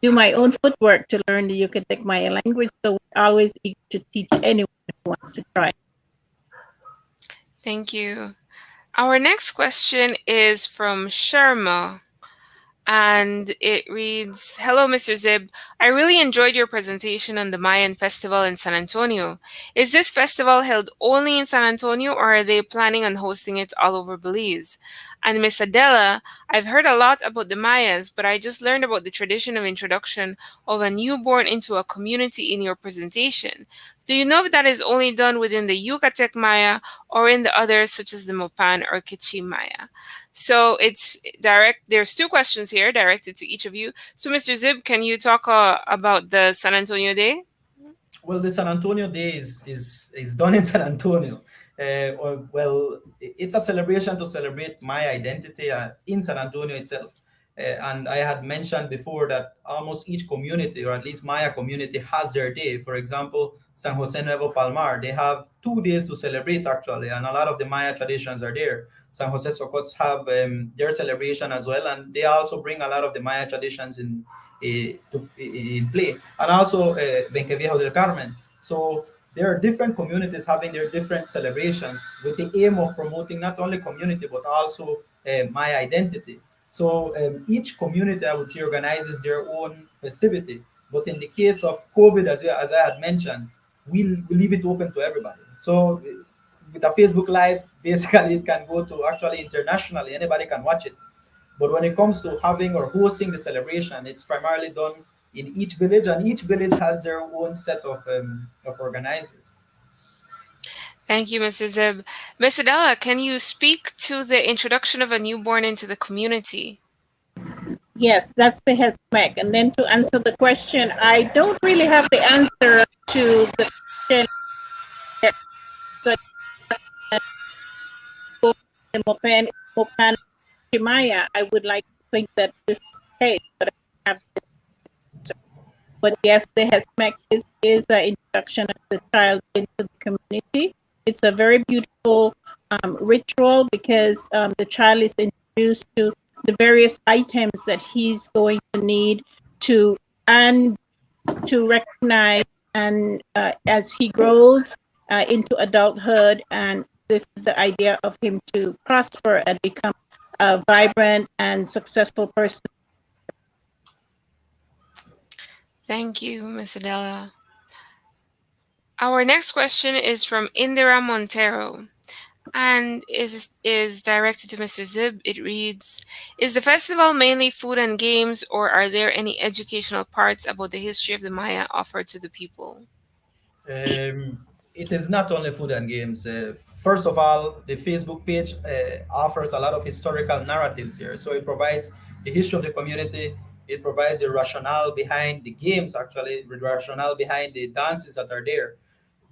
do my own footwork to learn the Yucatec Maya language. So we're always eager to teach anyone who wants to try. Thank you. Our next question is from Sharma, and it reads, hello, Mr. Zib. I really enjoyed your presentation on the Mayan festival in San Antonio. Is this festival held only in San Antonio, or are they planning on hosting it all over Belize? And Miss Adela, I've heard a lot about the Mayas, but I just learned about the tradition of introduction of a newborn into a community in your presentation. Do you know if that is only done within the Yucatec Maya or in the others, such as the Mopan or Kichi Maya? So it's direct. There's two questions here directed to each of you. So, Mr. Zib, can you talk about the San Antonio Day? Well, the San Antonio Day is done in San Antonio. It's a celebration to celebrate my identity in San Antonio itself. And I had mentioned before that almost each community, or at least Maya community, has their day. For example, San Jose Nuevo Palmar, they have 2 days to celebrate actually, and a lot of the Maya traditions are there. San Jose Socots have their celebration as well, and they also bring a lot of the Maya traditions in play, and also Benqueviejo del Carmen. So there are different communities having their different celebrations with the aim of promoting not only community but also Maya identity. So each community, I would say, organizes their own festivity. But in the case of COVID, as I had mentioned, we leave it open to everybody. So with a Facebook Live, basically it can go to actually internationally, anybody can watch it. But when it comes to having or hosting the celebration, it's primarily done in each village, and each village has their own set of organizers. Thank you, Mr. Zib. Miss Adela, can you speak to the introduction of a newborn into the community? Yes, that's the HESMEC. And then to answer the question, I don't really have the answer to the question. Mopan Shimaya, I would like to think that this is the case, but I have the answer. But yes, the HESMEC is the introduction of the child into the community. It's a very beautiful ritual because the child is introduced to the various items that he's going to need to recognize and as he grows into adulthood, and this is the idea of him to prosper and become a vibrant and successful person. Thank you, Miss Adela. Our next question is from Indira Montero and is directed to Mr. Zib. It reads, is the festival mainly food and games, or are there any educational parts about the history of the Maya offered to the people? It is not only food and games. First of all, the Facebook page offers a lot of historical narratives here. So it provides the history of the community. It provides the rationale behind the games, actually, the rationale behind the dances that are there.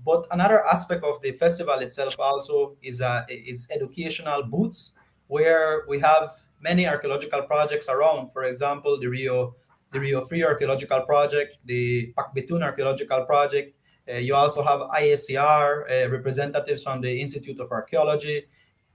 But another aspect of the festival itself also is its educational booths, where we have many archaeological projects around. For example, the Rio Free Archaeological Project, the Pakbetun Archaeological Project. You also have ISCR representatives from the Institute of Archaeology.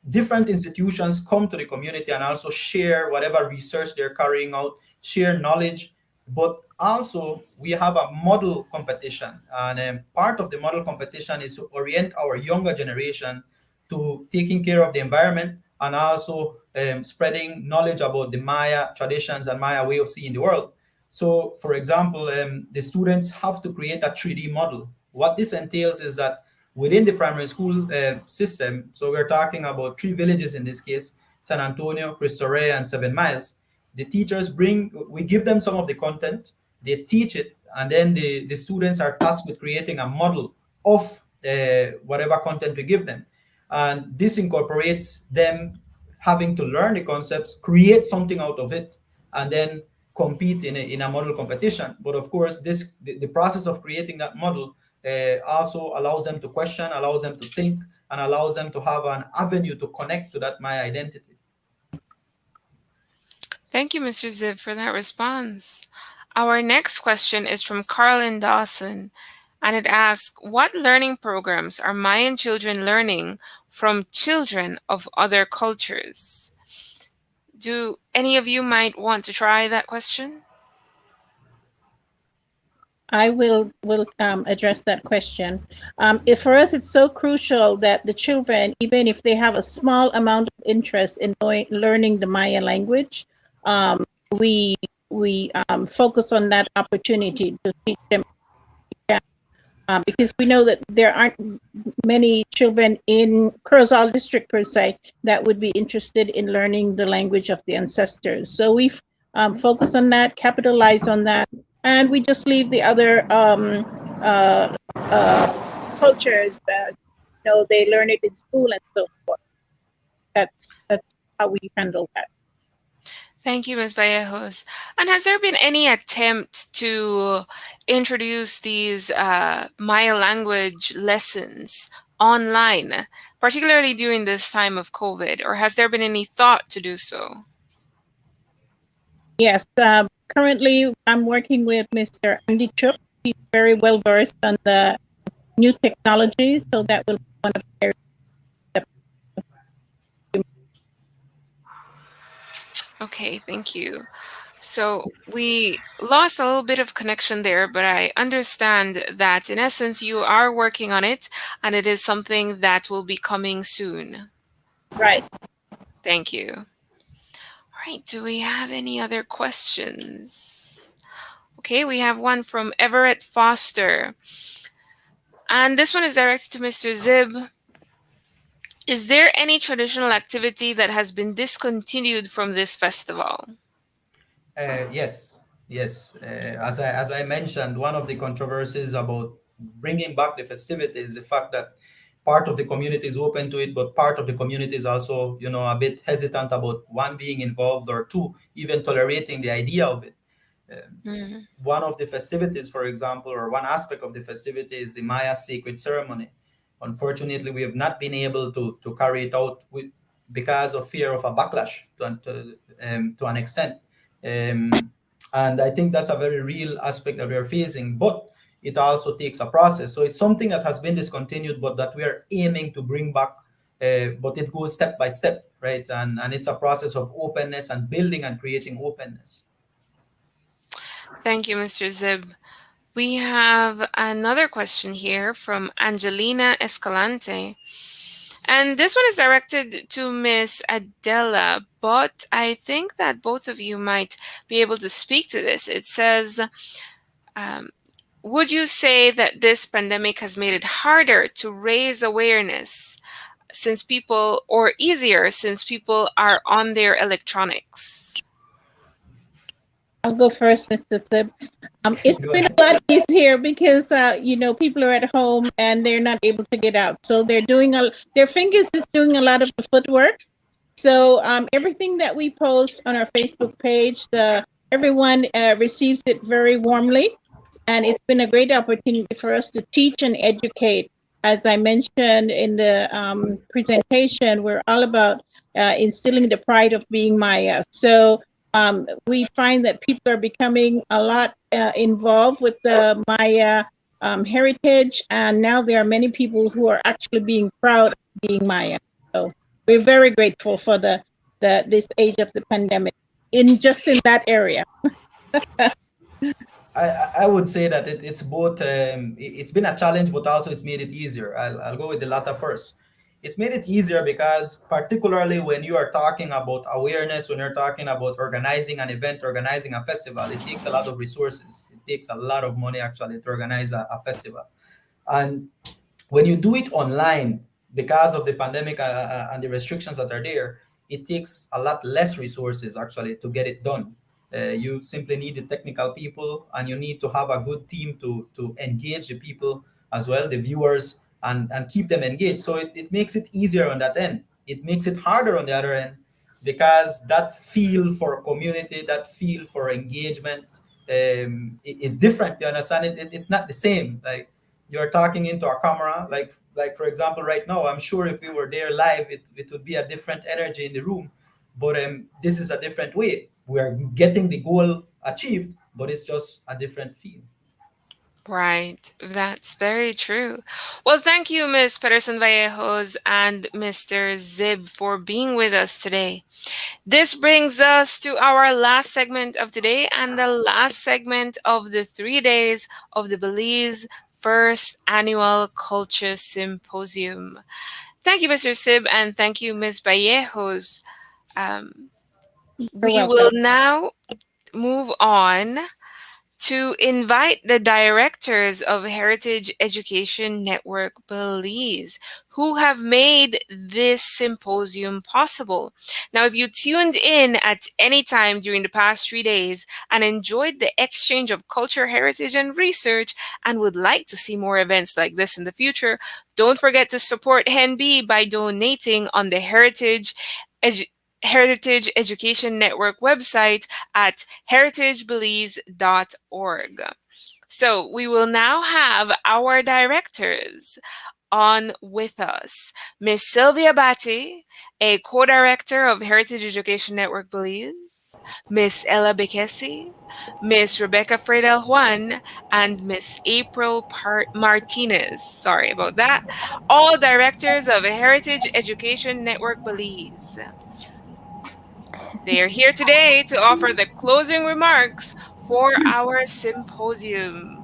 Different institutions come to the community and also share whatever research they're carrying out, share knowledge. But also we have a model competition, and part of the model competition is to orient our younger generation to taking care of the environment and also spreading knowledge about the Maya traditions and Maya way of seeing the world. So, for example, the students have to create a 3D model. What this entails is that within the primary school system, so we're talking about three villages in this case: San Antonio, Cristo Rey, and 7 Miles. The teachers we give them some of the content, they teach it, and then the students are tasked with creating a model of whatever content we give them. And this incorporates them having to learn the concepts, create something out of it, and then compete in a model competition. But of course, the process of creating that model also allows them to question, allows them to think, and allows them to have an avenue to connect to that Maya identity. Thank you, Mr. Zib, for that response. Our next question is from Carlin Dawson, and it asks, what learning programs are Mayan children learning from children of other cultures? Do any of you might want to try that question? I will address that question. If for us, it's so crucial that the children, even if they have a small amount of interest in learning the Maya language, we focus on that opportunity to teach them. Because we know that there aren't many children in Corozal district per se that would be interested in learning the language of the ancestors. So we focus on that, capitalize on that, and we just leave the other cultures that they learn it in school and so forth. That's how we handle that. Thank you, Ms. Vallejos. And has there been any attempt to introduce these Maya language lessons online, particularly during this time of COVID, or has there been any thought to do so? Yes, currently I'm working with Mr. Andy Chuk. He's very well versed on the new technologies, so that will be one of the areas. Okay, thank you. So we lost a little bit of connection there, but I understand that in essence you are working on it and it is something that will be coming soon. Right. Thank you. All right, do we have any other questions? Okay, we have one from Everett Foster. And this one is directed to Mr. Zib. Is there any traditional activity that has been discontinued from this festival? Yes, yes. As I mentioned, one of the controversies about bringing back the festivities is the fact that part of the community is open to it, but part of the community is also, a bit hesitant about one being involved or two even tolerating the idea of it. One of the festivities, for example, or one aspect of the festivity is the Maya sacred ceremony. Unfortunately, we have not been able to carry it out because of fear of a backlash to an extent. And I think that's a very real aspect that we are facing, but it also takes a process. So it's something that has been discontinued, but that we are aiming to bring back. But it goes step by step, right? And it's a process of openness and building and creating openness. Thank you, Mr. Zib. We have another question here from Angelina Escalante. And this one is directed to Miss Adela, but I think that both of you might be able to speak to this. It says, would you say that this pandemic has made it harder to raise awareness since people, or easier since people are on their electronics? I'll go first, Mr. Tzib. It's Go been ahead. a lot easier because people are at home and they're not able to get out, so their fingers is doing a lot of the footwork. So everything that we post on our Facebook page, everyone receives it very warmly, and it's been a great opportunity for us to teach and educate. As I mentioned in the presentation, we're all about instilling the pride of being Maya. So we find that people are becoming a lot involved with the Maya heritage, and now there are many people who are actually being proud of being Maya. So we're very grateful for this age of the pandemic in that area. I would say that it's both. It's been a challenge, but also it's made it easier. I'll go with the latter first. It's made it easier because, particularly when you are talking about awareness, when you're talking about organizing an event, organizing a festival, it takes a lot of resources. It takes a lot of money actually to organize a festival. And when you do it online, because of the pandemic and the restrictions that are there, it takes a lot less resources actually to get it done. You simply need the technical people, and you need to have a good team to engage the people as well, the viewers, and keep them engaged. So it makes it easier on that end. It makes it harder on the other end because that feel for community, that feel for engagement is different. You understand? It's not the same. Like, you're talking into a camera, like for example right now, I'm sure if we were there live, it would be a different energy in the room. But this is a different way. We are getting the goal achieved, but it's just a different feel. Right, that's very true. Well, thank you, Miss Pederson Vallejos and Mr. Zib, for being with us today. This brings us to our last segment of today and the last segment of the 3 days of the Belize First Annual Culture Symposium. Thank you, Mr. Sib, and thank you, Ms. Vallejos. You're We will welcome. now move on to invite the directors of Heritage Education Network Belize, who have made this symposium possible. Now, if you tuned in at any time during the past 3 days and enjoyed the exchange of culture, heritage, and research, and would like to see more events like this in the future, don't forget to support HENB by donating on the Heritage Education Network website at heritagebelize.org. So we will now have our directors on with us. Miss Sylvia Batty, a co-director of Heritage Education Network Belize, Miss Ella Bekesi, Miss Rebecca Fredel Juan, and Miss April Martinez. Sorry about that. All directors of Heritage Education Network Belize. They are here today to offer the closing remarks for our symposium.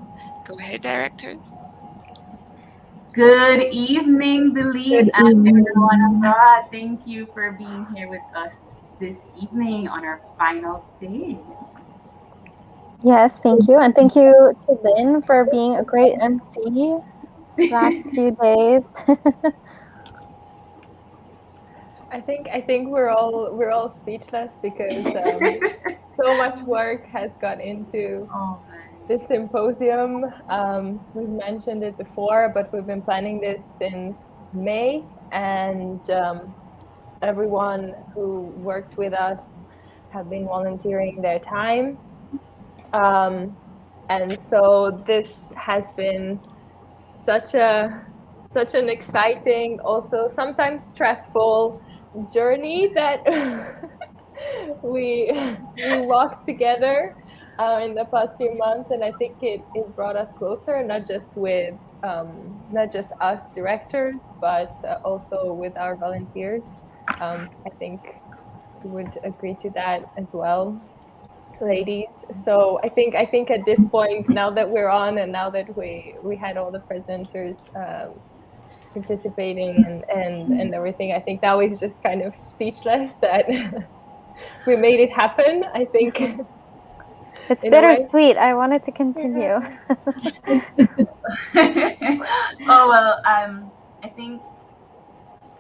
Go ahead, directors. Good evening, Belize, Good and everyone evening. abroad. Thank you for being here with us this evening on our final day. Yes, thank you. And thank you to Lynn for being a great MC last few days. I think we're all speechless because so much work has gone into Oh man. this symposium. We've mentioned it before, but we've been planning this since May, and everyone who worked with us have been volunteering their time. And so this has been such an exciting, also sometimes stressful journey that we walked together in the past few months, and I think it brought us closer, not just us directors, but also with our volunteers. I think you would agree to that as well, ladies. So I think at this point, now that we're on, and now that we had all the presenters participating and everything, I think now it's just kind of speechless that we made it happen. I think It's in a way. bittersweet. I wanted to continue. Oh well, I think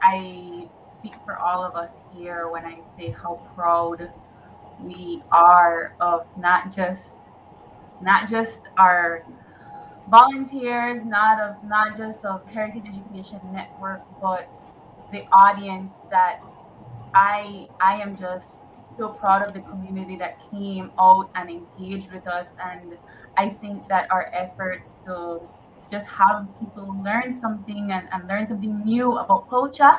I speak for all of us here when I say how proud we are of not just our volunteers, not just of Heritage Education Network, but the audience that I am just so proud of the community that came out and engaged with us. And I think that our efforts to just have people learn something and learn something new about culture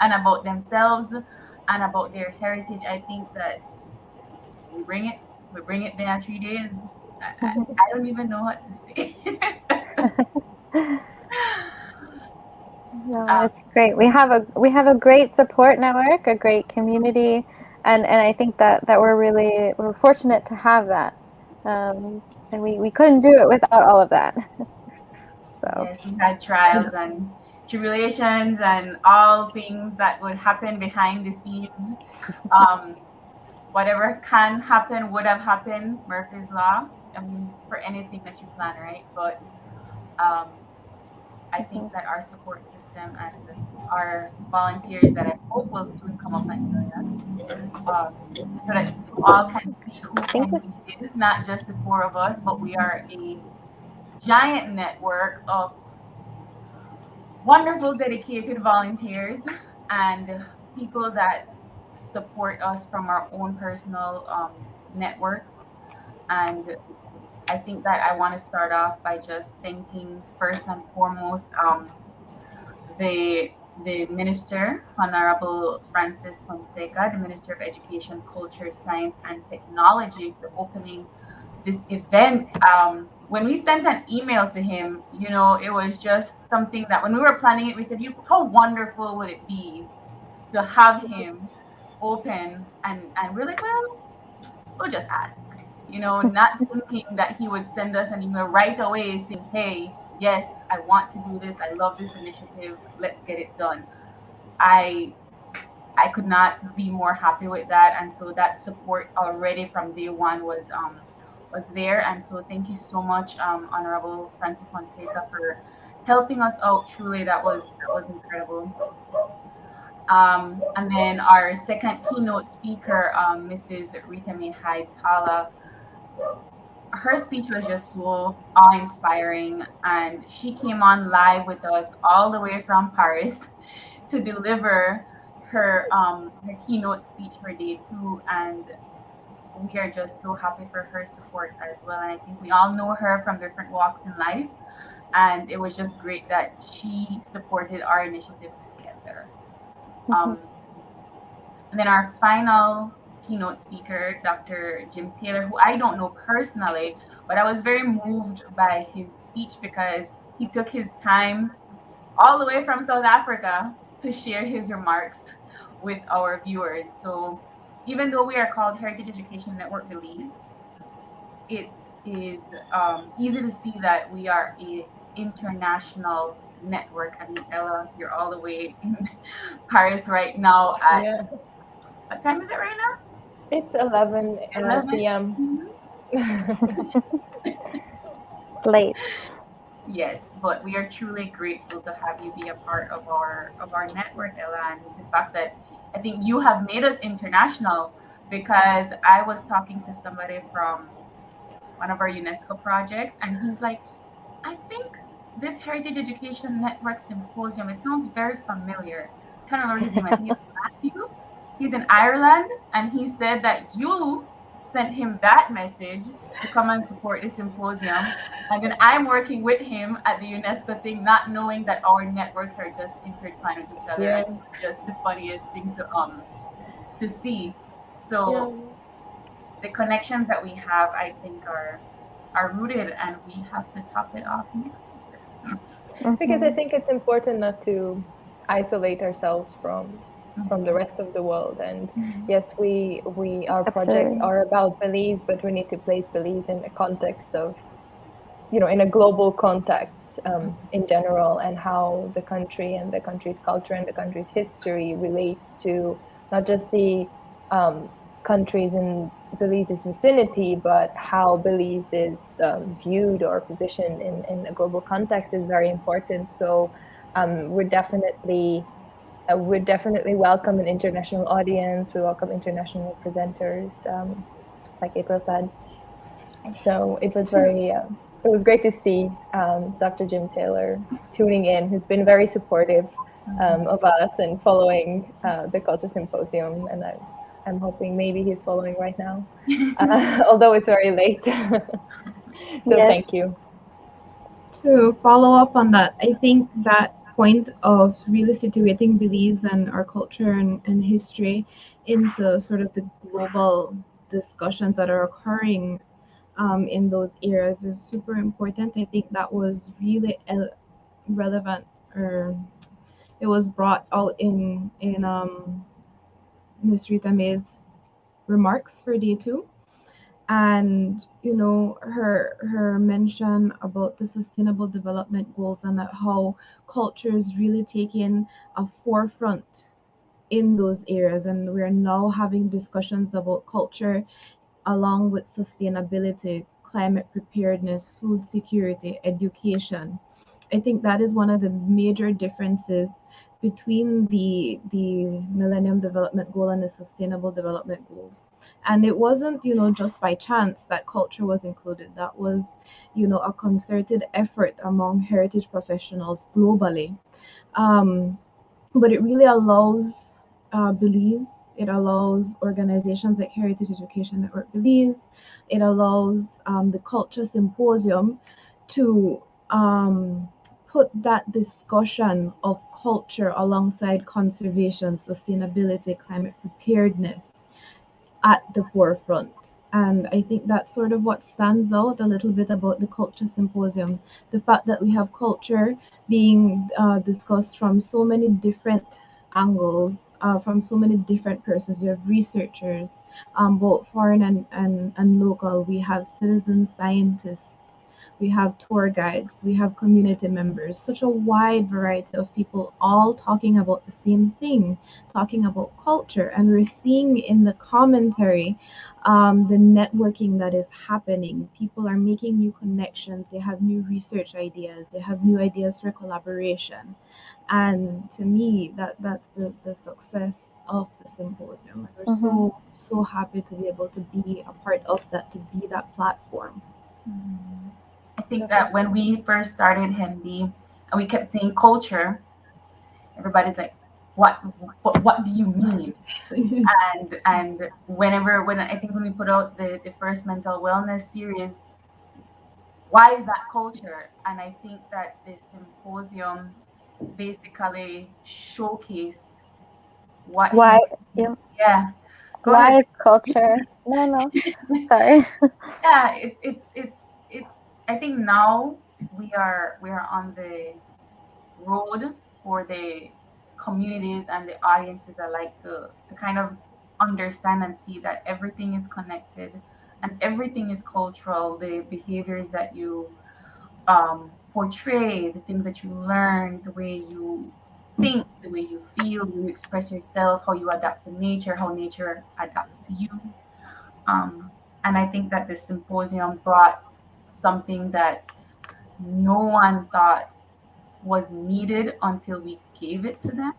and about themselves and about their heritage, I think that we bring it we bring it there 3 days. I don't even know what to say. No, it's great. We have a great support network, a great community, and I think that we're fortunate to have that. And we couldn't do it without all of that. So Yes, we had trials and tribulations and all things that would happen behind the scenes. Um, Whatever can happen would have happened, Murphy's Law. I mean, for anything that you plan, right? But I think that our support system and our volunteers that I hope will soon come up and join us, so that you all can see who Kenny is, not just the four of us, but we are a giant network of wonderful, dedicated volunteers and people that support us from our own personal networks. And I think that I want to start off by just thanking first and foremost the minister, Honorable Francis Fonseca, the Minister of Education, Culture, Science, and Technology, for opening this event. When we sent an email to him, it was just something that when we were planning it, we said, how wonderful would it be to have him open? And we're like, well, we'll just ask, not thinking that he would send us an email right away saying, hey, yes, I want to do this. I love this initiative. Let's get it done. I could not be more happy with that. And so that support already from day one was there. And so thank you so much, Honorable Francis Fonseca, for helping us out. Truly, that was incredible. And then our second keynote speaker, Mrs. Rita Mihai Tala, her speech was just so awe-inspiring, and she came on live with us all the way from Paris to deliver her keynote speech for day two, and we are just so happy for her support as well. And I think we all know her from different walks in life, and it was just great that she supported our initiative together. And then our final keynote speaker, Dr. Jim Taylor, who I don't know personally, but I was very moved by his speech because he took his time all the way from South Africa to share his remarks with our viewers. So even though we are called Heritage Education Network Belize, it is easy to see that we are an international network. I mean, Ella, you're all the way in Paris right now at what time is it right now? It's 11 p.m. Late. Yes, but we are truly grateful to have you be a part of our network, Ella, and the fact that I think you have made us international, because I was talking to somebody from one of our UNESCO projects, and he's like, I think this Heritage Education Network Symposium, it sounds very familiar. Kind of learned his name. I think it's Matthew. He's in Ireland, and he said that you sent him that message to come and support the symposium. And then I'm working with him at the UNESCO thing, not knowing that our networks are just intertwined with each other. Yeah. And it's just the funniest thing to see. So the connections that we have, I think, are rooted, and we have to top it off next year. Because I think it's important not to isolate ourselves from the rest of the world. And yes, our projects are about Belize, but we need to place Belize in the context of, in a global context in general, and how the country and the country's culture and the country's history relates to not just the countries in Belize's vicinity, but how Belize is viewed or positioned in a global context is very important. So we're definitely would definitely welcome an international audience. We welcome international presenters, like April said. So it was it was great to see Dr. Jim Taylor tuning in, who's been very supportive of us and following the Culture Symposium. And I'm hoping maybe he's following right now, although it's very late. So Yes. thank you. To follow up on that, I think that point of really situating Belize and our culture and history into sort of the global discussions that are occurring in those areas is super important. I think that was really relevant, or it was brought out in Ms. Rita May's remarks for day 2. And her mention about the sustainable development goals and that how culture is really taking a forefront in those areas, and we're now having discussions about culture along with sustainability, climate preparedness, food security, education. I think that is one of the major differences between the Millennium Development Goal and the Sustainable Development Goals. And it wasn't, just by chance that culture was included. That was, a concerted effort among heritage professionals globally. But it really allows Belize. It allows organizations like Heritage Education Network Belize. It allows the Culture Symposium to put that discussion of culture alongside conservation, sustainability, climate preparedness at the forefront. And I think that's sort of what stands out a little bit about the Culture Symposium. The fact that we have culture being discussed from so many different angles, from so many different persons. You have researchers, both foreign and local. We have citizen scientists. We have tour guides, we have community members, such a wide variety of people all talking about the same thing, talking about culture. And we're seeing in the commentary the networking that is happening. People are making new connections, they have new research ideas, they have new ideas for collaboration. And to me, that's the success of the symposium. And we're so happy to be able to be a part of that, to be that platform. I think that when we first started Hindi and we kept saying culture, everybody's like, what do you mean? and when I think when we put out the first mental wellness series, why is that culture? And I think that this symposium basically showcased why yeah. Go why ahead. it's culture. No, sorry. Yeah, it's I think now we are on the road for the communities and the audiences alike to kind of understand and see that everything is connected and everything is cultural. The behaviors that you portray, the things that you learn, the way you think, the way you feel, you express yourself, how you adapt to nature, how nature adapts to you. And I think that this symposium brought something that no one thought was needed until we gave it to them.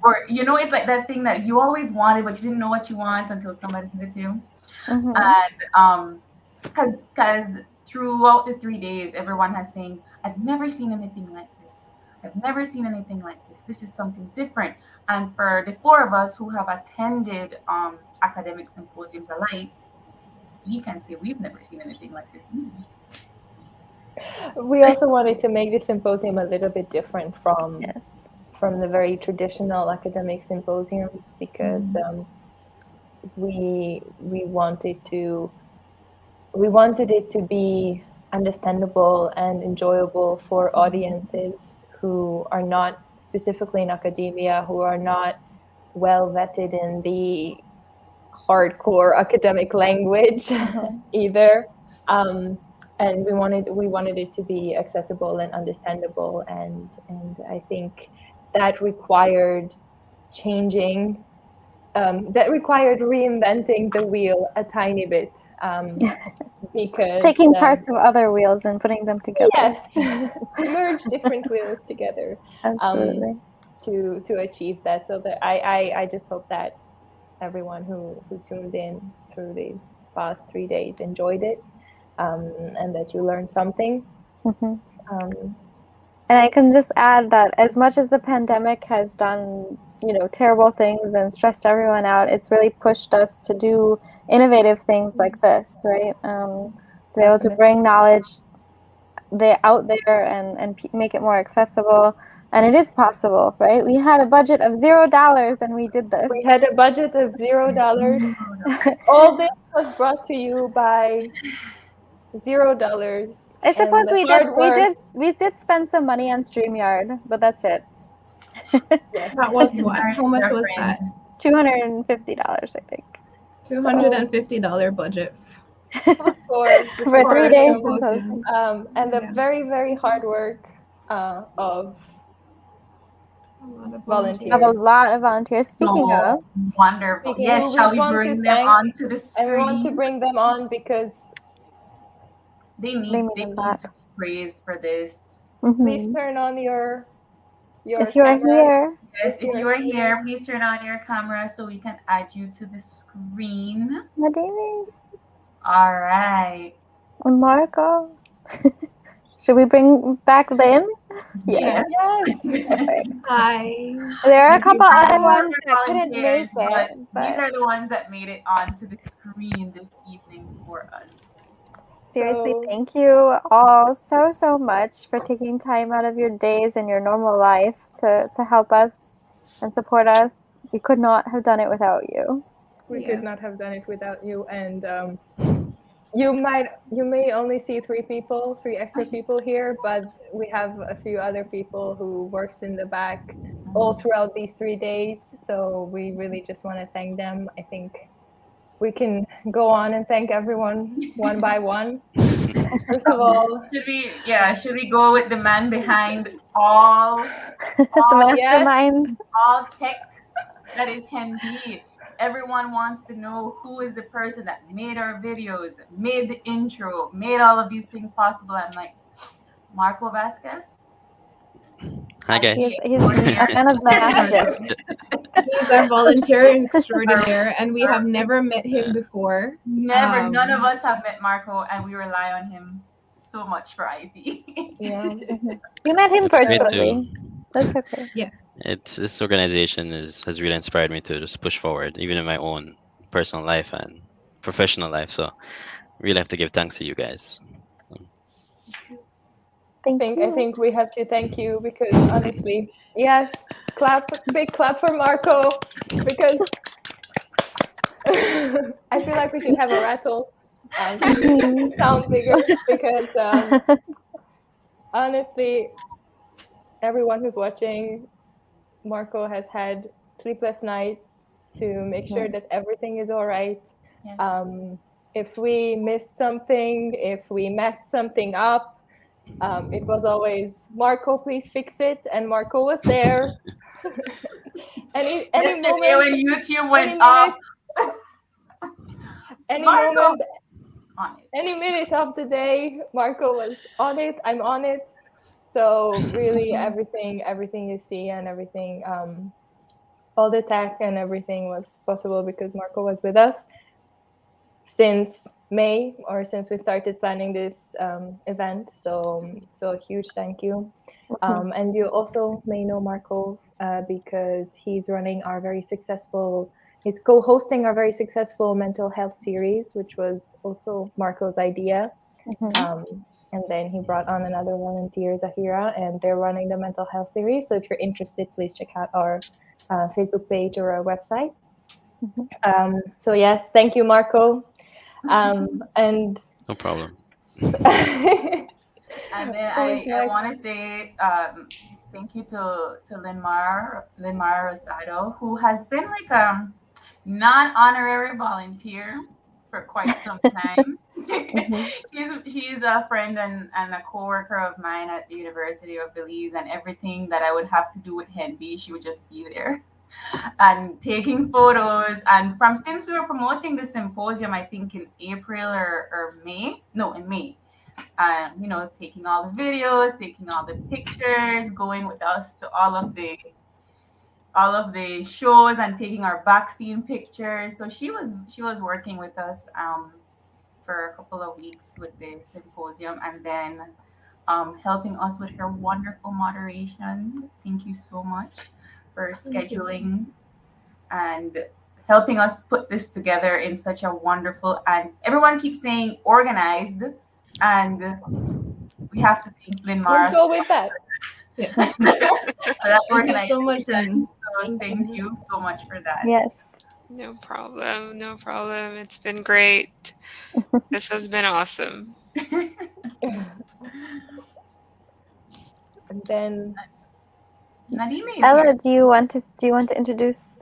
Or, it's like that thing that you always wanted, but you didn't know what you want until somebody gave it to you. And because throughout the 3 days, everyone has saying, I've never seen anything like this. I've never seen anything like this. This is something different. And for the 4 of us who have attended academic symposiums alike, we can say we've never seen anything like this either. We also wanted to make the symposium a little bit different from the very traditional academic symposiums, because we wanted it to be understandable and enjoyable for audiences who are not specifically in academia, who are not well vetted in the hardcore academic language either. And we wanted it to be accessible and understandable, and I think that required changing. That required reinventing the wheel a tiny bit, because taking parts of other wheels and putting them together. Yes, merge different wheels together. Absolutely. to achieve that. So that I just hope that everyone who tuned in through these past 3 days enjoyed it, and that you learned something. And I can just add that as much as the pandemic has done, terrible things and stressed everyone out, it's really pushed us to do innovative things like this, right? To be able to bring knowledge out there and make it more accessible. And it is possible, right? We had a budget of $0 and we did this. We had a budget of $0. All this was brought to you by $0. I suppose we did spend some money on StreamYard, but that's it. That was what? How much was that? $250, I think. $250 budget for 3 days. And the very, very hard work of volunteers. Of a lot of volunteers. Speaking of, wonderful. Yes, shall we bring them onto the screen? I want to bring them on because they need to be praised for this. Please turn on your if you are here. Yes, if you are here, please turn on your camera so we can add you to the screen. Nadine. All right. Marco. Should we bring back Lynn? Yes. Perfect. Hi. There are a couple other ones that couldn't make it. But these are the ones that made it onto the screen this evening for us. Seriously, thank you all so much for taking time out of your days and your normal life to help us and support us. We could not have done it without you. We could not have done it without you. And you may only see three extra people here, but we have a few other people who worked in the back all throughout these 3 days. So we really just want to thank them. I think we can go on and thank everyone one by one. First of all, should we go with the man behind all the mastermind, all tech that is Henby? Everyone wants to know who is the person that made our videos, made the intro, made all of these things possible. I'm like, Marco Vasquez. Hi guys. He's a fan of magic. He's our volunteer extraordinaire, and we have never met him before. Never. None of us have met Marco, and we rely on him so much for IT. Yeah. We met him It's great virtually. That's okay. Yeah. This organization has really inspired me to just push forward, even in my own personal life and professional life. So really have to give thanks to you guys. I think we have to thank you because honestly, yes, big clap for Marco, because I feel like we should have a rattle sound bigger because honestly, everyone who's watching, Marco has had sleepless nights to make sure that everything is all right. Yes. If we missed something, if we messed something up, it was always, Marco, please fix it. And Marco was there. Any Yesterday moment, when YouTube went up. Any Marco! moment, any minute of the day, Marco was on it. I'm on it. So really everything you see and everything, all the tech and everything was possible because Marco was with us since May, or since we started planning this event. So a huge thank you. And you also may know Marco because he's running our very successful, he's co-hosting our very successful mental health series, which was also Marco's idea. And then he brought on another volunteer, Zahira, and they're running the mental health series. So if you're interested, please check out our Facebook page or our website. So yes, thank you, Marco. And no problem. And then I want to say thank you to Linmar Rosado, who has been like a non-honorary volunteer for quite some time. She's a friend and a co-worker of mine at the University of Belize, and everything that I would have to do with Henby, she would just be there and taking photos. And since we were promoting the symposium, I think in April or May, no, in May, taking all the videos, taking all the pictures, going with us to all of the all of the shows and taking our back-scene pictures. So she was working with us for a couple of weeks with the symposium, and then helping us with her wonderful moderation. Thank you so much for Thank you. scheduling and helping us put this together in such a wonderful, and everyone keeps saying organized, and we have to thank Lynn Let's Mara go with that. Yeah. for that Thank you so much, organization. Lynn. So thank you so much for that. Yes. No problem. No problem. It's been great. This has been awesome. And then Nadine is Ella, here. do you want to introduce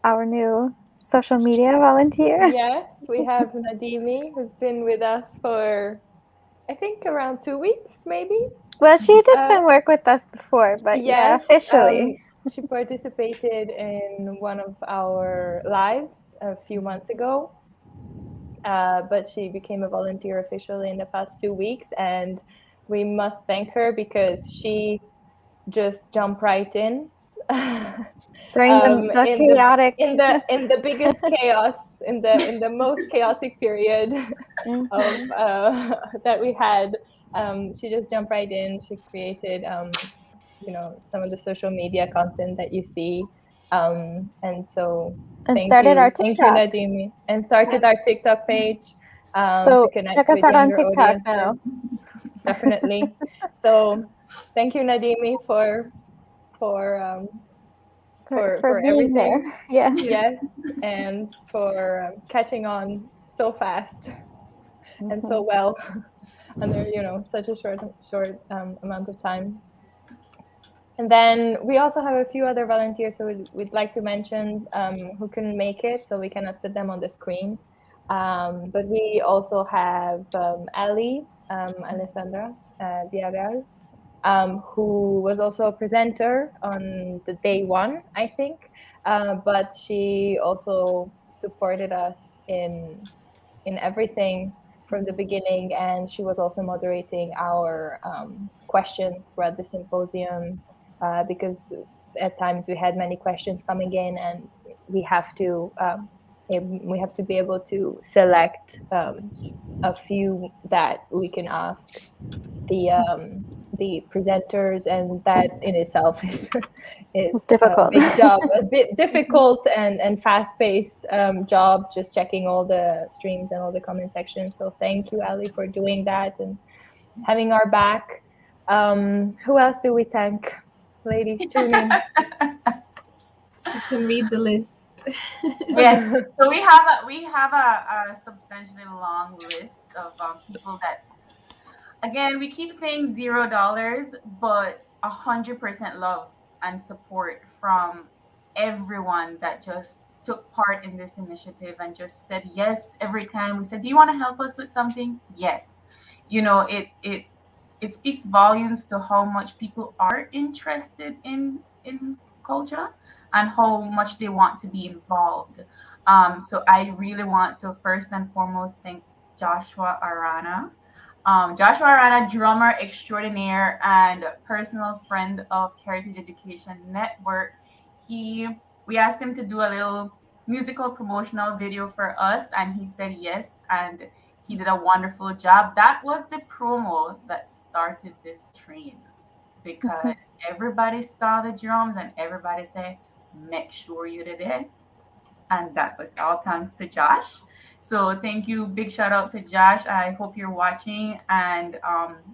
our new social media volunteer? yes, we have Nadimi, who's been with us for I think around 2 weeks, maybe. Well, she did some work with us before, but yeah, Yes, officially. she participated in one of our lives a few months ago, but she became a volunteer officially in the past 2 weeks, and we must thank her because she just jumped right in. During the chaotic in the biggest chaos, in the most chaotic period of that we had, she just jumped right in. She created some of the social media content that you see, and so and thank started our you TikTok. Nadimi, and started our TikTok page to So connect check us with out on younger TikTok audiences. now. Definitely. So thank you Nadimi for for being there. everything. Yes. Yes, and for catching on so fast and so well under such a short amount of time. And then we also have a few other volunteers who we'd like to mention who couldn't make it, so we cannot put them on the screen. But we also have Ali, Alessandra Villarreal, who was also a presenter on the day one, I think. But she also supported us in everything from the beginning, and she was also moderating our questions throughout the symposium because at times we had many questions coming in, and we have to be able to select a few that we can ask the presenters, and that in itself is It's a difficult. big job, a bit difficult and fast-paced job, just checking all the streams and all the comment sections. So thank you, Ali, for doing that and having our back. Who else do we thank? Ladies, tune in. You can read the list. Yes. So we have a substantially long list of people that, again, we keep saying $0, but 100% love and support from everyone that just took part in this initiative and just said yes every time we said, "Do you want to help us with something?" Yes. It speaks volumes to how much people are interested in culture and how much they want to be involved. So I really want to first and foremost thank Joshua Arana. Joshua Arana, drummer extraordinaire and personal friend of Heritage Education Network. We asked him to do a little musical promotional video for us, and he said yes, and he did a wonderful job. That was the promo that started this train because everybody saw the drums and everybody said, "Make sure you did it." And that was all thanks to Josh. So thank you, big shout out to Josh. I hope you're watching, and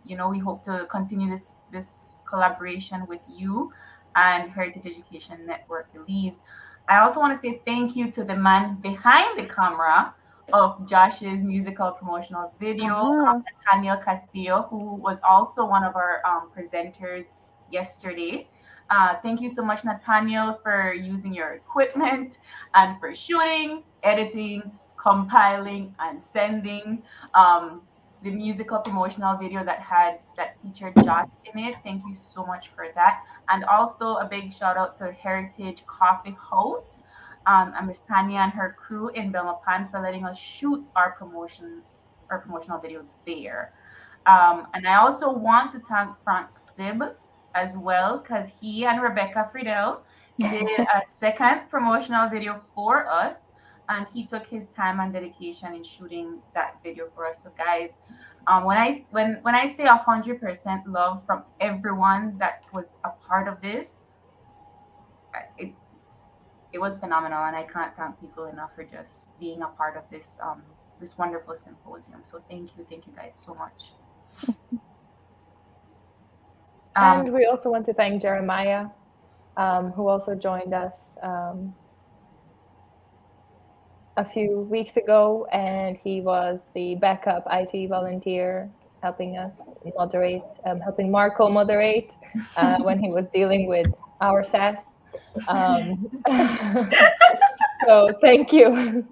we hope to continue this collaboration with you and Heritage Education Network Belize. I also want to say thank you to the man behind the camera of Josh's musical promotional video, Nathaniel Castillo, who was also one of our presenters yesterday. Thank you so much, Nathaniel, for using your equipment and for shooting, editing, compiling, and sending the musical promotional video that featured Josh in it. Thank you so much for that. And also a big shout out to Heritage Coffee House and Miss Tanya and her crew in Belmopan for letting us shoot our promotional video there. And I also want to thank Frank Zib as well, because he and Rebecca Friedel did a second promotional video for us, and he took his time and dedication in shooting that video for us. So guys, when I say 100% love from everyone that was a part of this, it was phenomenal, and I can't thank people enough for just being a part of this this wonderful symposium. So thank you guys so much. And we also want to thank Jeremiah, who also joined us a few weeks ago, and he was the backup IT volunteer helping us moderate, helping Marco moderate when he was dealing with our sass. So thank you.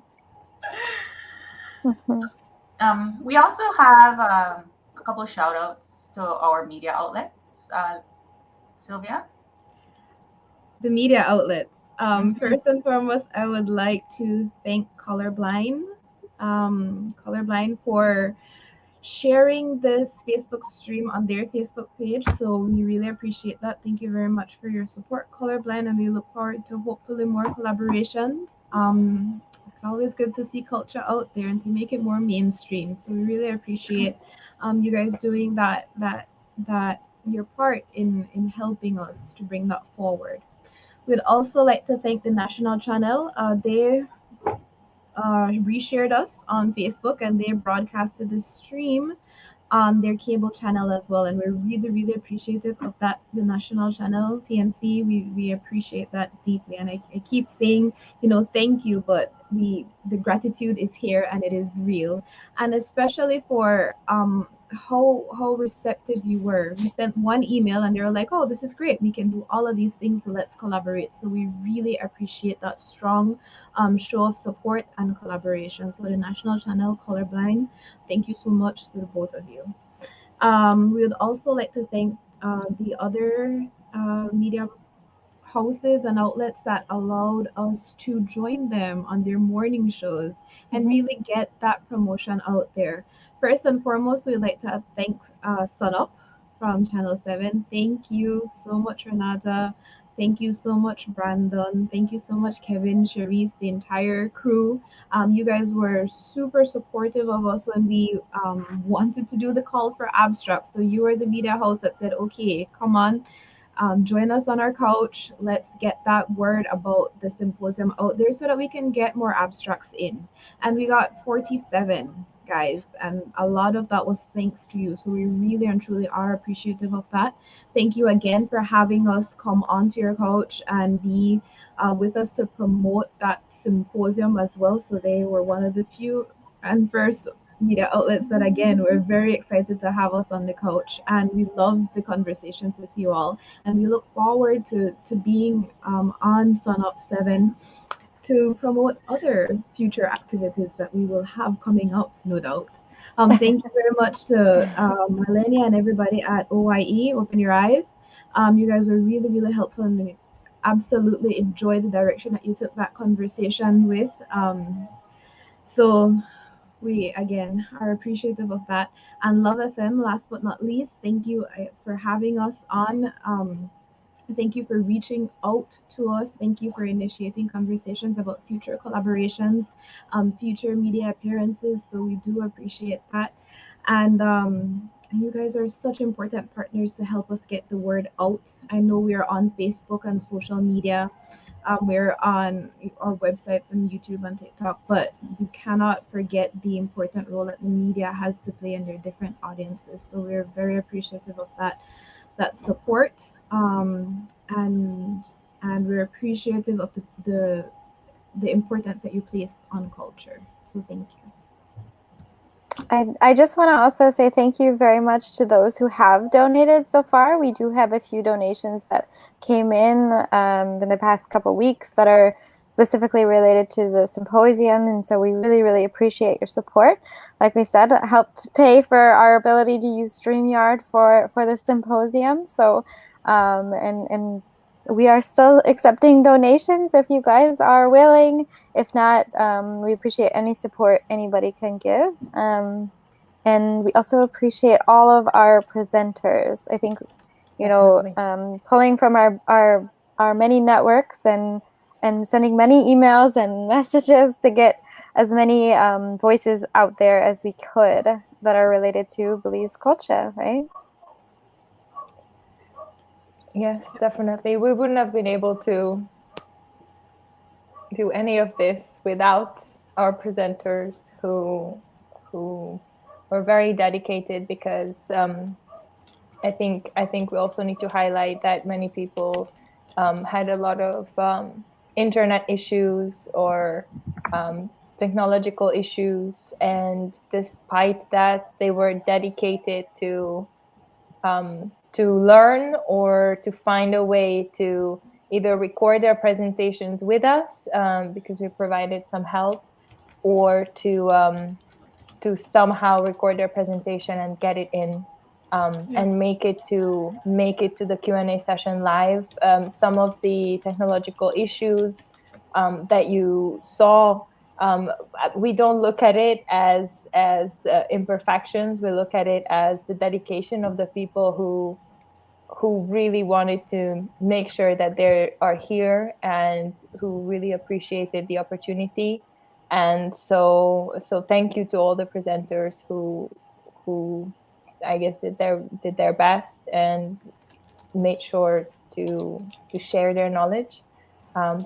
We also have a couple of shout outs to our media outlets. Sylvia? The media outlets. First and foremost, I would like to thank Colorblind for sharing this Facebook stream on their Facebook page. So we really appreciate that. Thank you very much for your support, Colorblind, and we look forward to hopefully more collaborations. It's always good to see culture out there and to make it more mainstream. So we really appreciate you guys doing that your part in helping us to bring that forward. We'd also like to thank the national channel. They reshared us on Facebook, and they broadcasted the stream on their cable channel as well, and we're really appreciative of that. The national channel TNC, we appreciate that deeply, and I keep saying, thank you, but the gratitude is here and it is real, and especially for how receptive you were. We sent one email and they were like, oh, this is great, we can do all of these things, so let's collaborate. So we really appreciate that strong show of support and collaboration. So the national channel Colorblind, thank you so much to the both of you. We would also like to thank the other media houses and outlets that allowed us to join them on their morning shows and really get that promotion out there. First and foremost, we'd like to thank Sun Up from Channel 7. Thank you so much, Renata. Thank you so much, Brandon. Thank you so much, Kevin, Cherise, the entire crew. You guys were super supportive of us when we wanted to do the call for abstracts. So you were the media house that said, okay, come on, join us on our couch. Let's get that word about the symposium out there so that we can get more abstracts in. And we got 47, guys, and a lot of that was thanks to you. So we really and truly are appreciative of that. Thank you again for having us come onto your couch and be with us to promote that symposium as well. So they were one of the few and first media outlets that, again, we're very excited to have us on the couch, and we love the conversations with you all, and we look forward to being on Sun Up 7 to promote other future activities that we will have coming up, no doubt. Thank you very much to Melania and everybody at OIE, Open Your Eyes. You guys were really helpful, and we absolutely enjoyed the direction that you took that conversation with. So we again are appreciative of that. And Love FM, last but not least, thank you for having us on. Thank you for reaching out to us. Thank you for initiating conversations about future collaborations, future media appearances. So we do appreciate that. And you guys are such important partners to help us get the word out. I know we are on Facebook and social media. We're on our websites and YouTube and TikTok, but we cannot forget the important role that the media has to play in their different audiences. So we're very appreciative of that support, and we're appreciative of the importance that you place on culture. So thank you. I just want to also say thank you very much to those who have donated so far. We do have a few donations that came in the past couple weeks that are specifically related to the symposium, and so we really appreciate your support. Like we said, it helped pay for our ability to use StreamYard for the symposium. So and we are still accepting donations if you guys are willing. If not, we appreciate any support anybody can give. And we also appreciate all of our presenters. I think, pulling from our our many networks and sending many emails and messages to get as many voices out there as we could that are related to Belize culture, right? Yes, definitely. We wouldn't have been able to do any of this without our presenters who were very dedicated, because I think we also need to highlight that many people had a lot of internet issues or technological issues, and despite that, they were dedicated to learn or to find a way to either record their presentations with us, because we provided some help, or to somehow record their presentation and get it in, and make it to the Q&A session live. Some of the technological issues that you saw, we don't look at it as imperfections. We look at it as the dedication of the people who really wanted to make sure that they are here, and who really appreciated the opportunity. And so thank you to all the presenters who I guess did their best and made sure to share their knowledge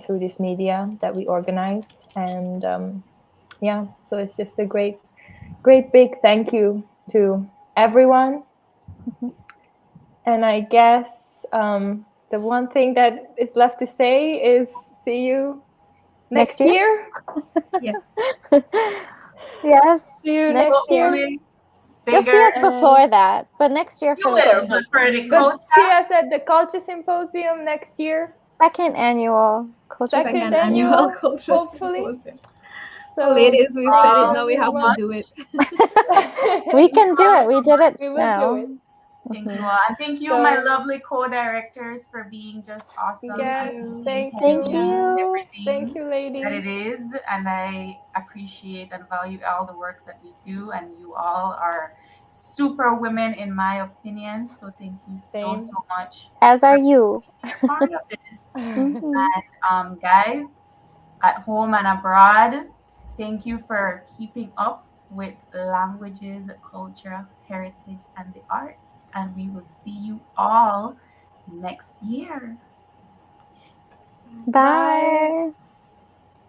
through this media that we organized. And so it's just a great big thank you to everyone. And I guess the one thing that is left to say is see you next year. Yeah. Yes. See you next year. You'll see us before that, but next year for the culture. But see us at the Culture Symposium next year. Second annual culture Second annual culture hopefully. symposium. So ladies, we said it, now we have to do it. We can do it. We did it We will now. do it. Thank you all. And thank you, my lovely co-directors, for being just awesome. Yes, and thank Thank you. you. everything Thank you, ladies. that it is. And I appreciate and value all the works that we do. And you all are super women, in my opinion. So thank you so much. As are you. For part of this. And guys, at home and abroad, thank you for keeping up with languages, culture, heritage, and the arts. And we will see you all next year. Bye.